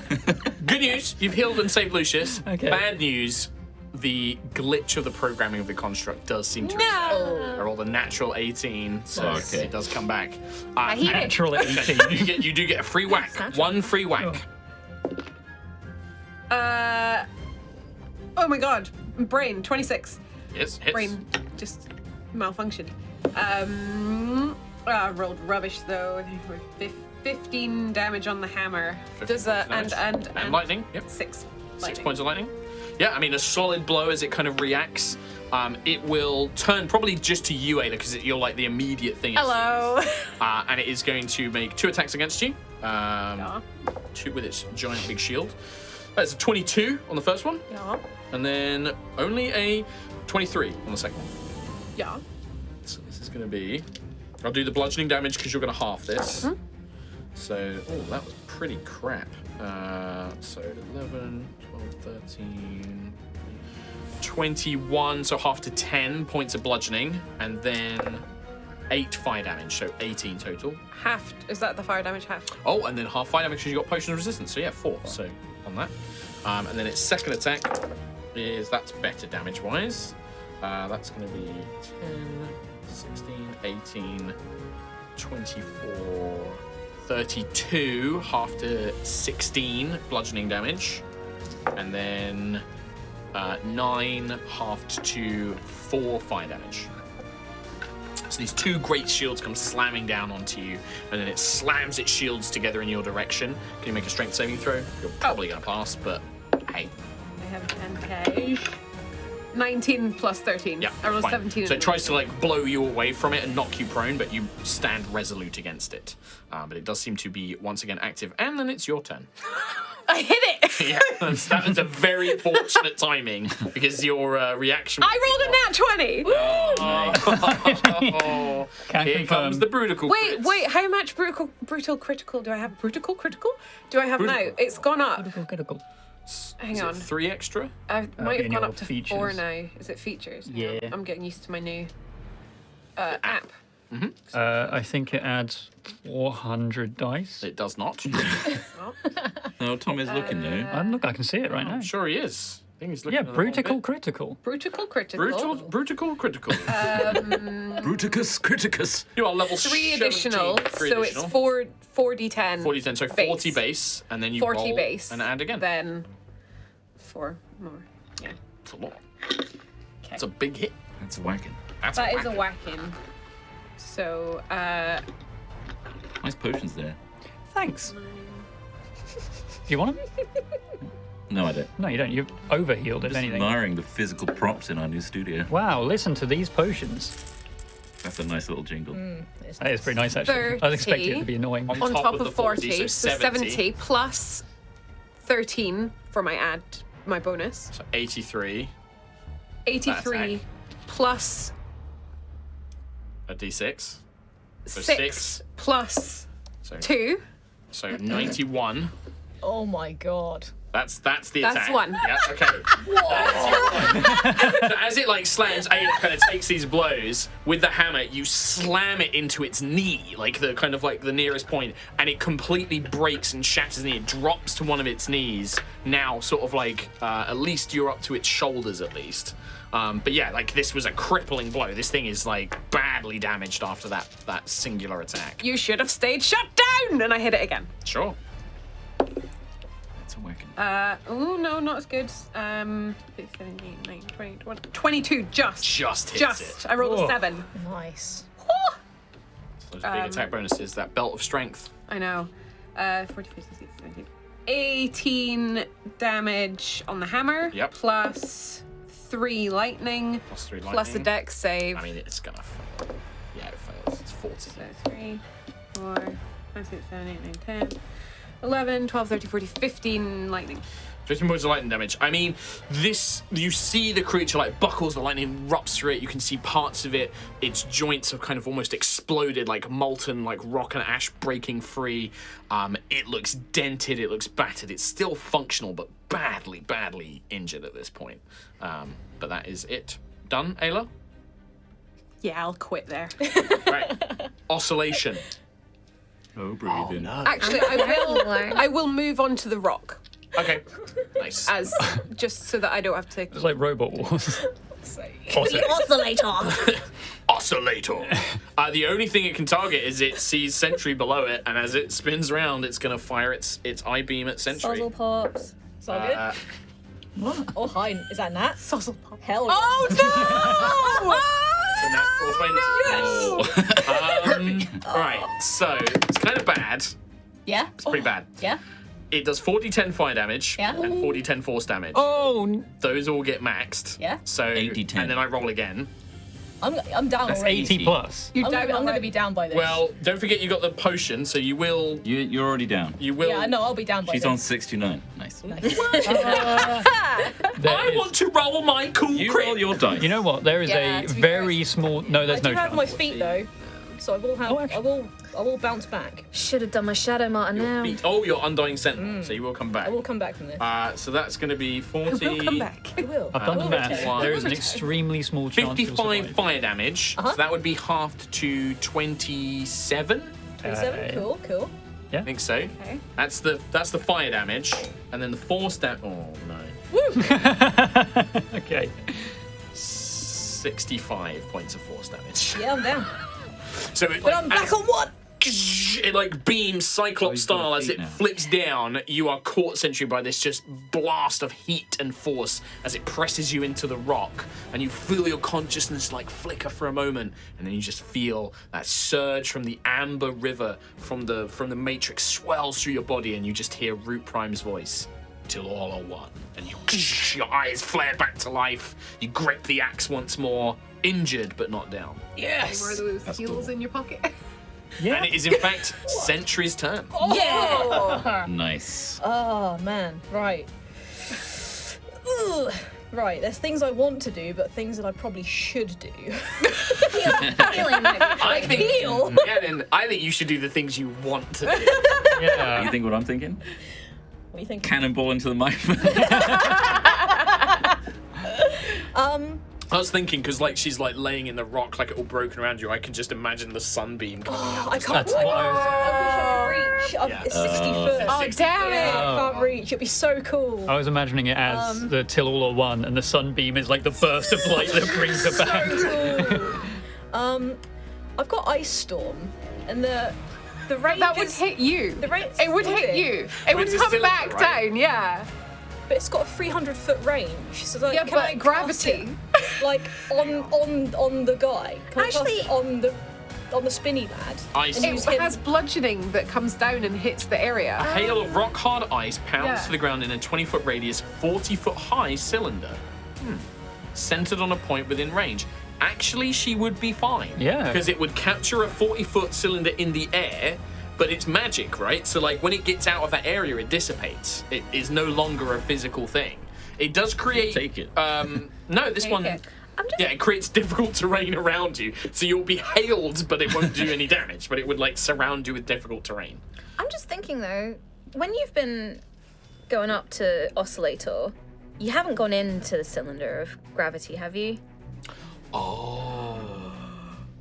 Good news, you've healed and saved Lucius. Okay. Bad news, the glitch of the programming of the construct does seem to No. roll the natural 18, so Okay. it does come back. Natural 18. You do get a free whack. One free whack. Oh my god. Brain, 26. Yes, hits. Brain just malfunctioned. I rolled rubbish though. 15 damage on the hammer. 15 Does that points of damage. and lightning. Yep. 6 6 lightning. points of lightning. Yeah, I mean a solid blow as it kind of reacts. It will turn probably just to you, Ayla, because you're like the immediate thing. Hello. And it is going to make 2 attacks against you. 2 with its giant big shield. That's a 22 on the first one, Yeah. and then only a 23 on the second one. Yeah. So this is going to be. I'll do the bludgeoning damage because you're going to half this. So, oh, that was pretty crap. So 11, 12, 13, 21, so half to 10 points of bludgeoning, and then 8 fire damage, so 18 total. Half. Is that the fire damage half? Oh, and then half fire damage because you got potion of resistance, so yeah, 4. So on that. And then its second attack that's better damage-wise. That's going to be 10, 16, 18, 24, 32, half to 16 bludgeoning damage, and then 9 halved to 4 fire damage. So these 2 great shields come slamming down onto you, and then it slams its shields together in your direction. Can you make a strength saving throw? You're probably going to pass, but hey. I have 10k. 19 plus 13. Yeah, I rolled fine. 17. So it tries to like blow you away from it and knock you prone, but you stand resolute against it. But it does seem to be once again active, and then it's your turn. I hit it. Yeah, that was a very fortunate timing because your reaction. I rolled a nat 20. Oh, Can here confirm. comes the brutal. Wait, how much brutal critical do I have? Brutal critical? Do I have now? Brutal. It's gone up. Critical. Hang Is on. it 3 extra? I might be have in gone your up to features. 4 now. Is it features? Hang on. Yeah. I'm getting used to my new app. I think it adds 400 dice. It does not. No, Tom is looking though. I can see it right now. Sure, he is. I think he's looking. Yeah, at the wrong brutical bit. critical. Brutal critical. Brutical critical. Bruticus criticus. You are level 3 17. additional. 3 So additional. it's 4d10. 40 so 40 base, and then you 40 roll base. and add again. Then 4 more. Yeah. It's a lot. It's a big hit. That's whacking. That's That is a whack. whacking. So, Nice potions there. Thanks. Do you want them? No, I don't. No, you don't. You've overhealed, if Just anything. admiring the physical props in our new studio. Wow, listen to these potions. That's a nice little jingle. That is pretty nice, actually. I was expecting it to be annoying. On on top top of the of 40, 40, so so 70 plus 13 for my bonus. So 83, 83 attack. plus a d6. So 6 plus So 2. so 91. Oh my god. That's the That's attack. one. Yeah, okay. That's your one. So as it like slams, Ayla kind of takes these blows with the hammer. You slam it into its knee, like the kind of like the nearest point, and it completely breaks and shatters the knee. It drops to one of its knees. Now, sort of like at least you're up to its shoulders at least. But yeah, like this was a crippling blow. This thing is like badly damaged after that singular attack. You should have stayed shut down! And I hit it again. Sure. That's a whacking. Oh no, not as good. 17, 19, 20, 21, 22, just hits it. I rolled Whoa. a 7. Nice. Those big attack bonuses, that belt of strength. I know. 45, 16, 17. 18 damage on the hammer. Yep. Plus 3 lightning. Plus 3 Plus a lightning. dex save. I mean, it's gonna fail. Yeah, it fails. It's 40. So 3, 4, 5, 6, 7, 8, 9, 10, 11, 12, 13, 14, 15 lightning. 15 points of lightning damage. I mean, this, you see the creature like buckles, the lightning erupts through it. You can see parts of it. Its joints have kind of almost exploded, like molten, like rock and ash breaking free. It looks dented, it looks battered. It's still functional, but badly, badly injured at this point. But that is it. Done, Ayla? Yeah, I'll quit there. Right. Oscillation. Oh, breathing. Actually, I will move on to the rock Okay. Nice. as just so that I don't have to. It's like Robot Wars. The oscillator. Oscillator. The only thing it can target is it sees Sentry below it, and as it spins around, it's going to fire its eye beam at Sentry. Sozzle pops. It's all good. What? Oh, hi. Is that Nat? Sozzle pop. Hell yeah. Oh So natural 20. Right, so it's kind of bad. Yeah? It's pretty bad. Yeah? It does 40-10 fire damage Yeah. and 40-10 force damage. Oh, Those all get maxed. Yeah. So 80-10. and then I roll again. I'm down that's already. 80 plus. You I'm down going to already. be down by this. Well, don't forget you got the potion, so you will. You're already down. You will. yeah, I know. I'll be down by She's this. on 69. Nice. I want to roll my cool You crit. roll your dice. You know what? There is Yeah, a to be very small. No, there's I do no have chance. my feet though, so I will have. Oh, actually- I will bounce back. Should have done my shadow martin now. Oh, you're Undying Sentinel, so you will come back. I will come back from this. So that's going to be 40. We'll come back. I will. I've done the will math. return. There is an extremely small chance you'll 55 survive. fire damage, so that would be halved to 27. 27. Cool. Cool. I think so. Okay. That's the fire damage, and then the force damage. Oh no, Okay. 65 points of force damage. Yeah, I'm down. So it, But I'm back on what? it like beams Cyclops you've got style a as feat it now. flips down. You are caught Sentry by this just blast of heat and force as it presses you into the rock, and you feel your consciousness like flicker for a moment, and then you just feel that surge from the amber river from the matrix swells through your body, and you just hear Root Prime's voice. till all are one. And your eyes flare back to life. You grip the axe once more, injured but not down. Yes. Where are those heals in your pocket? Yeah. And it is in fact Sentry's turn. Yeah. Nice. Oh man, right. Ugh. Right, there's things I want to do, but things that I probably should do. Healing might be I think, heal. yeah, then I think you should do the things you want to do. Yeah. You think what I'm thinking? What do you think? Cannonball into the microphone. I was thinking, because like she's like laying in the rock, like it all broken around you. I can just imagine the sunbeam coming out. I can't. That's what I was- I wish I could reach. Yeah. It's 60 foot. Oh, damn it! I can't reach. It'd be so cool. I was imagining it as the till all are one, and the sunbeam is like the burst of light that brings her back. So cool. I've got Ice Storm, and the range That would is, hit you. The range, It would hit you. It would it's a come cylinder, back right? down, yeah. but it's got a 300-foot range. So like, Yeah, can I but cast gravity. it, like on the guy? Can I Actually- cast it on the spinny lad? Ice. And It use him. has bludgeoning that comes down and hits the area. A hail of rock-hard ice pounds Yeah. to the ground in a 20-foot radius, 40-foot-high cylinder. Centered on a point within range. Actually, she would be fine. Yeah. Because it would capture a 40-foot cylinder in the air, but it's magic, right? So, like, when it gets out of that area, it dissipates. It is no longer a physical thing. It does create... Take it. No, this one... it. Yeah, it creates difficult terrain around you. So you'll be hailed, but it won't do any damage. But it would, like, surround you with difficult terrain. I'm just thinking though, when you've been going up to Oscillator, you haven't gone into the cylinder of gravity, have you? Am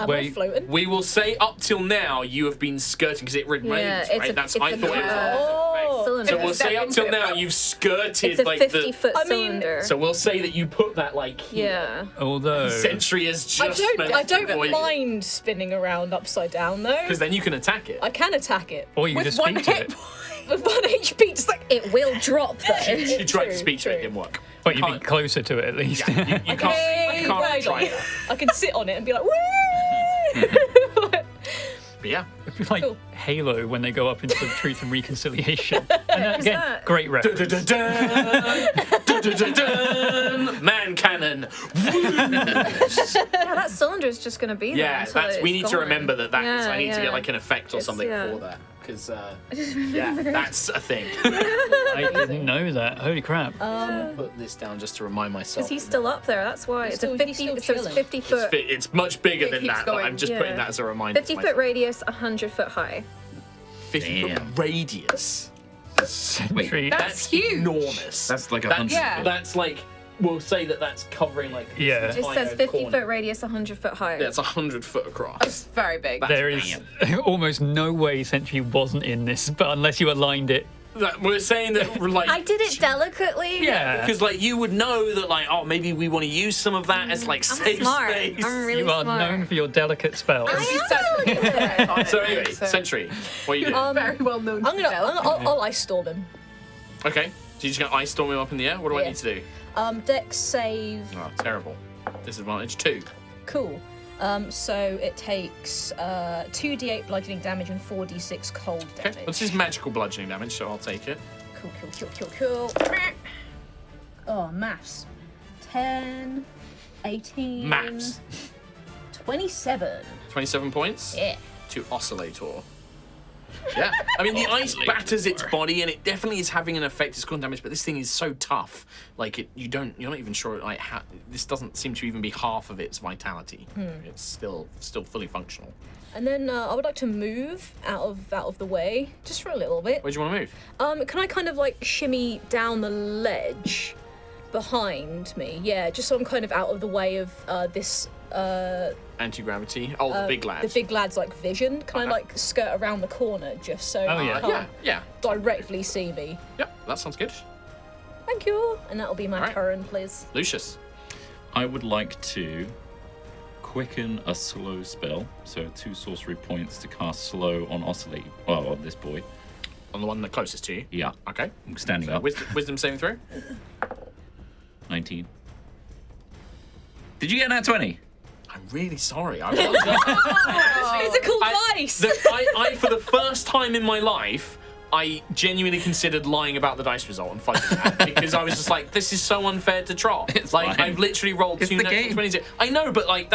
I Wait, floating? We will say up till now you have been skirting because it remains, Yeah, it's right? a- That's it's I a thought it was. Oh. Cylinder. So we'll Step say up into till it. now you've skirted It's a like 50-foot I mean- cylinder. So we'll say that you put that like here. Yeah. Although Sentry is just. I don't mind spinning around upside down though. Because then you can attack it. I can attack it or you With just one speak to hit it. with 1 HP. Just like It will drop though. You tried to True, speak to it, true. didn't work. But you'd be Can't- closer to it at least. You can't. You can't wait, try wait. it. I can sit on it and be like, woo! But yeah. It'd be like Cool. Halo when they go up into the Truth and Reconciliation. And again, that- great reference. Man cannon. Yeah, that cylinder is just going to be there. Yeah, until that's. We it's need to gone. remember that. That's. Yeah, I need to get yeah. like an effect or It's- something yeah. for that. Because yeah, that's a thing. I didn't know that. Holy crap. Put this down just to remind myself. Because he's still up there. That's why it's a 50. he's still So it's chilling. 50 foot. It's much bigger It than keeps that, but going. I'm just Yeah. putting that as a reminder. 50 foot radius, 100 foot high. 50 foot Damn. radius. Sentry. That's huge. enormous. That's like That's, 100. Yeah. that's like, we'll say that that's covering like. Yeah. this It says entire 50 corner. foot radius, 100 foot high. Yeah, it's 100 foot across. It's very big. There is almost no way Sentry wasn't in this, but unless you aligned it. We're saying that like. I did it delicately. Yeah. Because like you would know that like, oh, maybe we want to use some of that as like I'm safe smart. space. I'm really You are smart. known for your delicate spells. I am delicate. So anyway, Sentry, what are you doing? Very well known. I'll Ice Storm him. Okay, so you're just gonna ice storm him up in the air. What do I Yeah. need to do? Dex save. Oh, terrible. Disadvantage 2. Cool. So it takes 2d8 bludgeoning damage and 4d6 cold Okay, damage. this is magical bludgeoning damage, so I'll take it. Cool. Oh, maths. 10, 18, Maps. 27. 27 points Yeah. to Oscillator. Yeah, I mean the ice batters its body, and it definitely is having an effect. It's causing damage, but this thing is so tough. Like you're not even sure. Like this doesn't seem to even be half of its vitality. It's still fully functional. And then I would like to move out of the way, just for a little bit. Where do you want to move? Can I kind of like shimmy down the ledge behind me? Yeah, just so I'm kind of out of the way of this. Anti-gravity. Oh, the big lads. The big lad's like vision. Can I like skirt around the corner just so Oh, he yeah. can't Yeah. directly see me? Yeah, that sounds good. Thank you. And that'll be my Alright. turn, please. Lucius. I would like to quicken a slow spell, so 2 sorcery points to cast slow on Oscillate. Well, on this boy. On the one that's closest to you. Yeah, Okay. I'm standing up. Wisdom saving throw. 19. Did you get that 20? I'm really sorry. I Physical I, dice. I, for the first time in my life, I genuinely considered lying about the dice result and fudging that because I was just like, this is so unfair to Trot. It's like, fine. I've literally rolled It's 2 the natural game. 20s. I know, but like,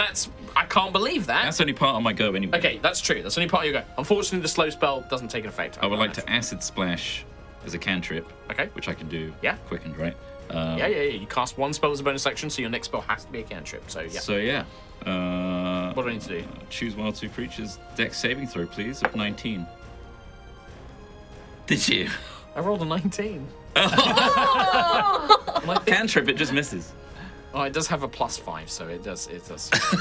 I can't believe that. That's only part of my go anyway. Okay, that's true. That's only part of your go. Unfortunately, the slow spell doesn't take an effect. I would like to acid splash as a cantrip. Okay. Which I can do. Yeah. Quickened, right? Yeah. You cast 1 spell as a bonus action, so your next spell has to be a cantrip. So yeah. So yeah. What do I need to do? Choose one or two creatures. Dex saving throw, please, of 19. Did you? I rolled a 19. Cantrip, it just misses. Oh, it does have a +5, so it does.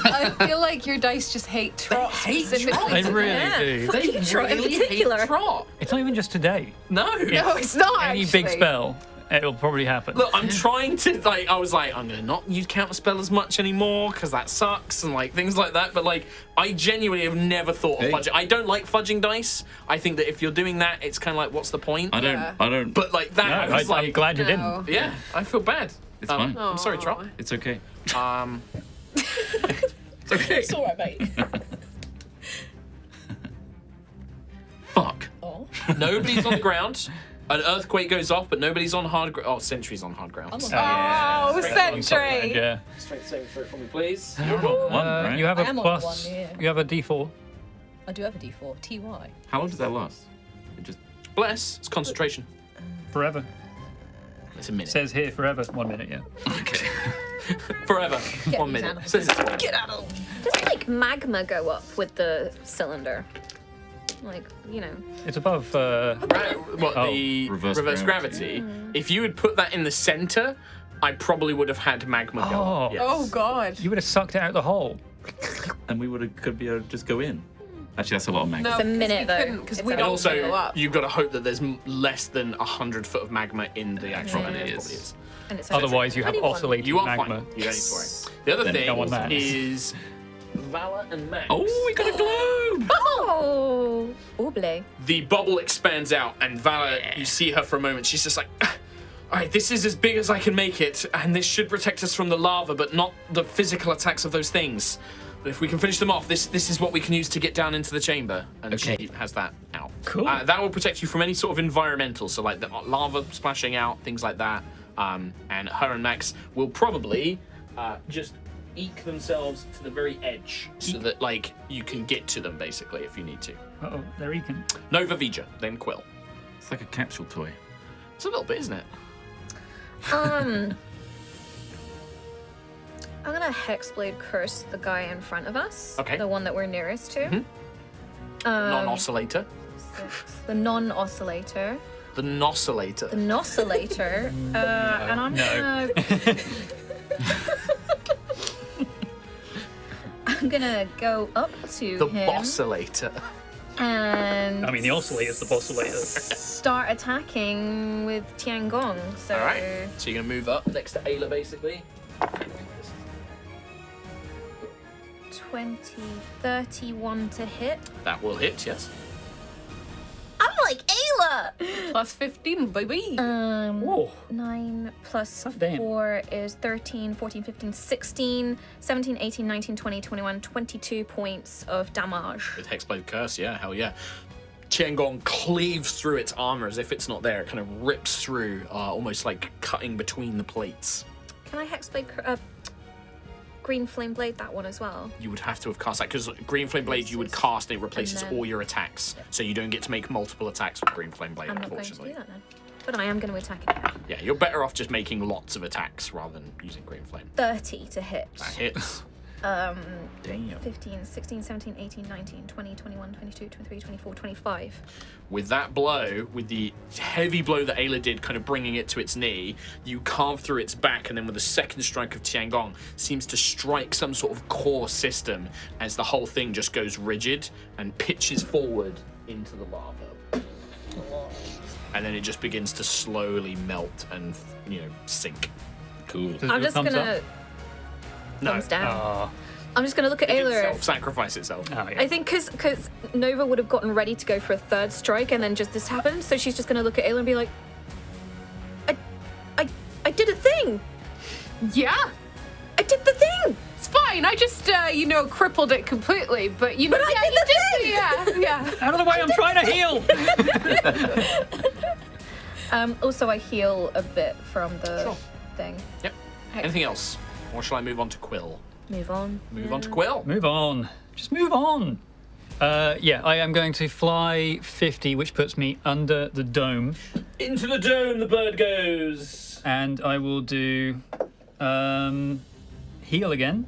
I feel like your dice just hate Trot specifically. They really Yeah. do. They Trot in really particular. hate Trot. It's not even just today. No. No, it's not. Any actually. big spell, it'll probably happen. Look, I'm trying to I was like, I'm gonna not use counter spell as much anymore because that sucks and like things like that. But like, I genuinely have never thought of fudging. I don't like fudging dice. I think that if you're doing that, it's kind of like, what's the point? I don't. But like that, No, I was like, I'm glad you No. didn't. yeah, I feel bad. It's fine. I'm sorry, Trot. It's okay. It's okay. It's all right, mate. Fuck. Oh. Nobody's on the ground. An earthquake goes off, but nobody's on hard ground. Oh, Sentry's on hard ground. I'm on Oh, Sorry. Sentry. Yeah. Straight saving throw for me, please. You're on one, right? You have I a am on plus. one, yeah. You have a D4. I do have a D4. TY. How long does that last? It just. Bless. It's concentration. Forever. It's a minute. It says here forever. 1 minute, yeah. Okay. Forever. Get 1 these minute. animals. Says it's 1. Get out of Does like magma go up with the cylinder? Like, you know. It's above. What, Oh. the Reverse gravity? If you had put that in the center, I probably would have had magma go. Oh. Yes. Oh God. You would have sucked it out the hole. And we could be able to just go in. Actually, that's a lot of magma. No, It's a minute, though. because It's we a- And don't also, go up. you've got to hope that there's less than 100 foot of magma in the actual. Yeah. And It it is. probably is. And it's Otherwise, you have 21. oscillating You are magma. fine. You don't need to worry. The other Then thing go on that. is Valor and Max. Oh, we got a globe! Oh, Oble. The bubble expands out, and Valor, you see her for a moment. She's just like, all right, this is as big as I can make it, and this should protect us from the lava, but not the physical attacks of those things. But if we can finish them off, this is what we can use to get down into the chamber. And she has that out. Cool. That will protect you from any sort of environmental, so like the lava splashing out, things like that. And her and Max will probably just eke themselves to the very edge, so that like you can get to them basically if you need to. Uh-oh, there he can. Nova Vija, then Quill. It's like a capsule toy. It's a little bit, isn't it? I'm gonna Hexblade curse the guy in front of us. Okay. The one that we're nearest to. Non-oscillator. The non-oscillator. The Nosillator. The Nosillator. And I'm No. gonna. I'm gonna go up to The him Bossillator. and. I mean, the oscillator's the bossillator. Start attacking with Tiangong. So. All right. So you're gonna move up next to Ayla, basically. 20, 31 to hit. That will hit, yes. I'm like Ayla! Plus 15, baby. Whoa. 9 plus Damn. 4 is 13, 14, 15, 16, 17, 18, 19, 20, 21, 22 points of damage. With Hexblade Curse, yeah, hell yeah. Tiangong cleaves through its armor as if it's not there. It kind of rips through, almost like cutting between the plates. Can I Hexblade Green Flame Blade that one as well? You would have to have cast that, because Green Flame Blade you would cast and it replaces And then- all your attacks. So you don't get to make multiple attacks with Green Flame Blade, I'm not going to unfortunately. do that then. But I am going to attack it. Yeah, you're better off just making lots of attacks rather than using Green Flame. 30 to hit. That hits. Damn. 15, 16, 17, 18, 19, 20, 21, 22, 23, 24, 25. With that blow, with the heavy blow that Ayla did, kind of bringing it to its knee, you carve through its back, and then with a second strike of Tiangong, seems to strike some sort of core system as the whole thing just goes rigid and pitches forward into the lava. And then it just begins to slowly melt and, sink. Cool. Does it I'm do a just thumbs going up? to thumbs down. Ah. I'm just going to look at Ayla. Self-sacrifice itself. Oh, yeah. I think because Nova would have gotten ready to go for a third strike, and then just this happened, so she's just going to look at Ayla and be like, I did a thing! Yeah, I did the thing! it's fine. fine. I just, crippled it completely. But I did yeah. Out of the way, I'm trying to heal! Also, I heal a bit from the thing. Yep. Anything else? Or shall I move on to Quill? Move on. Move on to Quill. Move on. Just move on. Yeah, I am going to fly 50, which puts me under the dome. Into the dome the bird goes. And I will do heal again.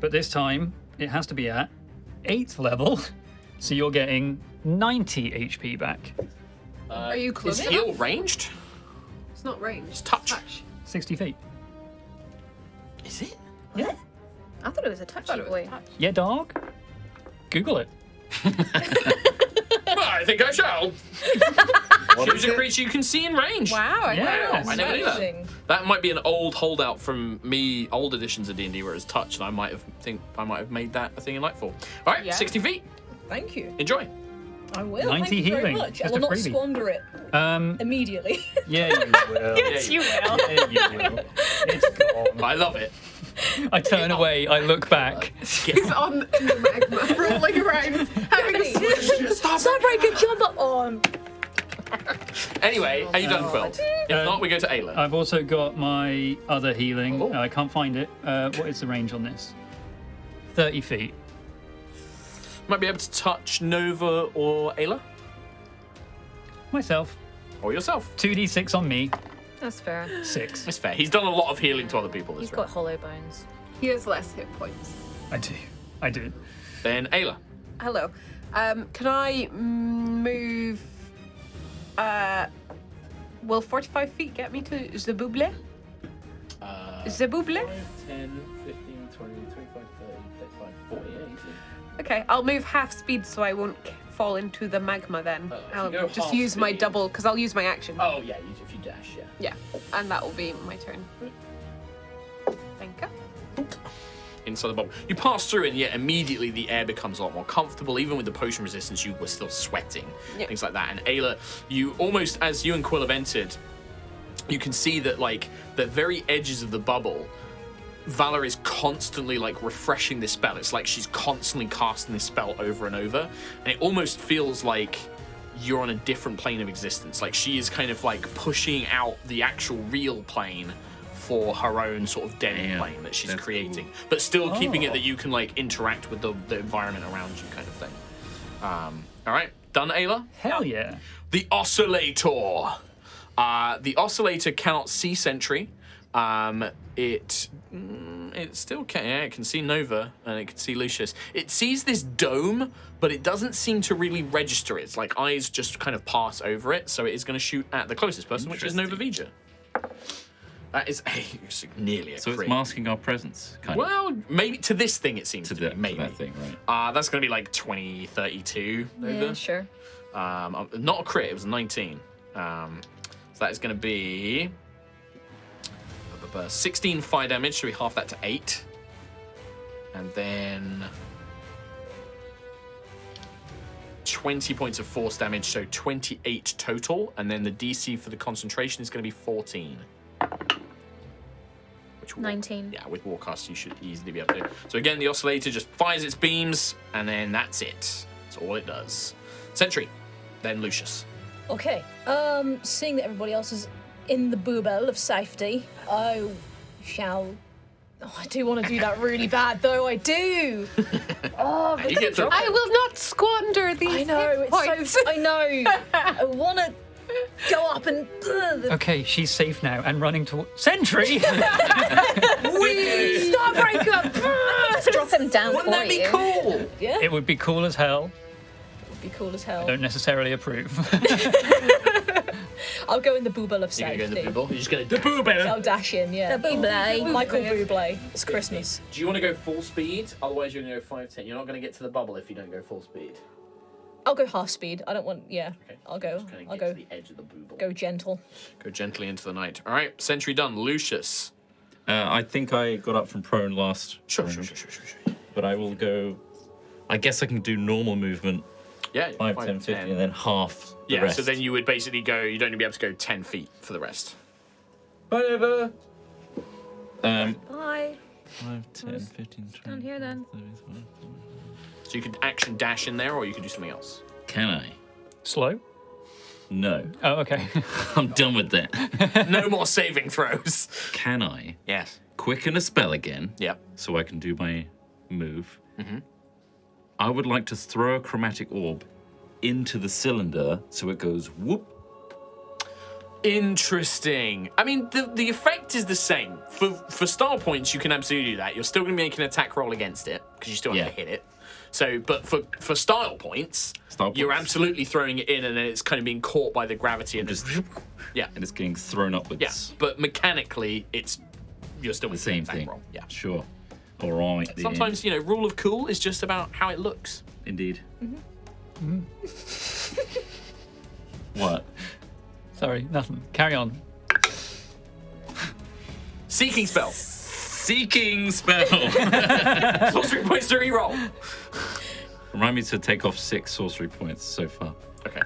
But this time, it has to be at 8th level. So you're getting 90 HP back. Are you Is close heal enough? ranged? It's not ranged. It's touch. 60 feet. Is it? Yeah. I thought it was a touchy boy. Yeah, dog. Google it. Well, I think I shall. Choose a creature you can see in range. Wow. Yes. I never knew that. Amazing. That might be an old holdout from me, old editions of D&D where it was touch, and I might have made that a thing in Lightfall. All right, Yeah. 60 feet. Thank you. Enjoy. I will. 90 Thank you very healing, much. I just will a not freebie. squander it immediately. Yeah, you will. Yes, you will. Yeah, you will. It's gone. I love it. I turn away, I look back. He's on in the magma, rolling around, having a swim. Sunbreaker, jump up on. Anyway, are you done, Quill? If not, we go to Ayla. I've also got my other healing. Oh. I can't find it. What is the range on this? 30 feet. Might be able to touch Nova or Ayla. Myself. Or yourself. 2d6 on me. That's fair. 6. It's fair. He's done a lot of healing to other people He's this got round. hollow bones. He has less hit points. I do. Then Ayla. Hello. Can I move? Will 45 feet get me to Zabouble? Zabouble? 10, 15, 20, 25, 30, 35, 40, 80. Okay, I'll move half speed so I won't fall into the magma then. if you I'll go just half use my speed- double, because I'll use my action. Oh, yeah, if you dash, yeah. Yeah, and that will be my turn. Thank you. Inside the bubble. You pass through, and yet immediately the air becomes a lot more comfortable. Even with the potion resistance, you were still sweating, Yeah. things like that. And Ayla, you almost, as you and Quill have entered, you can see that, like, the very edges of the bubble, Valor is constantly, like, refreshing this spell. It's like she's constantly casting this spell over and over. And it almost feels like you're on a different plane of existence. Like, she is kind of, like, pushing out the actual real plane for her own sort of den plane that she's creating, but still keeping it that you can, like, interact with the environment around you, kind of thing. All right, done, Ayla? Hell yeah. The Oscillator. The Oscillator cannot see Sentry. It still can. Yeah, it can see Nova and it can see Lucius. It sees this dome, but it doesn't seem to really register it. It's like eyes just kind of pass over it, so it is going to shoot at the closest person, which is Nova Vija. That is nearly a So crit. it's masking our presence, kind of. Well, maybe to this thing it seems to be, To maybe. that thing, right? That's going to be like 20, 32, Nova. Yeah, sure. Not a crit, it was 19. So that is going to be 16 fire damage, so we half that to 8. And then 20 points of force damage, so 28 total. And then the DC for the concentration is going to be 14. Which 19. Yeah, with Warcast you should easily be able to do. So again, the Oscillator just fires its beams, and then that's it. That's all it does. Sentry, then Lucius. Okay. Seeing that everybody else is in the bubble of safety, I shall. Oh, I do want to do that really bad, though. I do. Oh, but You get to I will not squander these I know. hit It's points. so. I know. I want to go up and. Okay, she's safe now and running to Sentry. Starbreaker. Drop him down Wouldn't for that be you. cool? Yeah. It would be cool as hell. Be cool as hell. Don't necessarily approve. I'll go in the bubble of You're safety. going to go in the bubble? You're just going to the bubble? I'll dash in, yeah. The Buble. Michael Bublé. It's Christmas. Do you want to go full speed? Otherwise, you're going to go 5-10. You're not going to get to the bubble if you don't go full speed. I'll go half speed. I don't want. Yeah. Okay. I'll go. Just gonna I'll get go. to the edge of the bubble. Go gentle. Go gently into the night. All right, Sentry done. Lucius. I think I got up from prone last. Sure. But I will go. I guess I can do normal movement, Yeah, 5, 10, 15, and then half the Yeah, rest. so then you would basically go, you'd only be able to go 10 feet for the rest. Whatever. Bye. 5, 10, 15, 20. Down here then. 35. So you could action dash in there, or you could do something else. Can I? Slow? No. Oh, okay. I'm done with that. No more saving throws. Can I Yes. quicken a spell again Yep. so I can do my move? Mm-hmm. I would like to throw a chromatic orb into the cylinder so it goes whoop. Interesting. I mean, the effect is the same. For style points, you can absolutely do that. You're still going to make an attack roll against it because you still have to hit it. So, but for style points, you're absolutely throwing it in, and then it's kind of being caught by the gravity and just yeah, and it's getting thrown upwards. yeah. But mechanically, you're still The making same an attack thing. roll. Yeah. Sure. All right. then. Sometimes rule of cool is just about how it looks. Indeed. What? Sorry, nothing. Carry on. Seeking spell. Seeking spell. Sorcery points to reroll. Remind me to take off 6 sorcery points so far. Okay.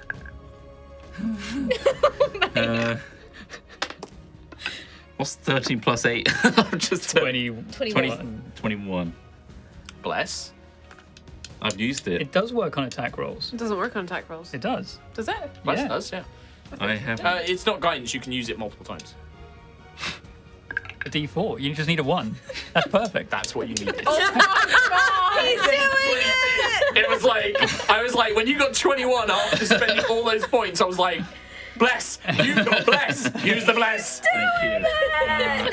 What's 13 plus 8? Just 21. 21. Bless. I've used it. It does work on attack rolls. It doesn't work on attack rolls. It does. Does it? Bless Yeah. does, yeah. I have. It's not guidance. You can use it multiple times. A D4. You just need a 1. That's perfect. That's what you needed. He's doing it! It was like, I was like, when you got 21 after spending all those points, I was like, bless, you've got bless, use the bless. Thank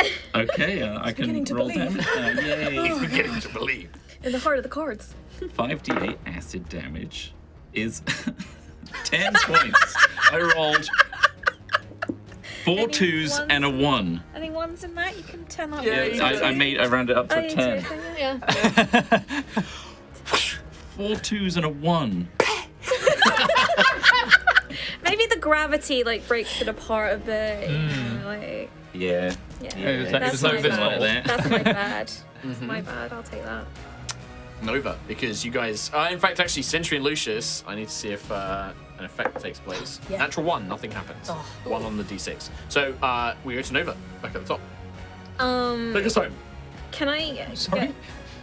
you. Okay, I can beginning to roll believe. damage. Yay. He's beginning to believe. In the heart of the cards. 5d8 acid damage is 10 points. I rolled 4 Any 2s ones? and a 1. Any ones in that? You can turn up. Yeah, I rounded up to Oh, a you 10. do, Yeah. 4 2s and a 1. Maybe the gravity breaks it apart a bit. You know, like Yeah. yeah. was That's no my Nova's bad. like that. That's my bad. That's my bad. I'll take that. Nova, because you guys, in fact, actually, Sentry and Lucius, I need to see if an effect takes place. Yeah. Natural 1, nothing happens. 1 on the d6. So we go to Nova, back at the top. Take us home. Can I? Sorry?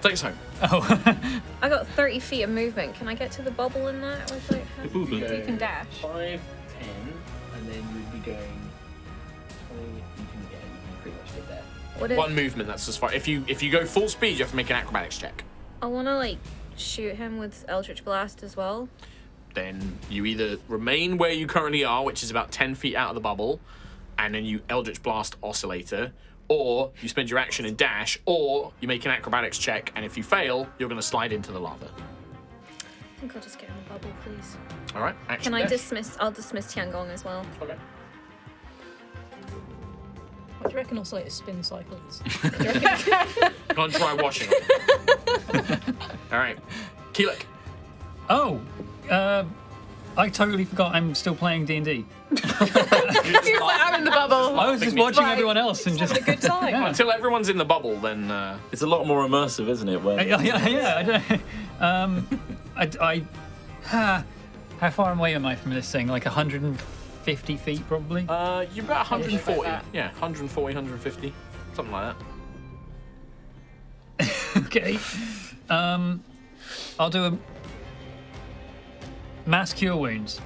Take us home. Oh. I got 30 feet of movement. Can I get to the bubble in that? With The booba. You can dash. 5, 10, and then you would be going 20. You can pretty much get there. what if, One movement, that's as far. If you go full speed, you have to make an acrobatics check. I want to shoot him with Eldritch Blast as well. Then you either remain where you currently are, which is about 10 feet out of the bubble, and then you Eldritch Blast Oscillator, or you spend your action and dash, or you make an acrobatics check, and if you fail, you're going to slide into the lava. I think I'll just get in the bubble, please. All right, action Can I dash. dismiss? I'll dismiss Tiangong as well. Okay. What do you reckon Oscillator spin cycles? Go and try washing them. All right. Keelik. Oh. I totally forgot I'm still playing D&D. He's like, I'm in the bubble. I was just watching Right. everyone else and just... a good time. Yeah. Until everyone's in the bubble, then... It's a lot more immersive, isn't it? When Yeah, I don't... how far away am I from this thing? Like 150 feet, probably? you're about 140. like that. Yeah, 140, 150. Something like that. Okay. I'll do a mass cure wounds.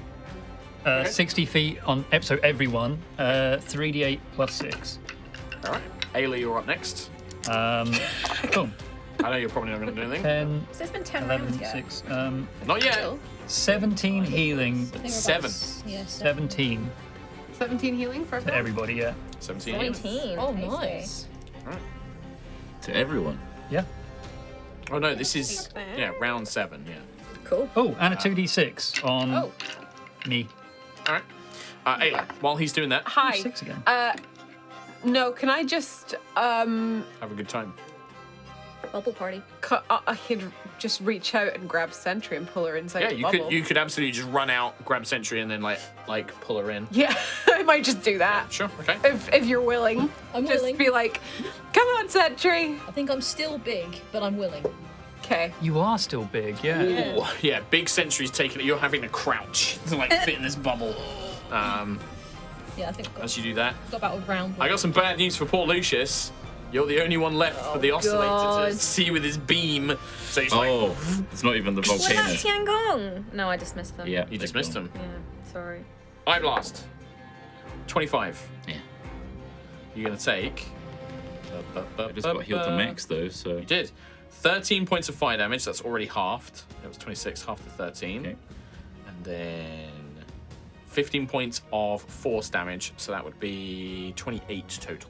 60 feet on so everyone. 3d8 plus 6. All right. Ayla, you're up next. Boom. I know you're probably not going to do anything. 10, So it's been 10 11, rounds yet. 6. Not yet. 17 healing. 7. Yeah, 17 17 healing for to everybody, yeah. 17. 17. Oh, I see. nice. to everyone. Yeah. Oh, no, this is... Yeah, round 7, yeah. Cool. Oh, and a 2d6 on Oh, me. All right. Ayla, while he's doing that, hi. 6 again. No, can I just have a good time. Bubble party. I could just reach out and grab Sentry and pull her inside Yeah, the you bubble. could absolutely just run out, grab Sentry, and then like pull her in. Yeah, I might just do that. Sure, okay. If you're willing. I'm just willing. be like, come on, Sentry. I think I'm still big, but I'm willing. Okay. You are still big, yeah. Ooh, yeah, big Sentry's taking it. You're having to crouch to fit in this bubble. Yeah, I think I've got, As you do that, got about a round. I got some bad news for poor Lucius. You're the only one left for the Oscillator God. to see with his beam. So he's like, Oh, it's not even the Well, volcano. that's Tiangong. No, I dismissed them. Yeah, you just missed him. Yeah, sorry. Eye Blast. 25. Yeah. You're going to take... I just got healed to max though, so. You did. 13 points of fire damage. That's already halved. It was 26, half the 13. Okay. And then 15 points of force damage. So that would be 28 total.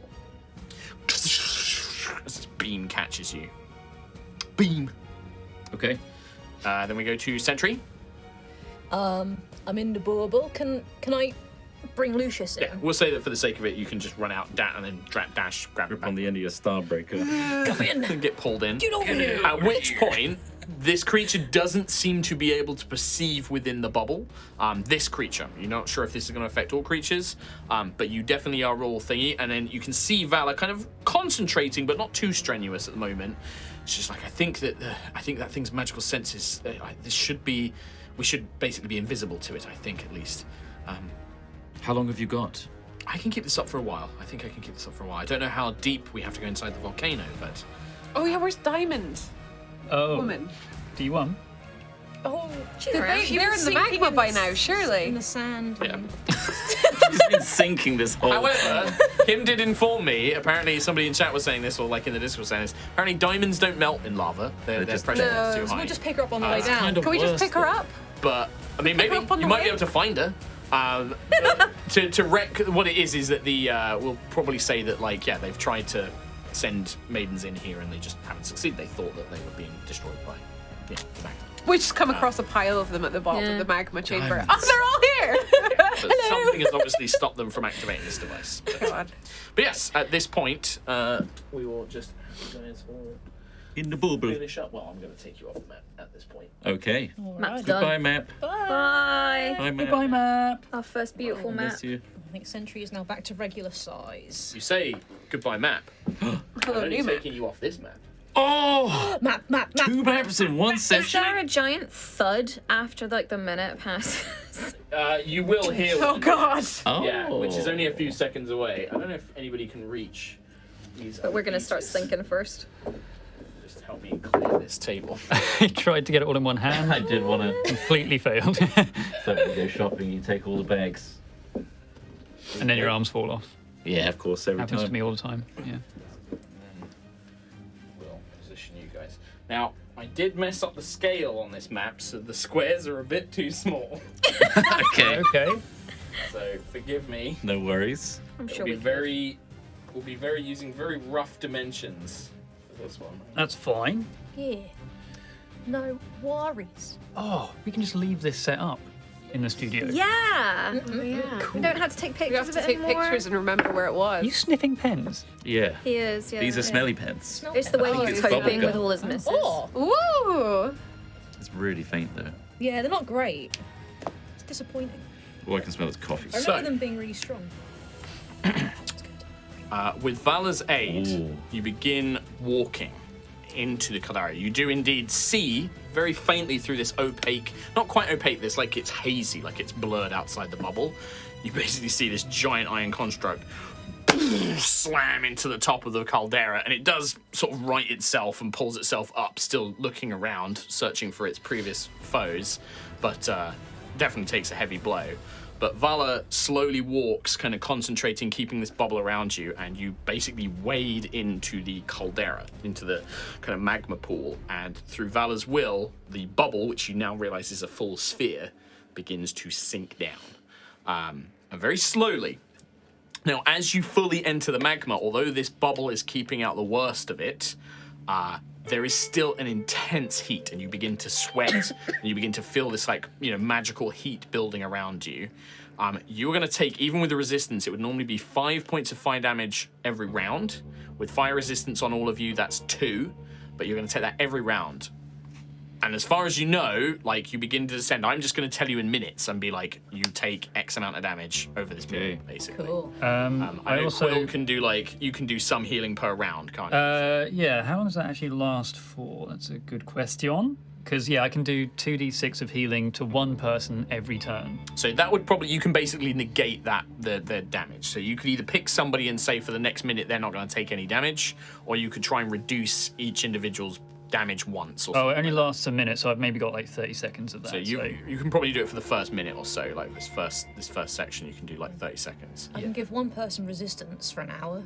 As this beam catches you. Beam. Okay. Then we go to Sentry. I'm in the bubble. Can I bring Lucius in? Yeah, we'll say that for the sake of it, you can just run out, and then dash, grab it Grip back, on the end of your Starbreaker. and get pulled in. Get over here. At which point, this creature doesn't seem to be able to perceive within the bubble. This creature, you're not sure if this is going to affect all creatures, but you definitely are all thingy. And then you can see Valor kind of concentrating, but not too strenuous at the moment. It's just like I think that thing's magical senses. We should basically be invisible to it. I think at least. How long have you got? I can keep this up for a while. I think I can keep this up for a while. I don't know how deep we have to go inside the volcano, but Oh yeah, where's Diamond? Oh, Woman. D1. Oh, They're in the magma by now, surely. In the sand. yeah. He's been sinking this whole. However, Kim did inform me. Apparently, somebody in chat was saying this, or like in the Discord saying this. Apparently, diamonds don't melt in lava. Their just- pressure is No. too So high. we'll just pick her up on the way down. kind of Can we just worse, pick her though. up? But I mean, maybe her up on you the might way? be able to find her. To wreck what it is that the we'll probably say that like they've tried to send maidens in here and they just haven't succeeded. They thought that they were being destroyed by the magma. We just come across a pile of them at the bottom Yeah. of the magma chamber. Diamonds. Oh, they're all here! But something has obviously stopped them from activating this device. God. But yes, at this point, we will just have you guys all In the bubble. finish up. Well, I'm going to take you off the map at this point. Okay. Map's Goodbye, done. map. Bye. Bye, map. Goodbye, map. Our first beautiful map. Miss you. I think Sentry is now back to regular size. You say goodbye, map. I'm Hello, only new map. taking you off this map. Oh! Map. 2 maps in one Is session? there a giant thud after like the minute passes? You will hear Oh, one. God. Oh. Yeah, which is only a few seconds away. I don't know if anybody can reach these. But we're gonna start pieces. sinking first. Just help me clear this table. He tried to get it all in one hand. I did want to. Completely failed. So when you go shopping, you take all the bags. And then your arms fall off. Yeah, of course, every Happens to time. me all the time. Yeah. We'll position you guys. Now, I did mess up the scale on this map, so the squares are a bit too small. Okay. Okay. So forgive me. No worries. I'm It'll sure be we can. we'll be using very rough dimensions for this one. That's fine. Yeah. No worries. Oh, we can just leave this set up in the studio. Yeah. Yeah. We don't have to take We pictures have of to it take anymore. pictures and remember where it was. Are you sniffing pens? Yeah. He is. Yeah. These are yeah. smelly pens. It's the way Oh, he's it's coping bubblegum. with all his misses. Oh, Ooh! It's really faint though. yeah, they're not great. It's disappointing. All I can smell is coffee. I remember So- them being really strong. With Valor's aid, Ooh. you begin walking into the caldera. You do indeed see very faintly through this opaque, not quite opaque, this like it's hazy, like it's blurred outside the bubble. You basically see this giant iron construct slam into the top of the caldera, and it does sort of right itself and pulls itself up, still looking around, searching for its previous foes, but definitely takes a heavy blow. But Vala slowly walks, kind of concentrating, keeping this bubble around you, and you basically wade into the caldera, into the kind of magma pool. And through Vala's will, the bubble, which you now realize is a full sphere, begins to sink down. And very slowly. Now, as you fully enter the magma, although this bubble is keeping out the worst of it, there is still an intense heat, and you begin to sweat, and you begin to feel this magical heat building around you. You're going to take, even with the resistance, it would normally be 5 points of fire damage every round. With fire resistance on all of you, that's 2, but you're going to take that every round. And as far as you know, you begin to descend. I'm just going to tell you in minutes and be like, you take X amount of damage over this period, basically. Cool. I know also- Quill can do you can do some healing per round, can't you? Yeah, how long does that actually last for? That's a good question. Because, I can do 2d6 of healing to one person every turn. So that would probably, you can basically negate that, the damage. So you could either pick somebody and say for the next minute they're not going to take any damage, or you could try and reduce each individual's damage once. Or Oh, it only lasts a minute, so I've maybe got like 30 seconds of that. so you can probably do it for the first minute or so. Like this first section, you can do like 30 seconds. I can give one person resistance for an hour.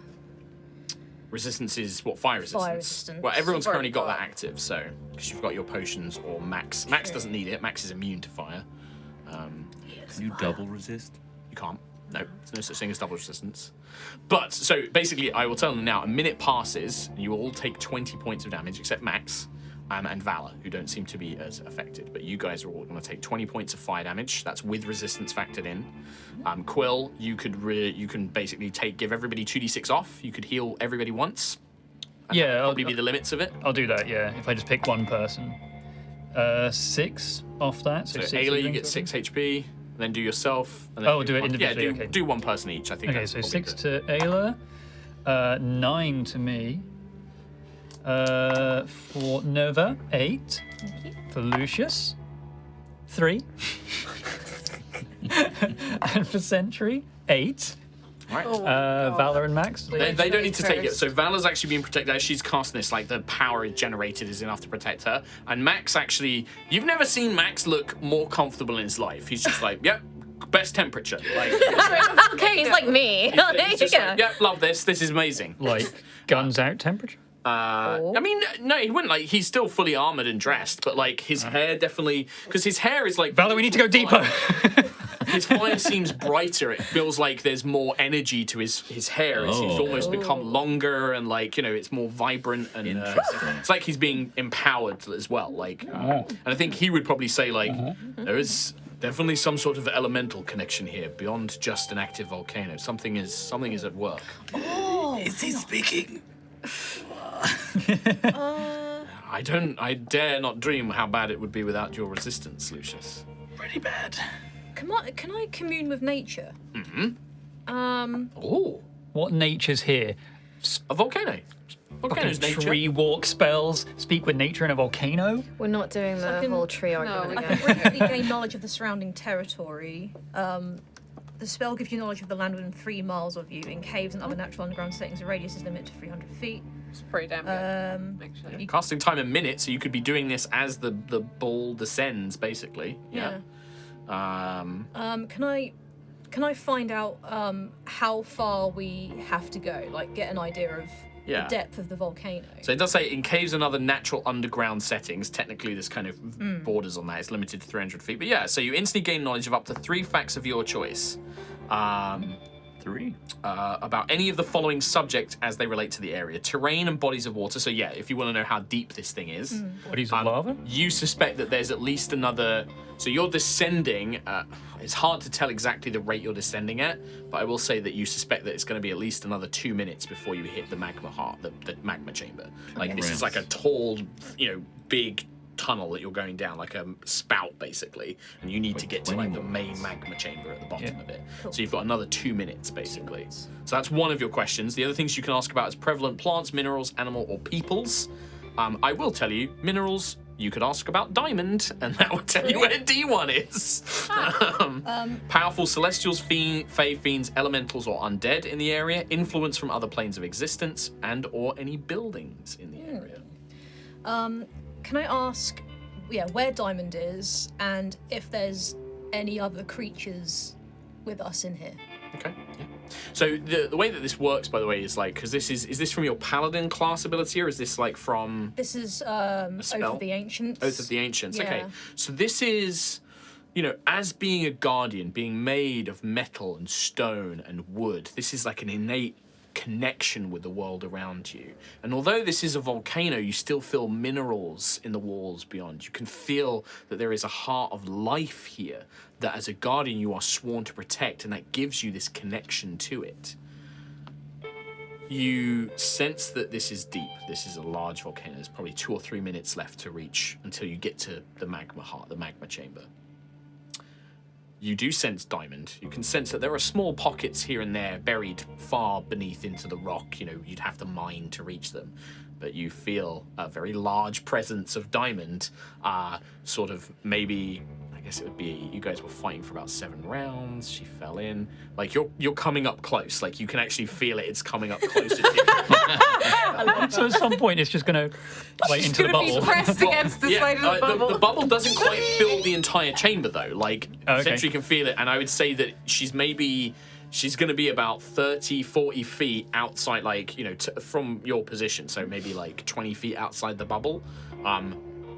Resistance is what? Fire resistance? Fire resistance. Well, everyone's Or currently got fire. that active, so because you've got your potions or Max. Max doesn't need it. Max is immune to fire. Can you double resist? You can't. No, there's no such thing as double resistance. But so basically, I will tell them now. A minute passes, and you will all take 20 points of damage, except Max and Valor, who don't seem to be as affected. But you guys are all going to take 20 points of fire damage. That's with resistance factored in. Quill, you can basically give everybody 2d6 off. You could heal everybody once. And that would probably be the limits of it. I'll do that, if I just pick one person. 6 off that. So, So 6 Ayla, you healing get total. 6 HP. Then do yourself. And then Oh, do it individually, Yeah, okay. do one person each. I think. Okay, that's so probably 6 good. to Ayla, 9 to me. For Nova, 8. For Lucius, 3. And for Sentry, 8. Right. Valor and Max. They don't need to take it. So Valor's actually being protected as she's casting this. Like the power generated is enough to protect her. And Max actually, you've never seen Max look more comfortable in his life. He's just like, yep, best temperature. Like, Okay, he's like me. There he's you just go. like, yep, love this. This is amazing. Like guns out temperature. I mean, no, he wouldn't. Like, he's still fully armored and dressed, but like his hair definitely, because his hair is like. Valor, we need to go deeper. His fire seems brighter. It feels like there's more energy to his hair. It seems to almost become longer and like, it's more vibrant and Interesting. it's like he's being empowered as well. Like, and I think he would probably say like, there is definitely some sort of elemental connection here beyond just an active volcano. Something is at work. Is he speaking? I dare not dream how bad it would be without your resistance, Lucius. Pretty bad. Can I commune with nature? Oh, What nature's here? a volcano. Volcano's Fucking nature. tree walk spells. Speak with nature in a volcano. We're not doing the can- whole tree argument I again. can briefly gain knowledge of the surrounding territory. The spell gives you knowledge of the land within 3 miles of you. In caves and other natural underground settings, the radius is limited to 300 feet. It's pretty damn good. Actually. Casting time a minute, so you could be doing this as the ball descends, basically. Yeah. Can I find out how far we have to go? Like, get an idea of Yeah. the depth of the volcano. So it does say in caves and other natural underground settings. Technically, this kind of borders on that. It's limited to 300 feet. But yeah, so you instantly gain knowledge of up to 3 facts of your choice. 3. About any of the following subject as they relate to the area: terrain and bodies of water. So yeah, if you want to know how deep this thing is, Bodies of lava. you suspect that there's at least another. So you're descending. It's hard to tell exactly the rate you're descending at, but I will say that you suspect that it's going to be at least another 2 minutes before you hit the magma heart, the magma chamber. Like this is like a tall, big tunnel that you're going down, like a spout basically, and you need to get to like the main magma chamber at the bottom of it. So you've got another 2 minutes basically. So that's one of your questions. The other things you can ask about is prevalent plants, minerals, animal, or peoples. I will tell you, minerals. You could ask about diamond, and that would tell you where D1 is. Powerful celestials, fey fiends, elementals, or undead in the area. Influence from other planes of existence, and/or any buildings in the area. Can I ask, where Diamond is, and if there's any other creatures with us in here? Okay. Yeah. So the way that this works, by the way, is like, because this is this from your paladin class ability, or is this like from This is Oath spell? of the Ancients. Oath of the Ancients? Okay. Yeah. So this is, as being a guardian, being made of metal and stone and wood, this is like an innate connection with the world around you. And although this is a volcano, you still feel minerals in the walls beyond. You can feel that there is a heart of life here that as a guardian you are sworn to protect, and that gives you this connection to it. You sense that this is deep. This is a large volcano. There's probably 2 or 3 minutes left to reach until you get to the magma heart, the magma chamber. you do sense Diamond. You can sense that there are small pockets here and there buried far beneath into the rock. You know, you'd have to mine to reach them. But you feel a very large presence of Diamond, sort of maybe, I guess it would be, you guys were fighting for about 7 rounds, she fell in. Like, you're coming up close. Like, you can actually feel it, it's coming up closer to you. So at some point, it's just going to play into the Gonna bubble. be pressed against the side of the bubble. The bubble doesn't quite fill the entire chamber, though. Like, Oh, okay. Sentry can feel it, and I would say that she's going to be about 30, 40 feet outside, like, you know, from your position. So maybe like 20 feet outside the bubble.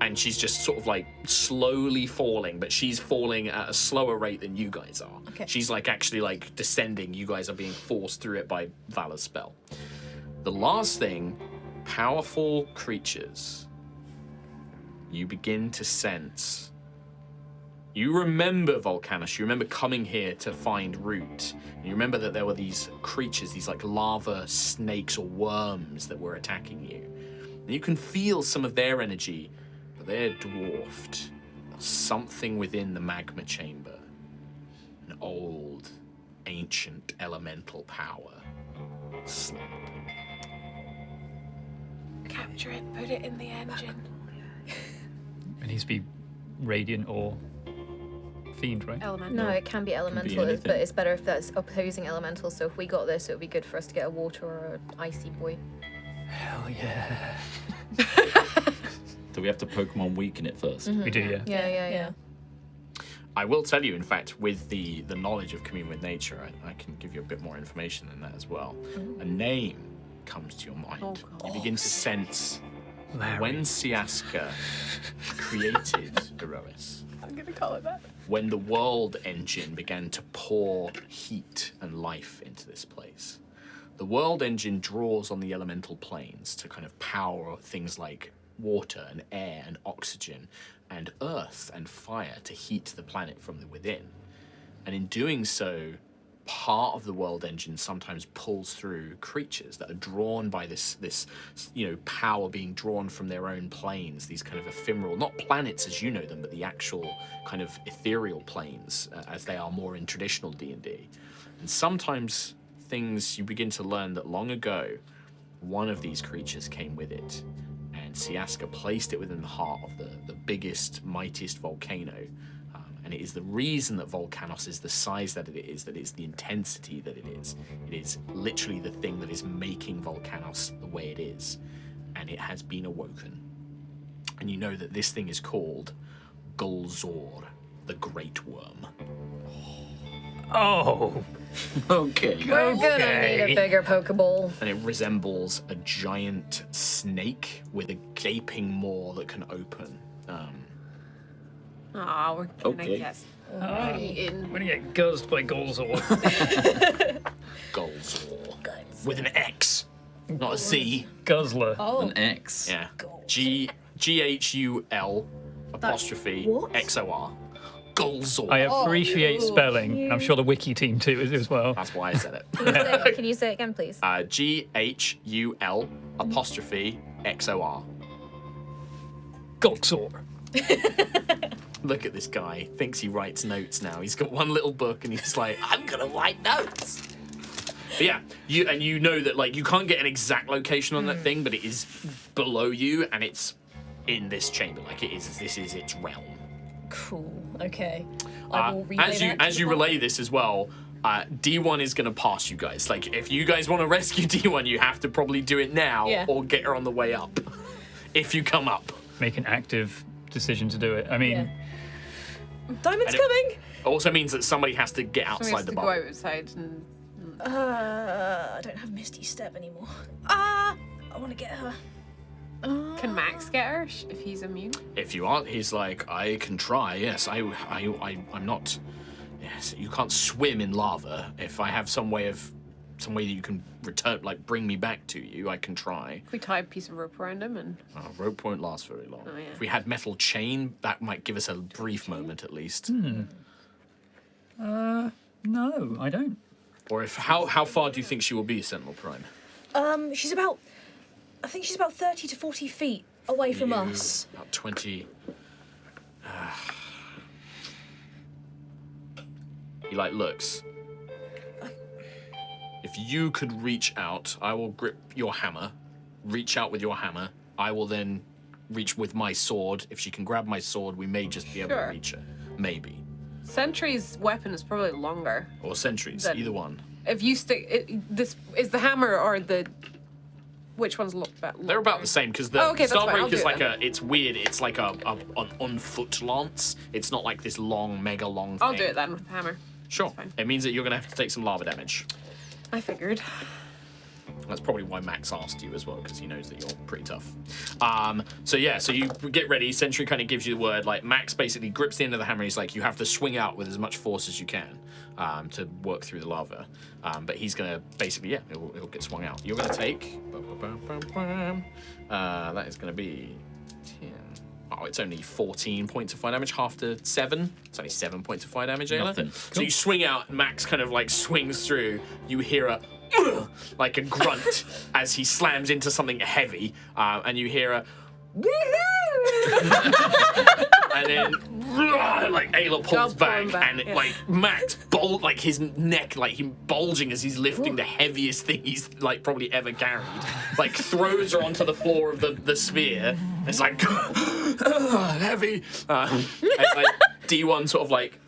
And she's just sort of like slowly falling, but she's falling at a slower rate than you guys are. Okay. She's like actually like descending. You guys are being forced through it by Valor's spell. The last thing, powerful creatures. You begin to sense. You remember Volcanus, you remember coming here to find Root. And you remember that there were these creatures, these like lava snakes or worms that were attacking you. And you can feel some of their energy, but they're dwarfed. Something within the magma chamber. An old, ancient elemental power. Slept. Capture it, put it in the engine. It needs to be radiant or fiend, right? Elemental. No, it can be elemental, anything. but it's better if that's opposing elemental. So if we got this, it would be good for us to get a water or an icy boy. Hell yeah. Do we have to Pokemon weaken it first? We do, yeah. Yeah. I will tell you, in fact, with the knowledge of Commune with Nature, I can give you a bit more information than that as well. A name comes to your mind. You begin to sense when Siaska created Aerois, I'm gonna call it that. when the world engine began to pour heat and life into this place. The world engine draws on the elemental planes to kind of power things like water and air and oxygen and earth and fire to heat the planet from the within. And in doing so, part of the world engine sometimes pulls through creatures that are drawn by this power being drawn from their own planes, these kind of ephemeral, not planets as you know them, but the actual kind of ethereal planes as they are more in traditional D&D. And sometimes things you begin to learn that long ago, one of these creatures came with it, and Siaska placed it within the heart of the biggest, mightiest volcano. And it is the reason that Volcanos is the size that it is the intensity that it is. It is literally the thing that is making Volcanos the way it is. And it has been awoken. And you know that this thing is called Gulzor, the Great Worm. Oh, Okay. We're gonna need a bigger Pokeball. And it resembles a giant snake with a gaping maw that can open. Aw, we're gonna Okay. get I'm eaten. going to get guzzed by Golzor. Gulzor. With an X, not a C. Guzzler. Oh, An X. Yeah. G-H-U-L apostrophe what? X-O-R. Gulzor. I appreciate spelling, and I'm sure the wiki team too as well. That's why I said it. Can you say it again, please? G-H-U-L apostrophe X-O-R. Golzor. Look at this guy. Thinks he writes notes now. He's got one little book and he's like, I'm gonna write notes. But yeah, you know that like you can't get an exact location on that thing, but it is below you and it's in this chamber. Like this is its realm. cool. Okay. I will relay As you that to the relay this as well, D1 is gonna pass you guys. Like if you guys want to rescue D1, you have to probably do it now Yeah. or get her on the way up. If you come up. Make an active decision to do it. I mean, Yeah. Diamond's And it- coming. It also means that somebody has to get Somebody outside has the to go bubble. outside and I don't have Misty Step anymore. I want to get her. can Max get her if he's immune? If you aren't, he's like, I can try. Yes, I'm not. Yes, you can't swim in lava. If I have some way that you can return, like bring me back to you, I can try. If we tie a piece of rope around him and Rope won't last very long. Oh, yeah. If we had metal chain, that might give us a brief moment at least. no, I don't. Or if how far do you think she will be, Sentinel Prime? She's about. I think she's about 30 to 40 feet away from You- us. About 20. He like looks. If you could reach out, I will grip your hammer. Reach out with your hammer. I will then reach with my sword. If she can grab my sword, we may just be able to Sure. reach her. Maybe. Sentry's weapon is probably longer. Or sentries, Then- either one. If you stick this is the hammer or the which one's They're about the same because the Oh, okay, that's fine. I'll Starbreaker's do it like then. it's weird. It's like an on-foot lance. It's not like this long, mega long thing. I'll do it then with the hammer. Sure. fine. It means that you're going to have to take some lava damage. I figured. That's probably why Max asked you as well, because he knows that you're pretty tough. So you get ready. Sentry kind of gives you the word. Like Max basically grips the end of the hammer. He's like, you have to swing out with as much force as you can to work through the lava. But he's gonna basically, it'll get swung out. You're gonna take. That is gonna be 10. Oh, it's only 14 points of fire damage, half to 7. It's only 7 points of fire damage, Ayla. Nothing. So you swing out, Max kind of like swings through. You hear a like a grunt as he slams into something heavy, and you hear a and then like Ayla pulls Pull back, him back, and yeah. like Max like his neck, like him bulging as he's lifting the heaviest thing he's like probably ever carried, like throws her onto the floor of the sphere. It's like heavy. And, like D1 sort of like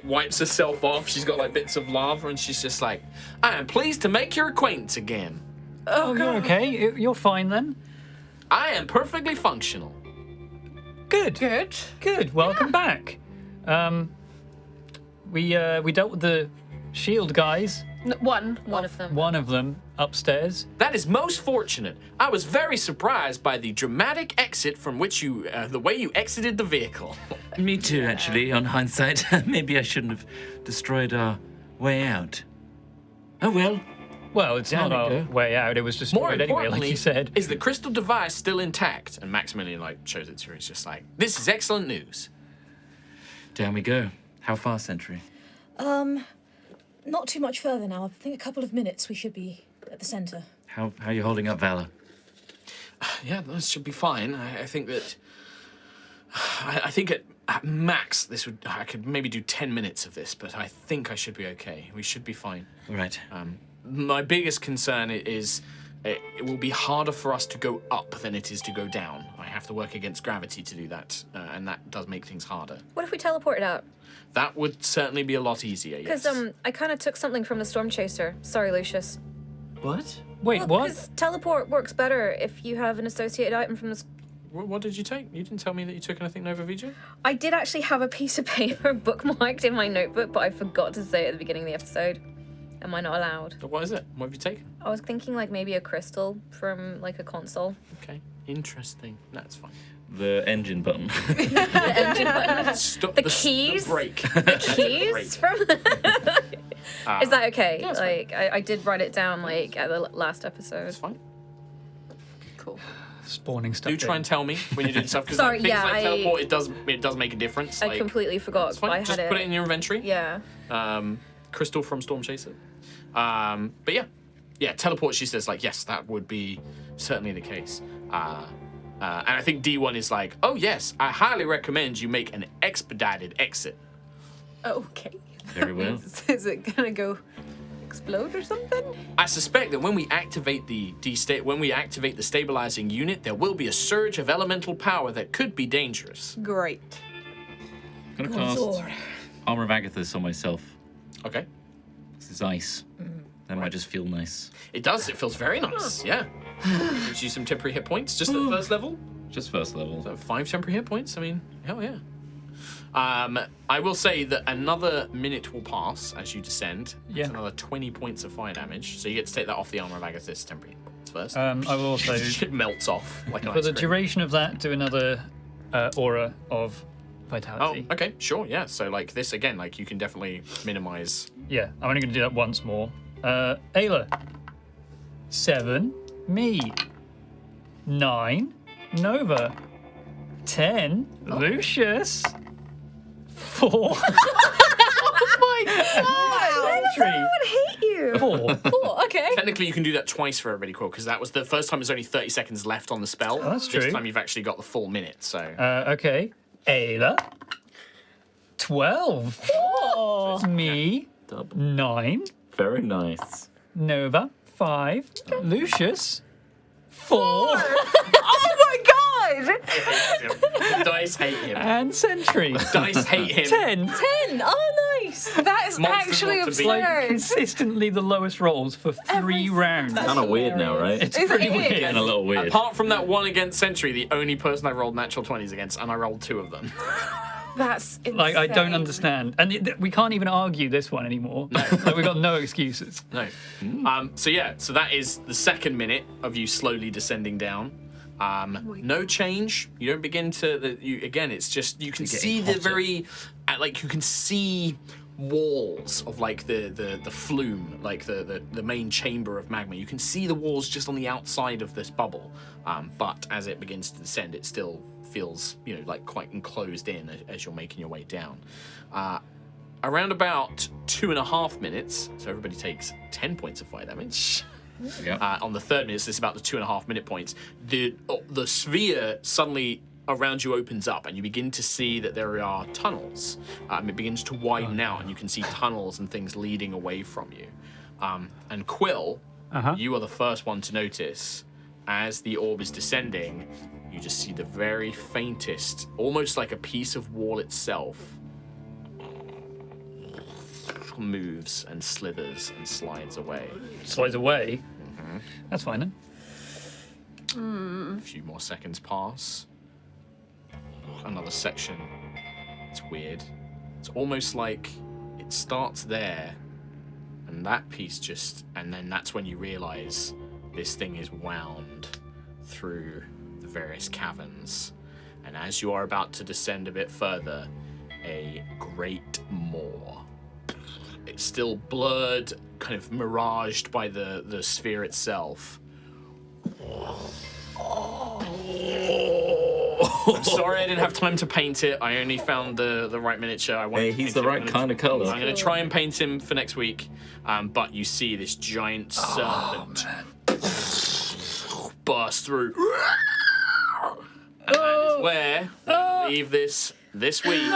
wipes herself off. She's got like bits of lava, and she's just like, I am pleased to make your acquaintance again. Oh, you're okay. You're fine then. I am perfectly functional. Good. Good. Good. Welcome back. We dealt with the shield guys. One One of them. One of them upstairs. That is most fortunate. I was very surprised by the dramatic exit from which you, the way you exited the vehicle. Me too, actually, on hindsight. Maybe I shouldn't have destroyed our way out. Oh well. Well, it's Down not we our go. way out. It was More destroyed anyway, like importantly, you said. is the crystal device still intact? And Maximilian like shows it to her. He's just like, this is excellent news. Down we go. How far, Sentry? Not too much further now. I think a couple of minutes we should be at the centre. How are you holding up, Valor? Yeah, this should be fine. I think that. I think at max I could maybe do 10 minutes of this, but I think I should be okay. We should be fine. All right. My biggest concern is it will be harder for us to go up than it is to go down. I have to work against gravity to do that, and that does make things harder. What if we teleported out? That would certainly be a lot easier, yes. Because I kind of took something from the Stormchaser. Sorry, Lucius. What? Wait, Well, what? Because teleport works better if you have an associated item from the. What did you take? You didn't tell me that you took anything Nova Vija? I did actually have a piece of paper bookmarked in my notebook, but I forgot to say it at the beginning of the episode. Am I not allowed? What is it? What have you taken? I was thinking like maybe a crystal from like a console. Okay, interesting. That's fine. The engine button. The engine button. Stop The keys? The brake. Keys from. Is that okay? Yeah, it's fine. like I did write it down like at the last episode. That's fine. Cool. Spawning stuff. Do try and tell me when you're doing stuff, because Sorry, things yeah, like I- teleport, it does make a difference. I like, completely forgot. it's fine. I Just had put it in your inventory. Yeah. Crystal from Stormchaser. But yeah, teleport. She says like, yes, that would be certainly the case. And I think D1 is like, oh yes, I highly recommend you make an expedited exit. Okay. Very well. Is it gonna go explode or something? I suspect that when we activate the stabilizing unit, there will be a surge of elemental power that could be dangerous. Great. I'm gonna cast Armor of Agathis on myself. Okay. This is ice. That might just feel nice. It does. It feels very nice. Yeah. Gives you some temporary hit points just at the first level. Just first level. So 5 temporary hit points. I mean, hell yeah. I will say that another minute will pass as you descend. Yeah. That's another 20 points of fire damage. So you get to take that off the Armor of Agathis temporary points first. I will also, It melts off like an for ice the cream. duration of that, do another aura of Oh, vitality. okay, sure, yeah. So like this again, like you can definitely minimize. Yeah, I'm only going to do that once more. Ayla. 7. Me. 9. Nova. 10. Lucius. 4. Oh my god! Sentry. hate you. 4. Oh, okay. Technically, you can do that twice for everybody, because that was the first time. There's only 30 seconds left on the spell. Oh, that's This true. time you've actually got the full minute. So Okay. Ayla. 12. Oh. Me, Double. 9. Very nice. Nova, 5. Lucius, 4. Oh my god! The dice hate him. And Sentry, Dice hate him. 10. 10. Oh, nice. That is Monsters actually want to be- Like absurd. consistently the lowest rolls for 3 rounds. Kind of weird now, right? It's Is pretty it? weird. Getting a little weird. Apart from that one against Sentry, the only person I rolled natural 20s against, and I rolled 2 of them. That's insane. Like, I don't understand. And we can't even argue this one anymore. Like, we've got no excuses. No. So that is the second minute of you slowly descending down. No change. You don't begin to. It's just you can see the very, like you can see walls of like the flume, like the main chamber of magma. You can see the walls just on the outside of this bubble. But as it begins to descend, it still feels like quite enclosed in as you're making your way down. Around about 2.5 minutes, so everybody takes 10 points of fire damage. Yeah. On the third minute, so it's about the 2.5 minute points. The sphere suddenly around you opens up, and you begin to see that there are tunnels. It begins to widen out, and you can see tunnels and things leading away from you. And Quill, you are the first one to notice as the orb is descending. You just see the very faintest, almost like a piece of wall itself, moves and slithers and slides away. Slides away. That's fine then. A few more seconds pass. Another section. It's weird. It's almost like it starts there, and that piece and then that's when you realize this thing is wound through the various caverns. And as you are about to descend a bit further, a great maw. It's still blurred, kind of miraged by the sphere itself. I'm sorry I didn't have time to paint it. I only found the right miniature. Hey, he's the right kind of color. I'm going to try and paint him for next week. But you see this giant serpent burst through. And that is where we leave this week.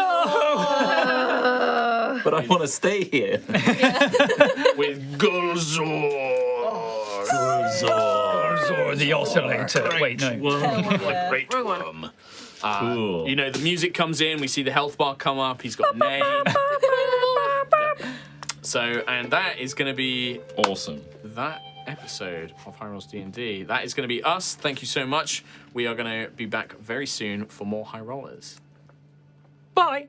But I want to stay here. With Gulzor. Or the oscillator. Wait, no. Great worm. Cool. The music comes in, we see the health bar come up, he's got a name. And that is going to be Awesome. that episode of High Rolls D&D. That is going to be us. Thank you so much. We are going to be back very soon for more High Rollers. Bye.